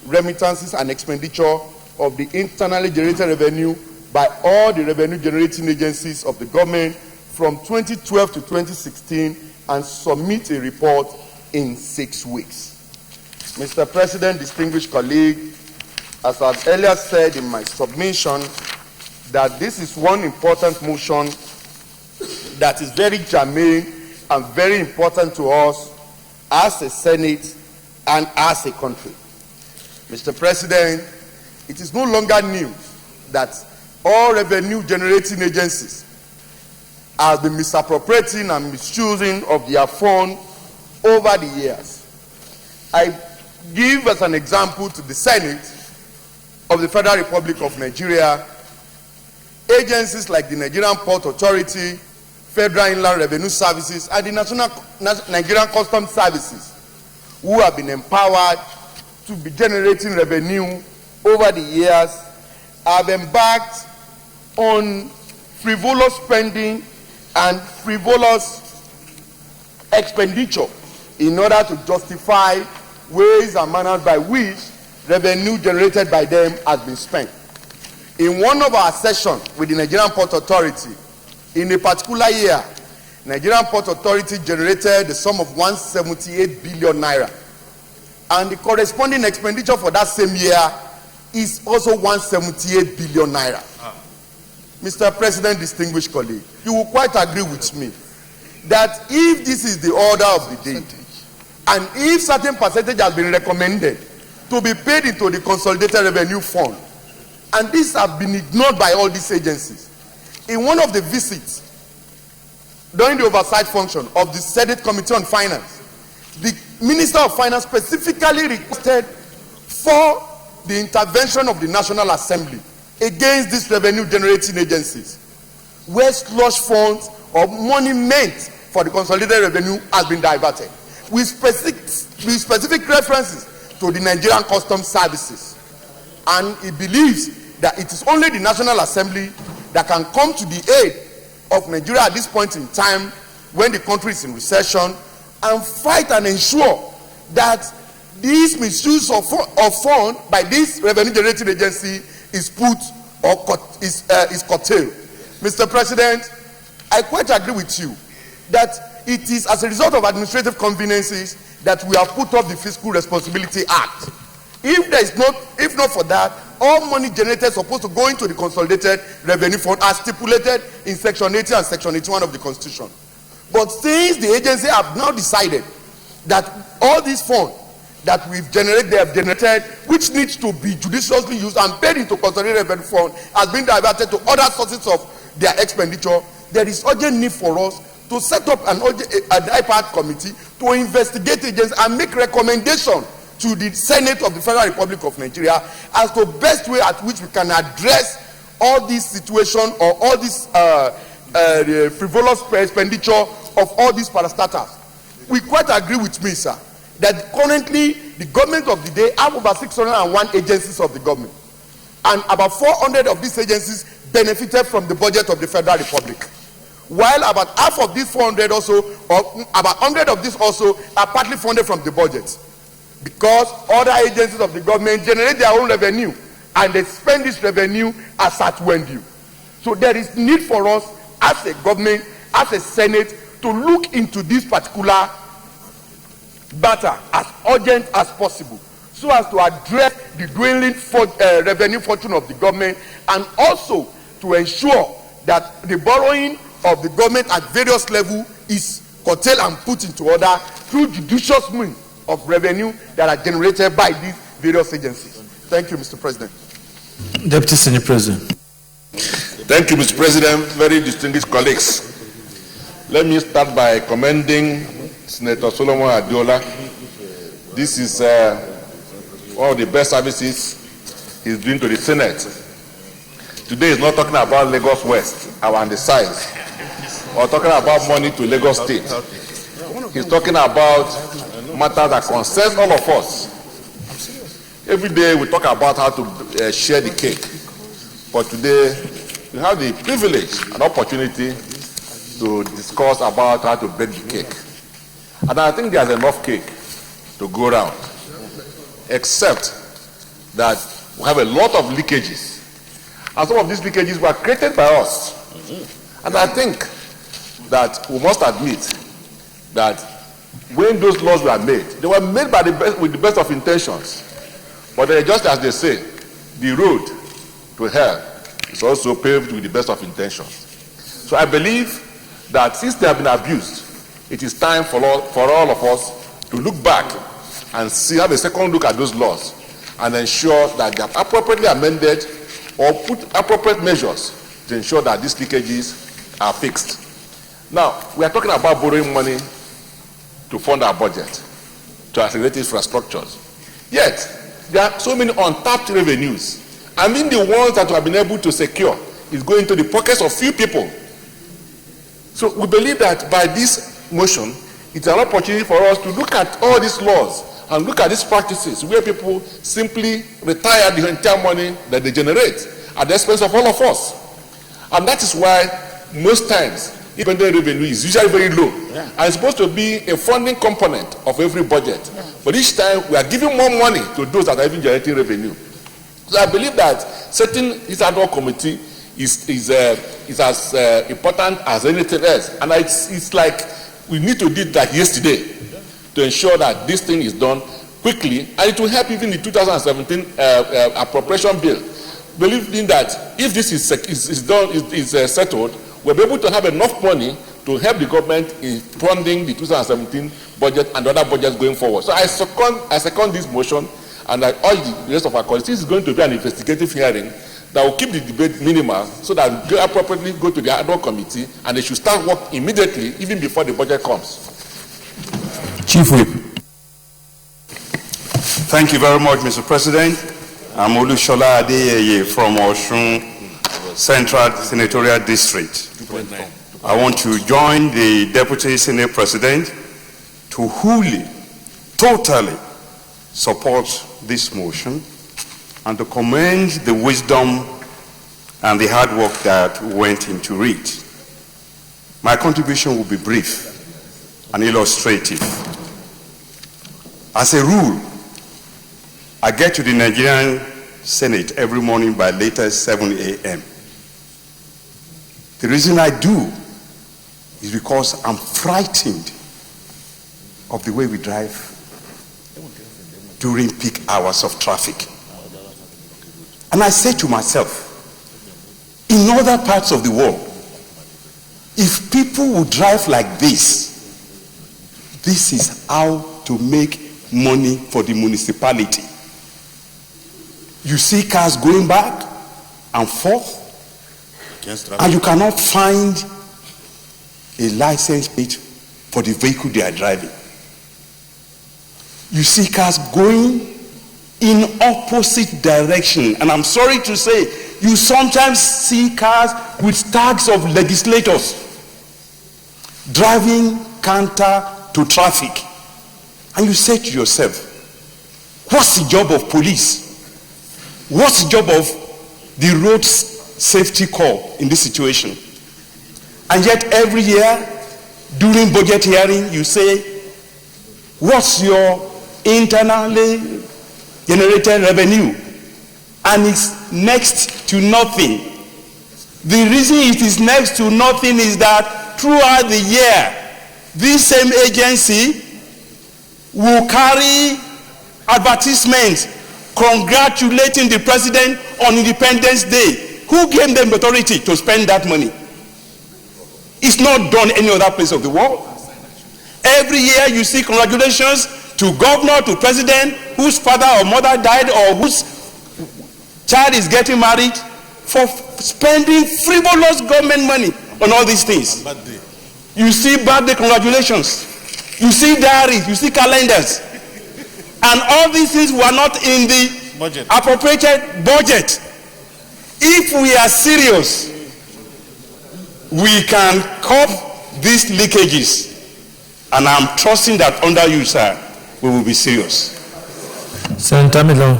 U: remittances, and expenditure of the internally generated revenue by all the revenue-generating agencies of the government from 2012 to 2016 and submit a report in 6 weeks. Mr. President, distinguished colleagues, as I've earlier said in my submission, that this is one important motion that is very germane and very important to us as a Senate and as a country. Mr. President, it is no longer news that all revenue-generating agencies have been misappropriating and misusing of their funds over the years. I give as an example to the Senate of the Federal Republic of Nigeria agencies like the Nigerian Port Authority, Federal Inland Revenue Services, and the Nigerian Customs Services, who have been empowered to be generating revenue over the years, have embarked on frivolous spending and frivolous expenditure in order to justify ways and manners by which revenue generated by them has been spent. In one of our sessions with the Nigerian Port Authority, in a particular year, Nigerian Port Authority generated the sum of 178 billion naira. And the corresponding expenditure for that same year is also 178 billion naira. Mr. President, distinguished colleague, you will quite agree with me that if this is the order of the day, and if certain percentage has been recommended to be paid into the Consolidated Revenue Fund. And these have been ignored by all these agencies. In one of the visits during the oversight function of the Senate Committee on Finance, the Minister of Finance specifically requested for the intervention of the National Assembly against these revenue generating agencies, where slush funds or money meant for the consolidated revenue has been diverted, with specific references to the Nigerian Customs Services. And he believes that it is only the National Assembly that can come to the aid of Nigeria at this point in time when the country is in recession, and fight and ensure that this misuse of fund by this revenue generating agency is put or is curtailed. Mr. President, I quite agree with you that it is as a result of administrative conveniences that we have put up the Fiscal Responsibility Act. If not for that, all money generated is supposed to go into the Consolidated Revenue Fund as stipulated in Section 80 and Section 81 of the Constitution. But since the agency have now decided that all these funds that they have generated, which needs to be judiciously used and paid into Consolidated Revenue Fund, has been diverted to other sources of their expenditure, there is urgent need for us to set up an IPAD committee to investigate agents and make recommendation to the Senate of the Federal Republic of Nigeria as to best way at which we can address all this situation or all this frivolous expenditure of all these parastatals. We quite agree with me, sir, that currently the government of the day have over 601 agencies of the government, and about 400 of these agencies benefited from the budget of the Federal Republic, while about half of these 400 also, or about 100 of these also, are partly funded from the budget, because other agencies of the government generate their own revenue and they spend this revenue as at when due. So there is need for us as a government, as a Senate, to look into this particular matter as urgent as possible, so as to address the dwindling revenue fortune of the government, and also to ensure that the borrowing of the government at various levels is curtailed and put into order through judicious means of revenue that are generated by these various agencies. Thank you, Mr. President.
A: Deputy Senate President.
K: Thank you, Mr. President. Very distinguished colleagues. Let me start by commending Senator Solomon Adiola. This is one of the best services he's doing to the Senate. Today is not talking about Lagos West, our size, or talking about money to Lagos State. He's talking about matters that concern all of us. Every day we talk about how to share the cake, but today we have the privilege and opportunity to discuss about how to bake the cake. And I think there's enough cake to go around, except that we have a lot of leakages. And some of these leakages were created by us. And I think that we must admit that when those laws were made, they were made by with the best of intentions. But just as they say, the road to hell is also paved with the best of intentions. So I believe that since they have been abused, it is time for all of us to look back and have a second look at those laws and ensure that they are appropriately amended or put appropriate measures to ensure that these leakages are fixed. Now, we are talking about borrowing money to fund our budget, to accelerate infrastructures. Yet, there are so many untapped revenues. I mean, the ones that we have been able to secure is going to the pockets of few people. So we believe that by this motion, it's an opportunity for us to look at all these laws and look at these practices where people simply retire the entire money that they generate at the expense of all of us. And that is why most times independent revenue is usually very low, and it's supposed to be a funding component of every budget. But each time we are giving more money to those that are even generating revenue. So I believe that setting this ad hoc committee is as important as anything else, and it's like we need to do that yesterday to ensure that this thing is done quickly, and it will help even the 2017 appropriation bill. Believing that if this is settled, we'll be able to have enough money to help the government in funding the 2017 budget and other budgets going forward. So I second this motion, And I urge the rest of our colleagues, this is going to be an investigative hearing that will keep the debate minimal so that we appropriately go to the ad hoc committee and they should start work immediately, even before the budget comes.
A: Chief Whip.
C: Thank you very much, Mr. President. I'm Olushola Adeyeye from Osun Central Senatorial District. I want to join the Deputy Senate President to wholly, totally support this motion and to commend the wisdom and the hard work that went into it. My contribution will be brief and illustrative. As a rule, I get to the Nigerian Senate every morning by latest 7 a.m. The reason I do is because I'm frightened of the way we drive during peak hours of traffic. And I say to myself, in other parts of the world, if people would drive like this, this is how to make money for the municipality. You see cars going back and forth, and you cannot find a license plate for the vehicle they are driving. You see cars going in opposite direction, and I'm sorry to say, you sometimes see cars with tags of legislators driving counter to traffic, and you say to yourself, what's the job of police? What's the job of the road safety corps in this situation? And yet every year during budget hearing you say, what's your internally generated revenue? And it's next to nothing. The reason it is next to nothing is that throughout the year this same agency will carry advertisements congratulating the president on Independence Day. Who gave them authority to spend that money? It's not done any other place of the world. Every year you see congratulations to governor, to president whose father or mother died or whose child is getting married for spending frivolous government money on all these things. You see birthday congratulations, you see diaries, you see calendars, and all these things were not in the budget. Appropriated budget. If we are serious, we can curb these leakages, and I'm trusting that under you, sir, we will be serious.
A: Senator Milo.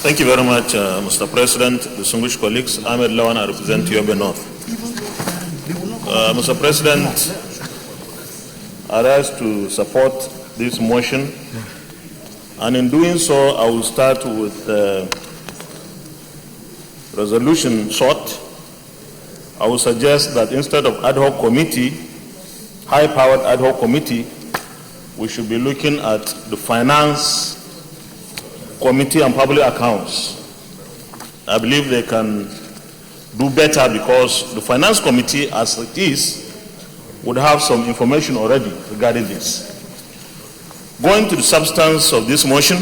R: Thank you very much, Mr. President, distinguished colleagues. Ahmed Lawan, I represent Yobe North. Mr. President, I rise to support this motion, and in doing so, I will start with resolution short. I will suggest that instead of ad hoc committee, high-powered ad hoc committee, we should be looking at the finance committee and public accounts. I believe they can do better because the finance committee, as it is, would have some information already regarding this. Going to the substance of this motion,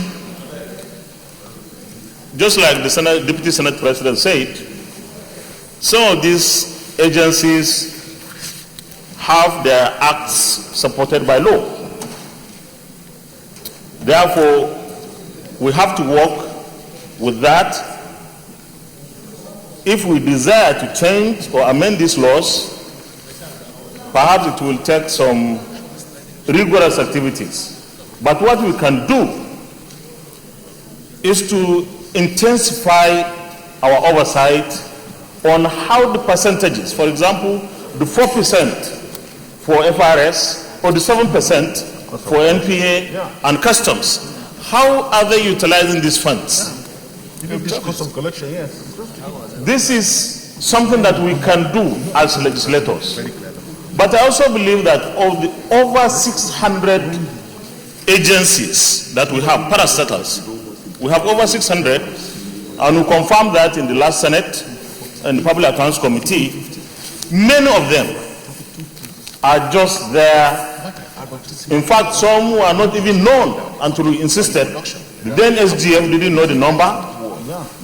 R: just like the Deputy Senate President said, some of these agencies have their acts supported by law. Therefore, we have to work with that. If we desire to change or amend these laws, perhaps it will take some rigorous activities. But what we can do is to intensify our oversight on how the percentages, for example, the 4% for FRS or the 7% for NPA and customs, how are they utilizing these funds?
J: Custom collection, yes.
R: This is something that we can do as legislators. But I also believe that of the over 600 agencies that we have, parastatals, we have over 600, and we confirmed that in the last Senate and the Public Accounts Committee. Many of them are just there
P: In fact, some were not even known until we insisted. The then SGF didn't know the number.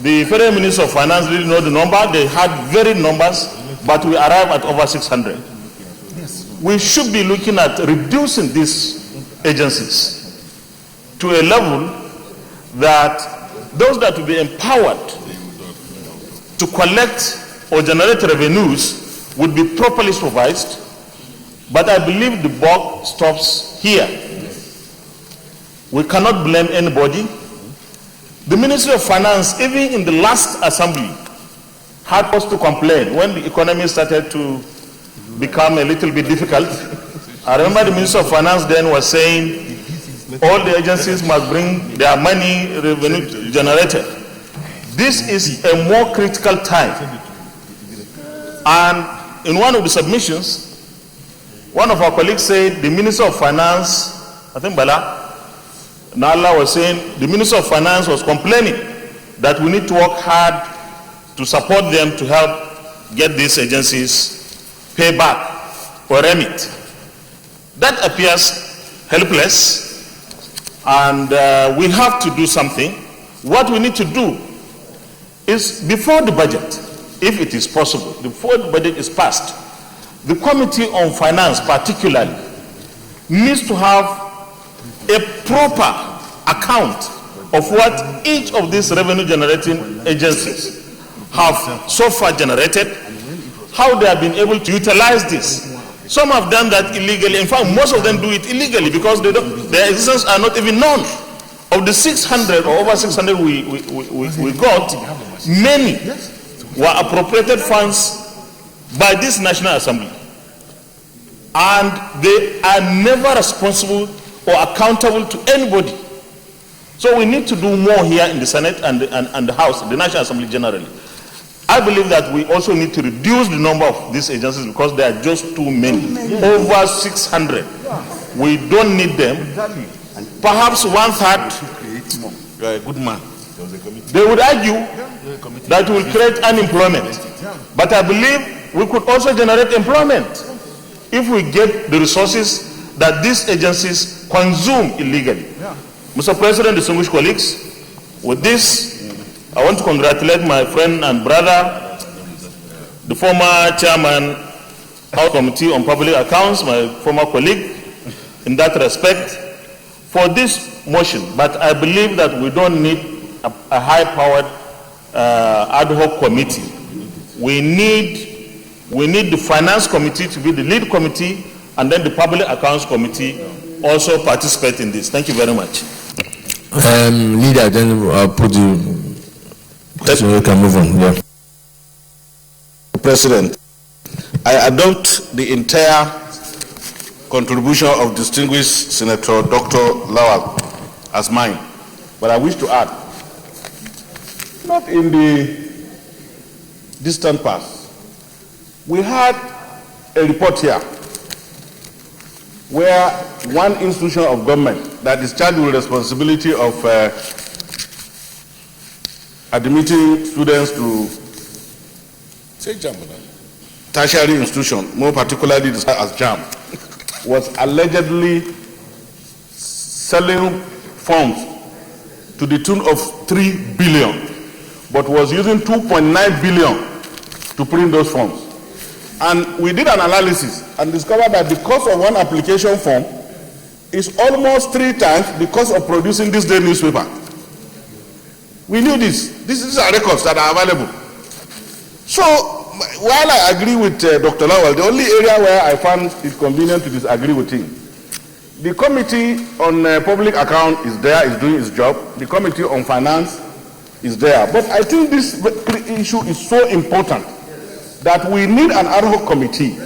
P: The Federal Minister of Finance didn't know the number. They had varied numbers, but we arrived at over 600. We should be looking at reducing these agencies to a level that those that will be empowered to collect or generate revenues would be properly supervised. But I believe the buck stops here. We cannot blame anybody. The Ministry of Finance, even in the last assembly, had us to complain when the economy started to become a little bit difficult. I remember the Minister of Finance then was saying all the agencies must bring their money revenue generated. This is a more critical time. And in one of the submissions, one of our colleagues said the Minister of Finance, I think Bala, Nala was saying the Minister of Finance was complaining that we need to work hard to support them to help get these agencies pay back or remit. That appears helpless, and we have to do something. What we need to do is, before the budget, if it is possible, before the budget is passed, the Committee on Finance particularly needs to have a proper account of what each of these revenue generating agencies have so far generated, how they have been able to utilize this. Some have done that illegally. In fact, most of them do it illegally because their existence are not even known. Of the 600 or over 600 we got, many were appropriated funds by this National Assembly, and they are never responsible or accountable to anybody. So we need to do more here in the Senate and the House, the National Assembly generally. I believe that we also need to reduce the number of these agencies because there are just too many. Over 600. We don't need them. Perhaps one third. You are a good man. They would argue that will create unemployment. But I believe we could also generate employment if we get the resources that these agencies consume illegally. Mr. President, distinguished colleagues, with this, I want to congratulate my friend and brother, the former chairman of the Committee on Public Accounts, my former colleague, in that respect, for this motion. But I believe that we don't need a high-powered ad hoc committee. We need the Finance Committee to be the lead committee, and then the Public Accounts Committee also participate in this. Thank you very much.
A: Leader, then I'll put the question. We can move on. Yeah.
P: President, I adopt the entire contribution of distinguished Senator Dr. Lawal as mine, but I wish to add, not in the distant past, we had a report here where one institution of government that is charged with responsibility of admitting students to tertiary institution, more particularly as JAM, was allegedly selling funds to the tune of 3 billion, but was using 2.9 billion to print those funds. And we did an analysis and discovered that the cost of one application form is almost 3 times the cost of producing this day newspaper. We knew this. These are records that are available. So, while I agree with Dr. Lawal, the only area where I found it convenient to disagree with him, the Committee on Public Account is there, is doing its job. The Committee on Finance is there. But I think this issue is so important that we need an ad hoc committee,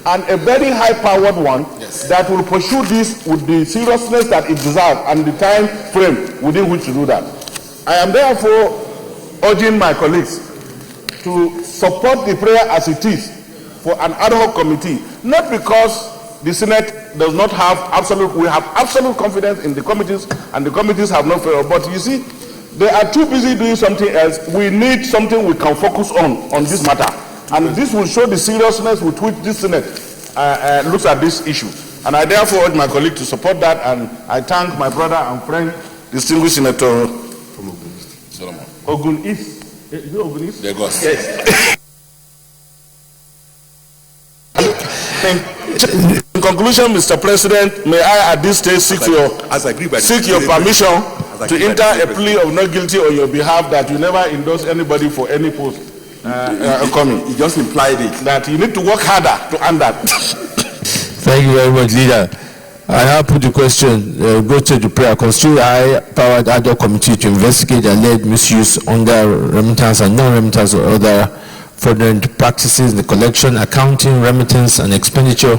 P: and a very high-powered one that will pursue this with the seriousness that it deserves and the time frame within which to do that. I am therefore urging my colleagues to support the prayer as it is for an ad hoc committee, not because the Senate does not have we have absolute confidence in the committees, and the committees have no failure, but you see, they are too busy doing something else. We need something we can focus on this matter. And this will show the seriousness with which this Senate looks at this issue. And I therefore urge my colleague to support that, and I thank my brother and friend, distinguished Senator Ogun East. Is it Ogun East?
K: Lagos.
P: Yes. In conclusion, Mr. President, may I at this stage seek your permission to enter a plea of not guilty on your behalf, that you never endorse anybody for any post coming.
K: You just implied it.
P: That you need to work harder to earn that.
A: Thank you very much, Leader. I now put the question, go to the prayer. Constitute high-powered ad hoc committee to investigate alleged misuse under remittance and non-remittance or other fraudulent practices in the collection, accounting, remittance, and expenditure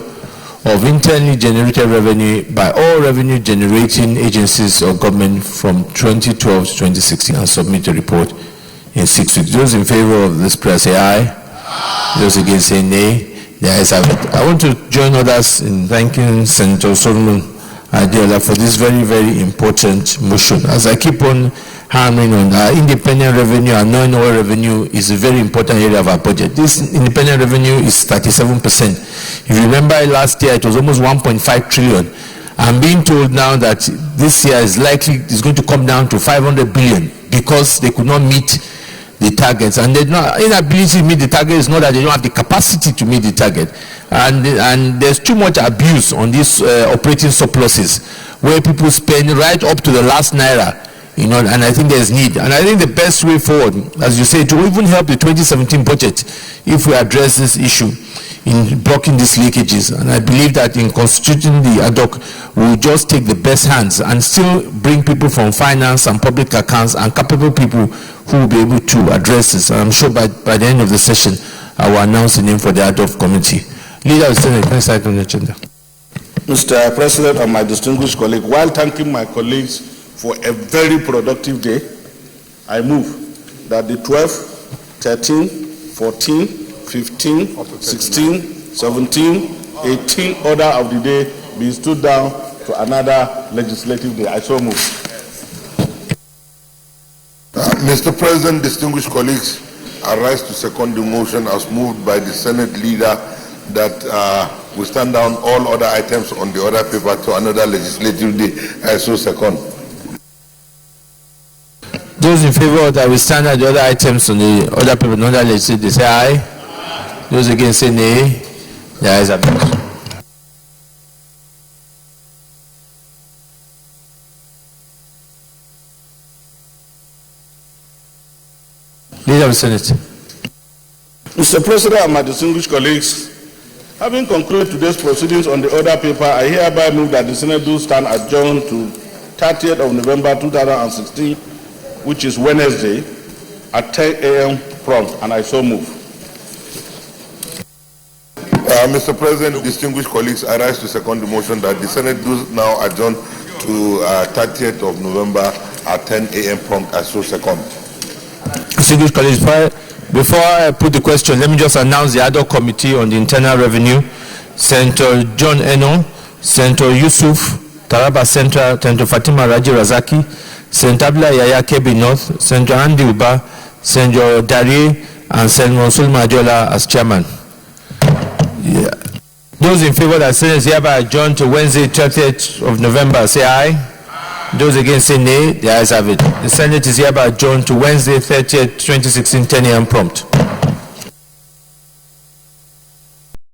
A: of internally generated revenue by all revenue-generating agencies of government from 2012 to 2016, and submit a report in 6 weeks. Those in favor of this prayer say aye. Those against say nay. The ayes have it. I want to join others in thanking Senator Solomon Adiola for this very, very important motion. As I keep on hammering on independent revenue and non-oil revenue is a very important area of our budget. This independent revenue is 37%. If you remember last year, it was almost 1.5 trillion. I'm being told now that this year is going to come down to 500 billion because they could not meet the targets, and the inability to meet the target is not that they don't have the capacity to meet the target, and there's too much abuse on these operating surpluses where people spend right up to the last naira, and I think there's need, and I think the best way forward, as you say, to even help the 2017 budget, if we address this issue in blocking these leakages, and I believe that in constituting the ad hoc, we'll just take the best hands and still bring people from finance and public accounts and capable people who will be able to address this. And I'm sure by the end of the session, I will announce the name for the ad hoc committee. Leader of the Senate, next item on the agenda.
P: Mr. President and my distinguished colleague, while thanking my colleagues for a very productive day, I move that the 12, 13, 14, 15, 16, 17, 18 order of the day be stood down to another legislative day. I so move.
K: Mr. President, distinguished colleagues, I rise to second the motion as moved by the Senate leader that we stand down all other items on the order paper to another legislative day. I so second.
A: Those in favor that we stand down the other items on the order paper, another legislative day, say aye. Those against say nay. The ayes have it. Leader of the Senate.
P: Mr. President and my distinguished colleagues, having concluded today's proceedings on the order paper, I hereby move that the Senate do stand adjourned to 30th of November 2016, which is Wednesday, at 10 a.m. prompt, and I so move.
K: Mr. President, distinguished colleagues, I rise to second the motion that the Senate do now adjourn to 30th of November at 10 a.m. prompt. I so second.
A: Distinguished colleagues, before I put the question, let me just announce the ad hoc committee on the internal revenue. Senator John Eno, Senator Yusuf, Taraba Central, Senator Fatima Raji Razaki, Senator Abdullah Yaya Kebbi North, Senator Andy Uba, Senator Dari, and Senator Solomon Adiola as chairman. Yeah. Those in favor that Senate is hereby adjourned to Wednesday, 30th of November, say aye. Those against say nay. The ayes have it. The Senate is hereby adjourned to Wednesday, 30th, 2016, 10 a.m. prompt.